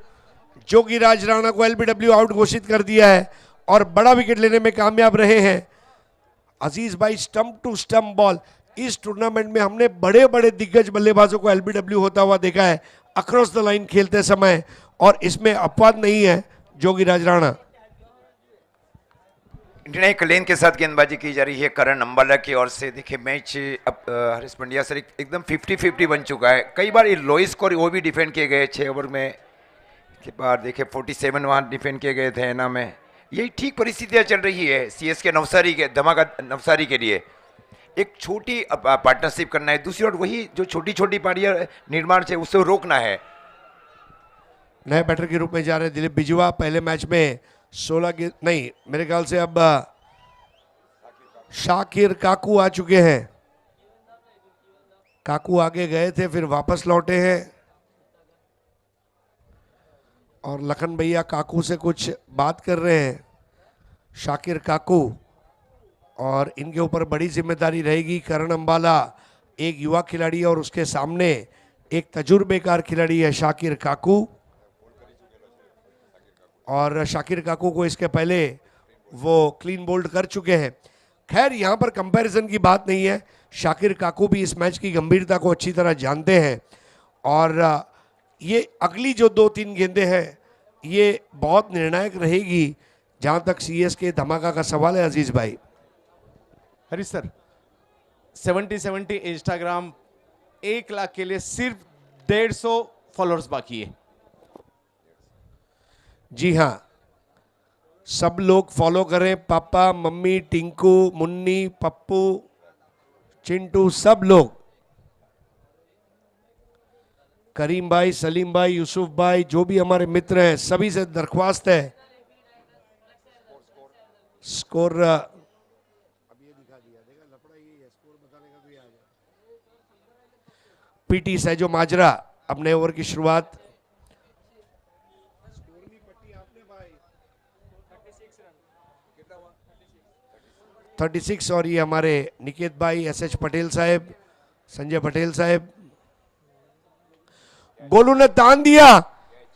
जोगीराज राणा को LBW आउट घोषित कर दिया है और बड़ा विकेट लेने में कामयाब रहे हैं अजीज भाई। स्टंप टू स्टंप बॉल, इस टूर्नामेंट में हमने बड़े बड़े दिग्गज बल्लेबाजों को LBW होता हुआ देखा है अक्रॉस द लाइन खेलते समय, और इसमें अपवाद नहीं है जोगीराज राणा। इंडिया एक लेन के साथ गेंदबाजी की जा रही है करण अंबाला की ओर से। देखिए मैच अब हरीश पंड्या सर एकदम 50-50 बन चुका है। कई बार ये लो स्कोर वो भी डिफेंड किए गए 6 ओवर में के बाद। देखिए 47 वहाँ डिफेंड किए गए थे ना में। यही ठीक परिस्थितियाँ चल रही है CSK नवसारी के, धमाका नवसारी के लिए। एक छोटी पार्टनरशिप करना है, दूसरी ओर वही जो छोटी छोटी पारियां निर्माण से उससे रोकना है। नए बैटर के रूप में जा रहे दिलीप बिजवा। पहले मैच में 16 नहीं, मेरे ख्याल से अब शाकिर काकू आ चुके हैं। काकू आगे गए थे फिर वापस लौटे हैं, और लखन भैया काकू से कुछ बात कर रहे हैं, शाकिर काकू, और इनके ऊपर बड़ी जिम्मेदारी रहेगी। करण अंबाला एक युवा खिलाड़ी है और उसके सामने एक तजुर्बेकार खिलाड़ी है शाकिर काकू, और शाकिर काकू को इसके पहले वो क्लीन बोल्ड कर चुके हैं। खैर यहाँ पर कंपैरिजन की बात नहीं है, शाकिर काकू भी इस मैच की गंभीरता को अच्छी तरह जानते हैं, और ये अगली जो 2-3 गेंदें हैं ये बहुत निर्णायक रहेगी जहां तक CSK धमाका का सवाल है। अजीज भाई हरीश सर 70-70 इंस्टाग्राम 1 लाख के लिए सिर्फ 150 फॉलोअर्स बाकी है। जी हाँ, सब लोग फॉलो करें, पापा मम्मी टिंकू मुन्नी पप्पू चिंटू सब लोग, करीम भाई सलीम भाई यूसुफ भाई जो भी हमारे मित्र हैं सभी से दरख्वास्त है। स्कोर पीटी सैजो माजरा अपने ओवर की शुरुआत। 36 और ये हमारे निकेत भाई, एसएच पटेल साहब, संजय पटेल साहब। गोलू ने तान दिया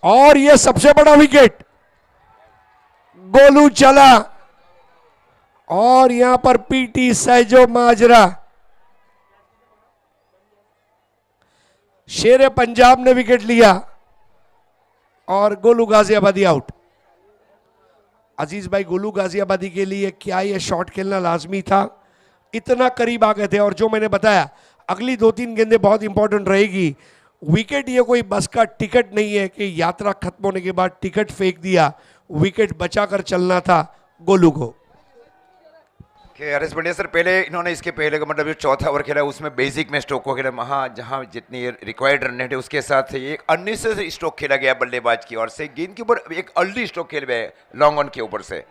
और ये सबसे बड़ा विकेट, गोलू चला और यहां पर पीटी सैजो माजरा, शेर पंजाब ने विकेट लिया और गोलू गाजियाबादी आउट। अजीज भाई, गोलू गाजियाबादी के लिए क्या ये शॉट खेलना लाजमी था? इतना करीब आ गए थे। और जो मैंने बताया, अगली 2-3 गेंदें बहुत इंपॉर्टेंट रहेगी। विकेट ये कोई बस का टिकट नहीं है कि यात्रा खत्म होने के बाद टिकट फेंक दिया, विकेट बचाकर चलना था गोलू को। हरीश पांड्या सर, पहले इन्होंने इसके पहले का मतलब जो चौथा ओवर खेला उसमें बेसिक में स्ट्रोक को खेला, वहाँ जहाँ जितनी रिक्वायर्ड रन रेट है उसके साथ एक अननेसेसरी स्ट्रोक खेला गया बल्लेबाज की ओर से। गेंद के ऊपर एक अर्ली स्ट्रोक खेल गए लॉन्ग ऑन के ऊपर से।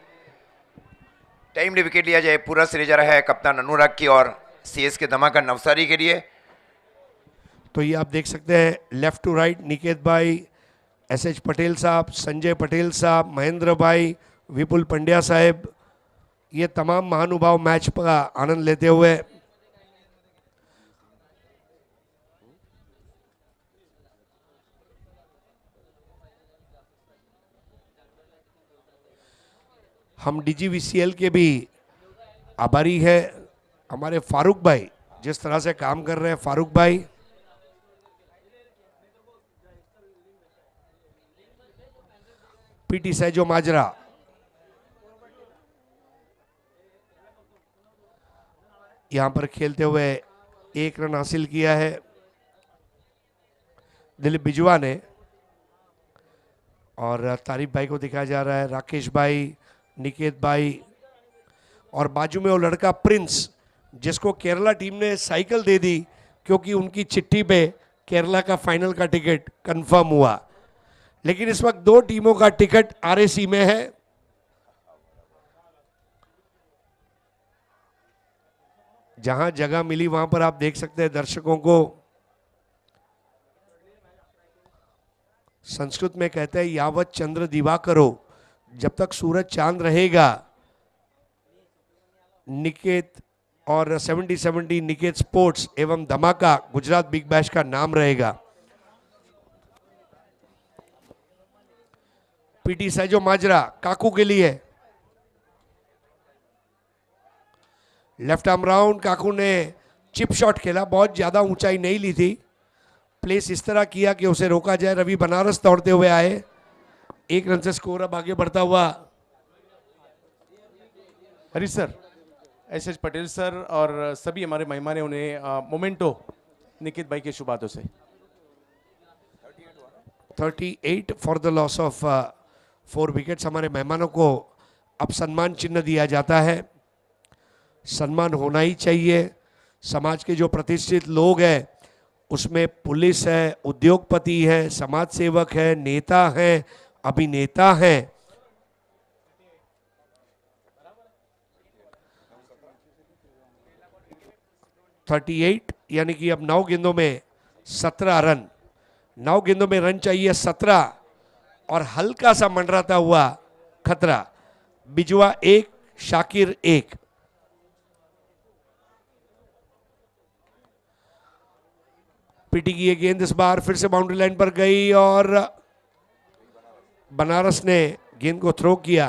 टाइमली विकेट लिया जाए, पूरा सीरीज जा रहा है कप्तान अनुराग की और सीएस के धमाका नवसारी के लिए। तो ये आप देख सकते हैं लेफ्ट टू राइट, निकेत भाई, एसएच पटेल साहब, संजय पटेल साहब, महेंद्र भाई, विपुल पंड्या साहब, ये तमाम महानुभाव मैच का आनंद लेते हुए हम डीजीवीसीएल के भी आभारी है। हमारे फारूक भाई जिस तरह से काम कर रहे हैं, फारूक भाई, पीटी सैजो माजरा, यहां पर खेलते हुए 1 रन हासिल किया है दिलीप बिजवा ने। और तारिफ भाई को दिखाया जा रहा है, राकेश भाई, निकेत भाई, और बाजू में वो लड़का प्रिंस जिसको केरला टीम ने साइकिल दे दी क्योंकि उनकी चिट्ठी पे केरला का फाइनल का टिकट कंफर्म हुआ। लेकिन इस वक्त 2 टीमों का टिकट आरएसी में है। जहां जगह मिली वहां पर आप देख सकते हैं दर्शकों को। संस्कृत में कहते हैं यावत चंद्र दिवा करो, जब तक सूरज चांद रहेगा निकेत और 70-70 निकेत स्पोर्ट्स एवं धमाका गुजरात बिग बैश का नाम रहेगा। पीटी सैजो माजरा काकू के लिए लेफ्ट आर्म राउंड, काकू ने चिप शॉट खेला, बहुत ज्यादा ऊंचाई नहीं ली थी, प्लेस इस तरह किया कि उसे रोका जाए। रवि बनारस दौड़ते हुए आए, 1 रन से स्कोर अब आगे बढ़ता हुआ। Harish sir, SH Patel sir और सभी हमारे मेहमान उन्हें मोमेंटो निकेत भाई के शुभ हाथों से 38 for the loss of 4 wickets. हमारे मेहमानों को अब सम्मान चिन्ह दिया जाता है। सम्मान होना ही चाहिए। समाज के जो प्रतिष्ठित लोग हैं उसमें पुलिस है, उद्योगपति है, समाज सेवक है, नेता है, अभिनेता है। (38) यानी कि अब 9 गेंदों में 17 रन। 9 गेंदों में रन चाहिए 17 और हल्का सा मंडराता हुआ खतरा। बिजवा 1, शाकिर 1। पीटी की ये गेंद इस बार फिर से बाउंड्री लाइन पर गई और बनारस ने गेंद को थ्रो किया।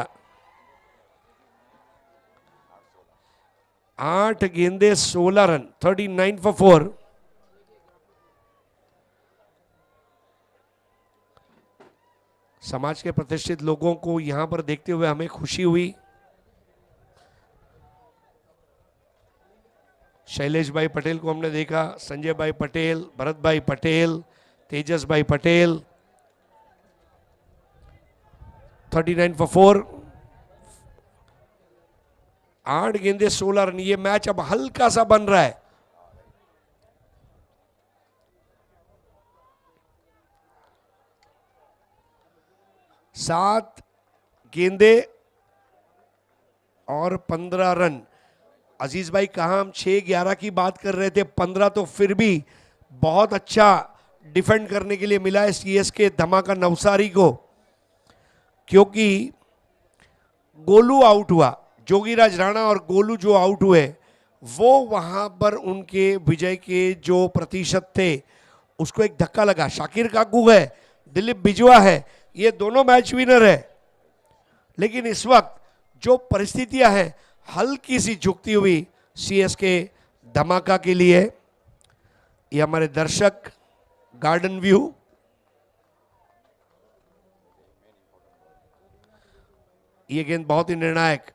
8 गेंदे 16 रन, 39 फॉर 4। समाज के प्रतिष्ठित लोगों को यहां पर देखते हुए हमें खुशी हुई। शैलेश भाई पटेल को हमने देखा, संजय भाई पटेल, भरत भाई पटेल, तेजस भाई पटेल। 39 फॉर 4। 8 गेंदे 16 रन। ये मैच अब हल्का सा बन रहा है। सात गेंदे और 15 रन। अजीज भाई कहा हम 6-11 की बात कर रहे थे, 15 तो फिर भी बहुत अच्छा डिफेंड करने के लिए मिला है सीएसके धमाका नवसारी को, क्योंकि गोलू आउट हुआ। जोगीराज राणा और गोलू जो आउट हुए वो वहां पर उनके विजय के जो प्रतिशत थे उसको एक धक्का लगा। शाकिर काकू है, दिलीप बिजवा है, ये दोनों मैच विनर है, लेकिन इस वक्त जो परिस्थितियां हैं हल्की सी झुकती हुई सीएसके धमाका के लिए। ये हमारे दर्शक गार्डन व्यू, ये गेंद बहुत ही निर्णायक।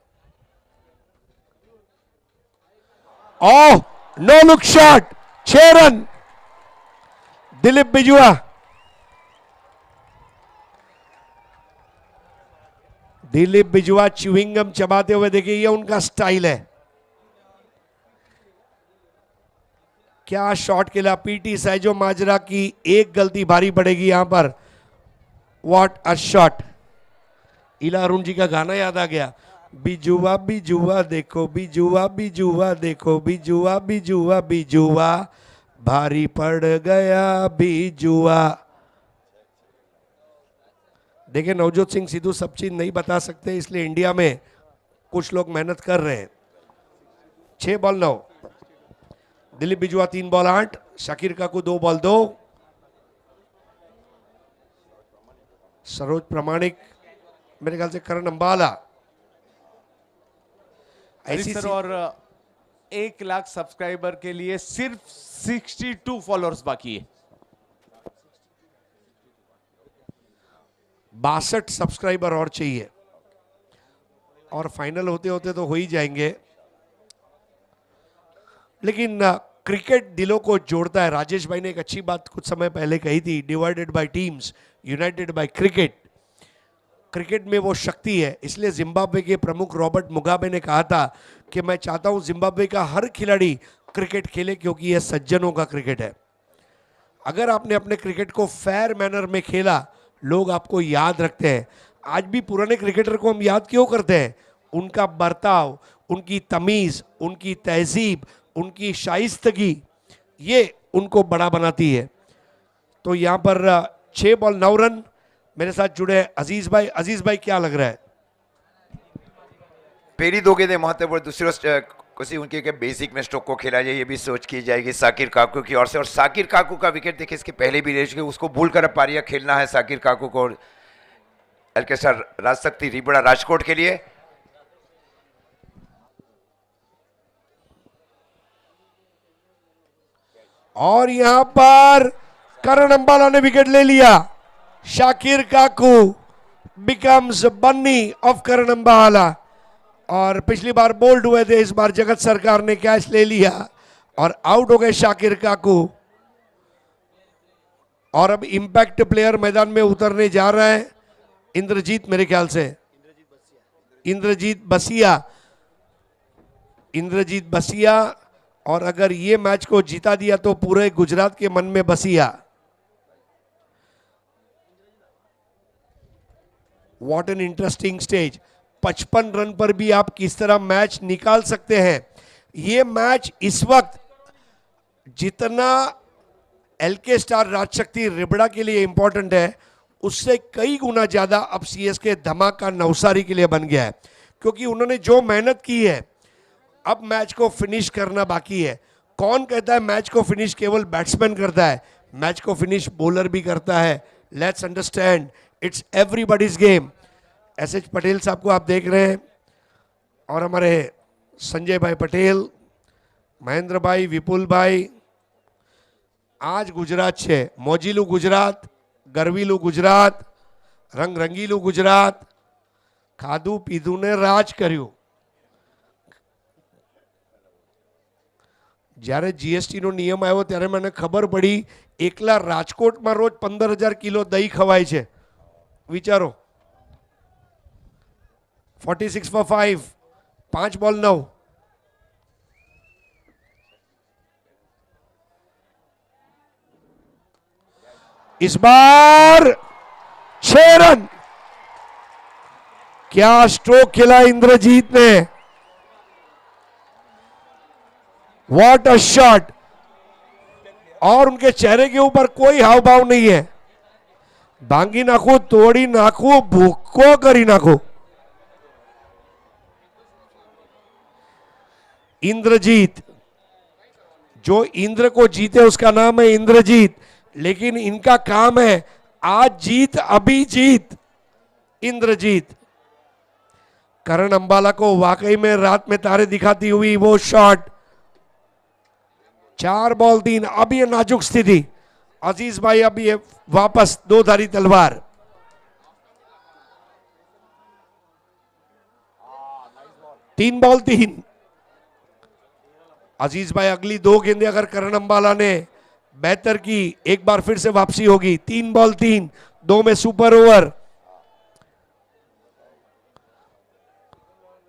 Oh, no look shot, 6 run Dilip Bijua. Dilip Bijua chewing gum चबाते हुए देखिए, ये उनका स्टाइल है। क्या शॉट खेला पीटी सैजो माजरा की, एक गलती भारी पड़ेगी यहां पर। What a shot. इला अरुण जी का गाना याद आ गया, बिजुआ बिजुआ देखो, बिजुआ बिजुआ देखो, बिजुआ बिजुआ बिजुआ भारी पड़ गया बिजुआ। देखिए नवजोत सिंह सिद्धू सब चीज नहीं बता सकते, इसलिए इंडिया में कुछ लोग मेहनत कर रहे हैं। 6 बॉल 9, दिलीप बिजुआ 3 बॉल 8, शाकिर काकू 2 बॉल 2, सरोज प्रमाणिक, मेरे ख्याल से करण अंबाला। ऐसी सर, और 1 लाख सब्सक्राइबर के लिए सिर्फ 62 फॉलोअर्स बाकी है। 62 सब्सक्राइबर और चाहिए और फाइनल होते होते तो हो ही जाएंगे। लेकिन क्रिकेट दिलों को जोड़ता है। राजेश भाई ने एक अच्छी बात कुछ समय पहले कही थी, divided by teams, united by cricket. Cricket में वो शक्ति है, इसलिए जिम्बाब्वे के प्रमुख रॉबर्ट मुगाबे ने कहा था कि मैं चाहता हूं जिम्बाब्वे का हर खिलाड़ी क्रिकेट खेले, क्योंकि यह सज्जनों का क्रिकेट है। अगर आपने अपने क्रिकेट को फेयर मैनर में खेला, लोग आपको याद रखते हैं। आज भी पुराने क्रिकेटर को हम याद क्यों करते हैं? उनका बर्ताव, उनकी तमीज़, उनकी तहजीब, उनकी शाइस्तगी, ये उनको बड़ा बनाती है। तो यहाँ पर 6 बॉल 9 रन। मेरे साथ जुड़े अजीज भाई। अजीज भाई, क्या लग रहा है? पहली 2 गेंदें महत्वपूर्ण, दूसरे किसी उनके के बेसिक में स्ट्रोक को खेला जाए, ये भी सोच की जाएगी साकिर काकू की ओर से। और साकिर काकू का विकेट देखिए, इसके पहले भी रेस के उसको भूलकर अब पारियां खेलना है साकिर काकू को। एलकेसर राजशक्ति रिबड़ा राजकोट के लिए। और यहां पर करण अंबाला ने विकेट ले लिया। शाकिर काकू बिकम्स बन्नी ऑफ करण अंबाला। और पिछली बार बोल्ड हुए थे, इस बार जगत सरकार ने कैच ले लिया और आउट हो गए शाकिर काकू। और अब इंपैक्ट प्लेयर मैदान में उतरने जा रहा है इंद्रजीत, मेरे ख्याल से इंद्रजीत बसिया। और अगर ये मैच को जीता दिया तो पूरे गुजरात के मन में बसिया। What an interesting stage. 55 run पर भी आप किस तरह मैच निकाल सकते हैं। ये मैच इस वक्त जितना एलके स्टार राजशक्ति रिबड़ा के लिए इंपॉर्टेंट है, उससे कई गुना ज्यादा अब सीएसके धमाका नवसारी के लिए बन गया है, क्योंकि उन्होंने जो मेहनत की है अब मैच को फिनिश करना बाकी है। कौन कहता है मैच को फिनिश केवल बैट्समैन करता है? मैच को फिनिश बॉलर भी करता है। Let's understand, it's everybody's game. SH Patel साहब को आप देख रहे हैं, और हमारे संजय भाई पटेल, महेंद्र भाई, विपुल भाई। आज गुजरात છે, મોજીલું गुजरात, ગરવીલું गुजरात, रंग रंगीलू गुजरात, ખાધું પીધું ને રાજ કર્યું। જ્યારે જીએસટી નો નિયમ આવ્યો ત્યારે મને ખબર પડી એકલા રાજકોટમાં રોજ 15,000 કિલો દહીં ખવાય છે। વિચારો। 46 for 5, 5 बॉल 9। इस बार 6 रन। क्या स्ट्रोक खेला इंद्रजीत ने, व्हाट अ शॉट। और उनके चेहरे के ऊपर कोई हाव भाव नहीं है। भांगी नाखू, तोड़ी नाखू, भूखो करी नाखू। इंद्रजीत, जो इंद्र को जीते उसका नाम है इंद्रजीत, लेकिन इनका काम है आज जीत अभी जीत। इंद्रजीत, करण अंबाला को वाकई में रात में तारे दिखाती हुई वो शॉट। 4 बॉल 3, अब ये नाजुक स्थिति। अजीज भाई अब ये वापस 2 धारी तलवार। तीन बॉल 3। अजीज भाई अगली 2 गेंदें अगर करण अंबाला ने बेहतर की, एक बार फिर से वापसी होगी। 3 बॉल 3, 2 में सुपर ओवर।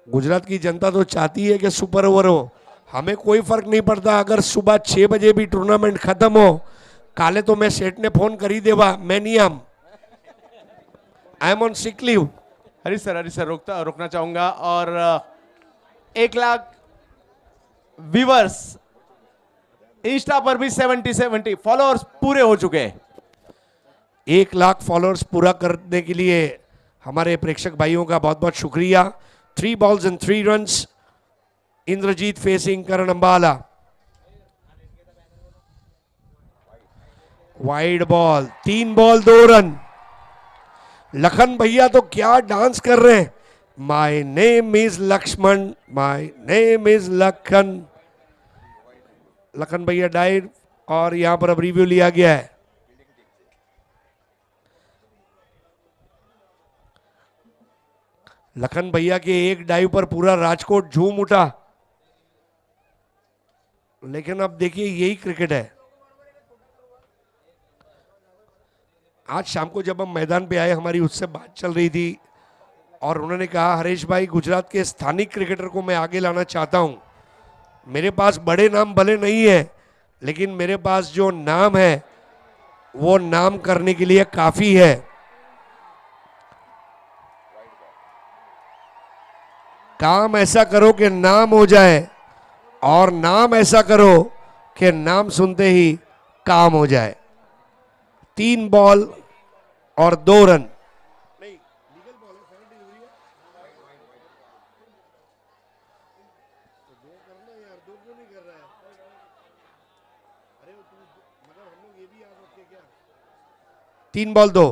गुजरात की जनता तो चाहती है कि सुपर ओवर हो, हमें कोई फर्क नहीं पड़ता अगर सुबह 6 बजे भी टूर्नामेंट खत्म हो। काले तो मैं सेठ ने फोन करी देवा, मैं नहीं आम, I am on sick leave. Harish sir रोकना चाहूंगा। और 1 लाख व्यूवर्स, इंस्टा पर भी 70 फॉलोअर्स पूरे हो चुके हैं। 1 लाख फॉलोअर्स पूरा करने के लिए हमारे प्रेक्षक भाइयों का बहुत बहुत शुक्रिया। 3 balls and 3 runs। Indrajeet facing Karan Ambala. Wide ball, 3 ball 2 run. Lakhan भैया तो क्या डांस कर रहे हैं। My name is Lakshman, my name is Lakhan. Lakhan भैया डाइव, और यहां पर अब रिव्यू लिया गया है। लखन भैया के एक डाइव पर पूरा राजकोट झूम उठा, लेकिन अब देखिए यही क्रिकेट है। आज शाम को जब हम मैदान पे आए, हमारी उससे बात चल रही थी और उन्होंने कहा, हरीश भाई गुजरात के स्थानिक क्रिकेटर को मैं आगे लाना चाहता हूं। मेरे पास बड़े नाम भले नहीं है, लेकिन मेरे पास जो नाम है वो नाम करने के लिए काफी है। काम ऐसा करो कि नाम हो जाए, और नाम ऐसा करो कि नाम सुनते ही काम हो जाए। 3 बॉल और 2 रन। तीन ball 2,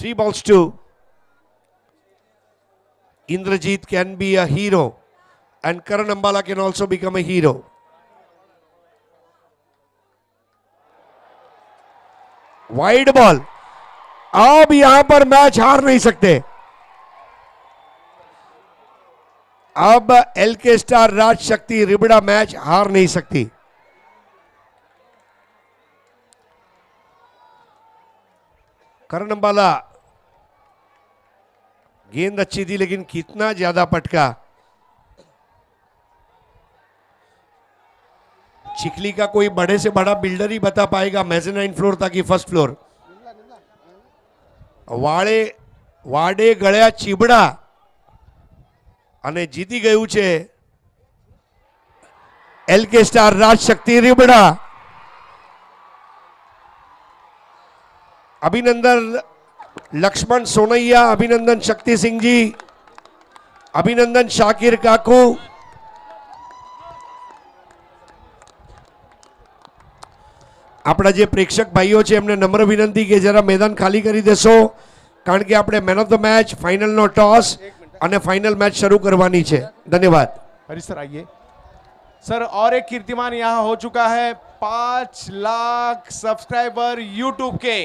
3 balls 2। Indrajit can be a hero and Karan Ambala can also become a hero. Wide ball, अब यहां पर मैच हार नहीं सकते। अब एलके स्टार राज शक्ति रिबड़ा मैच हार नहीं सकती। करण अंबाला, गेंद अच्छी थी लेकिन कितना ज्यादा पटका। चिखली का कोई बड़े से बड़ा बिल्डर ही बता पाएगा मेज़ेनाइन फ्लोर था कि फर्स्ट फ्लोर। વાડે ગળ્યા ચીબડા અને જીતી ગયું છે એલકે સ્ટાર રાજશક્તિ રીબડા। अभिनंदन लक्ष्मण सोनैया, अभिनंदन शक्ति सिंह जी, अभिनंदन शाकिर काकू। આપણા જે પ્રેક્ષક ભાઈઓ છે એમને નમ્ર વિનંતી કે જરા મેદાન ખાલી કરી દેશો, કારણ કે આપણે મેન ઓફ ધ મેચ, ફાઇનલનો ટોસ અને ફાઇનલ मैच શરૂ કરવાની છે। ધન્યવાદ। हरीश सर आइए। सर और एक कीर्तिमान यहाँ हो चुका है, 5 लाख सब्सक्राइबर यूट्यूब के,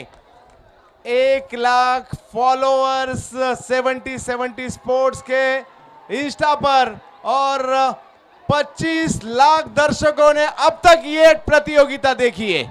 1 लाख फॉलोअर्स 70 स्पोर्ट्स के इंस्टा पर, और 25 लाख दर्शकों ने अब तक ये प्रतियोगिता देखी है।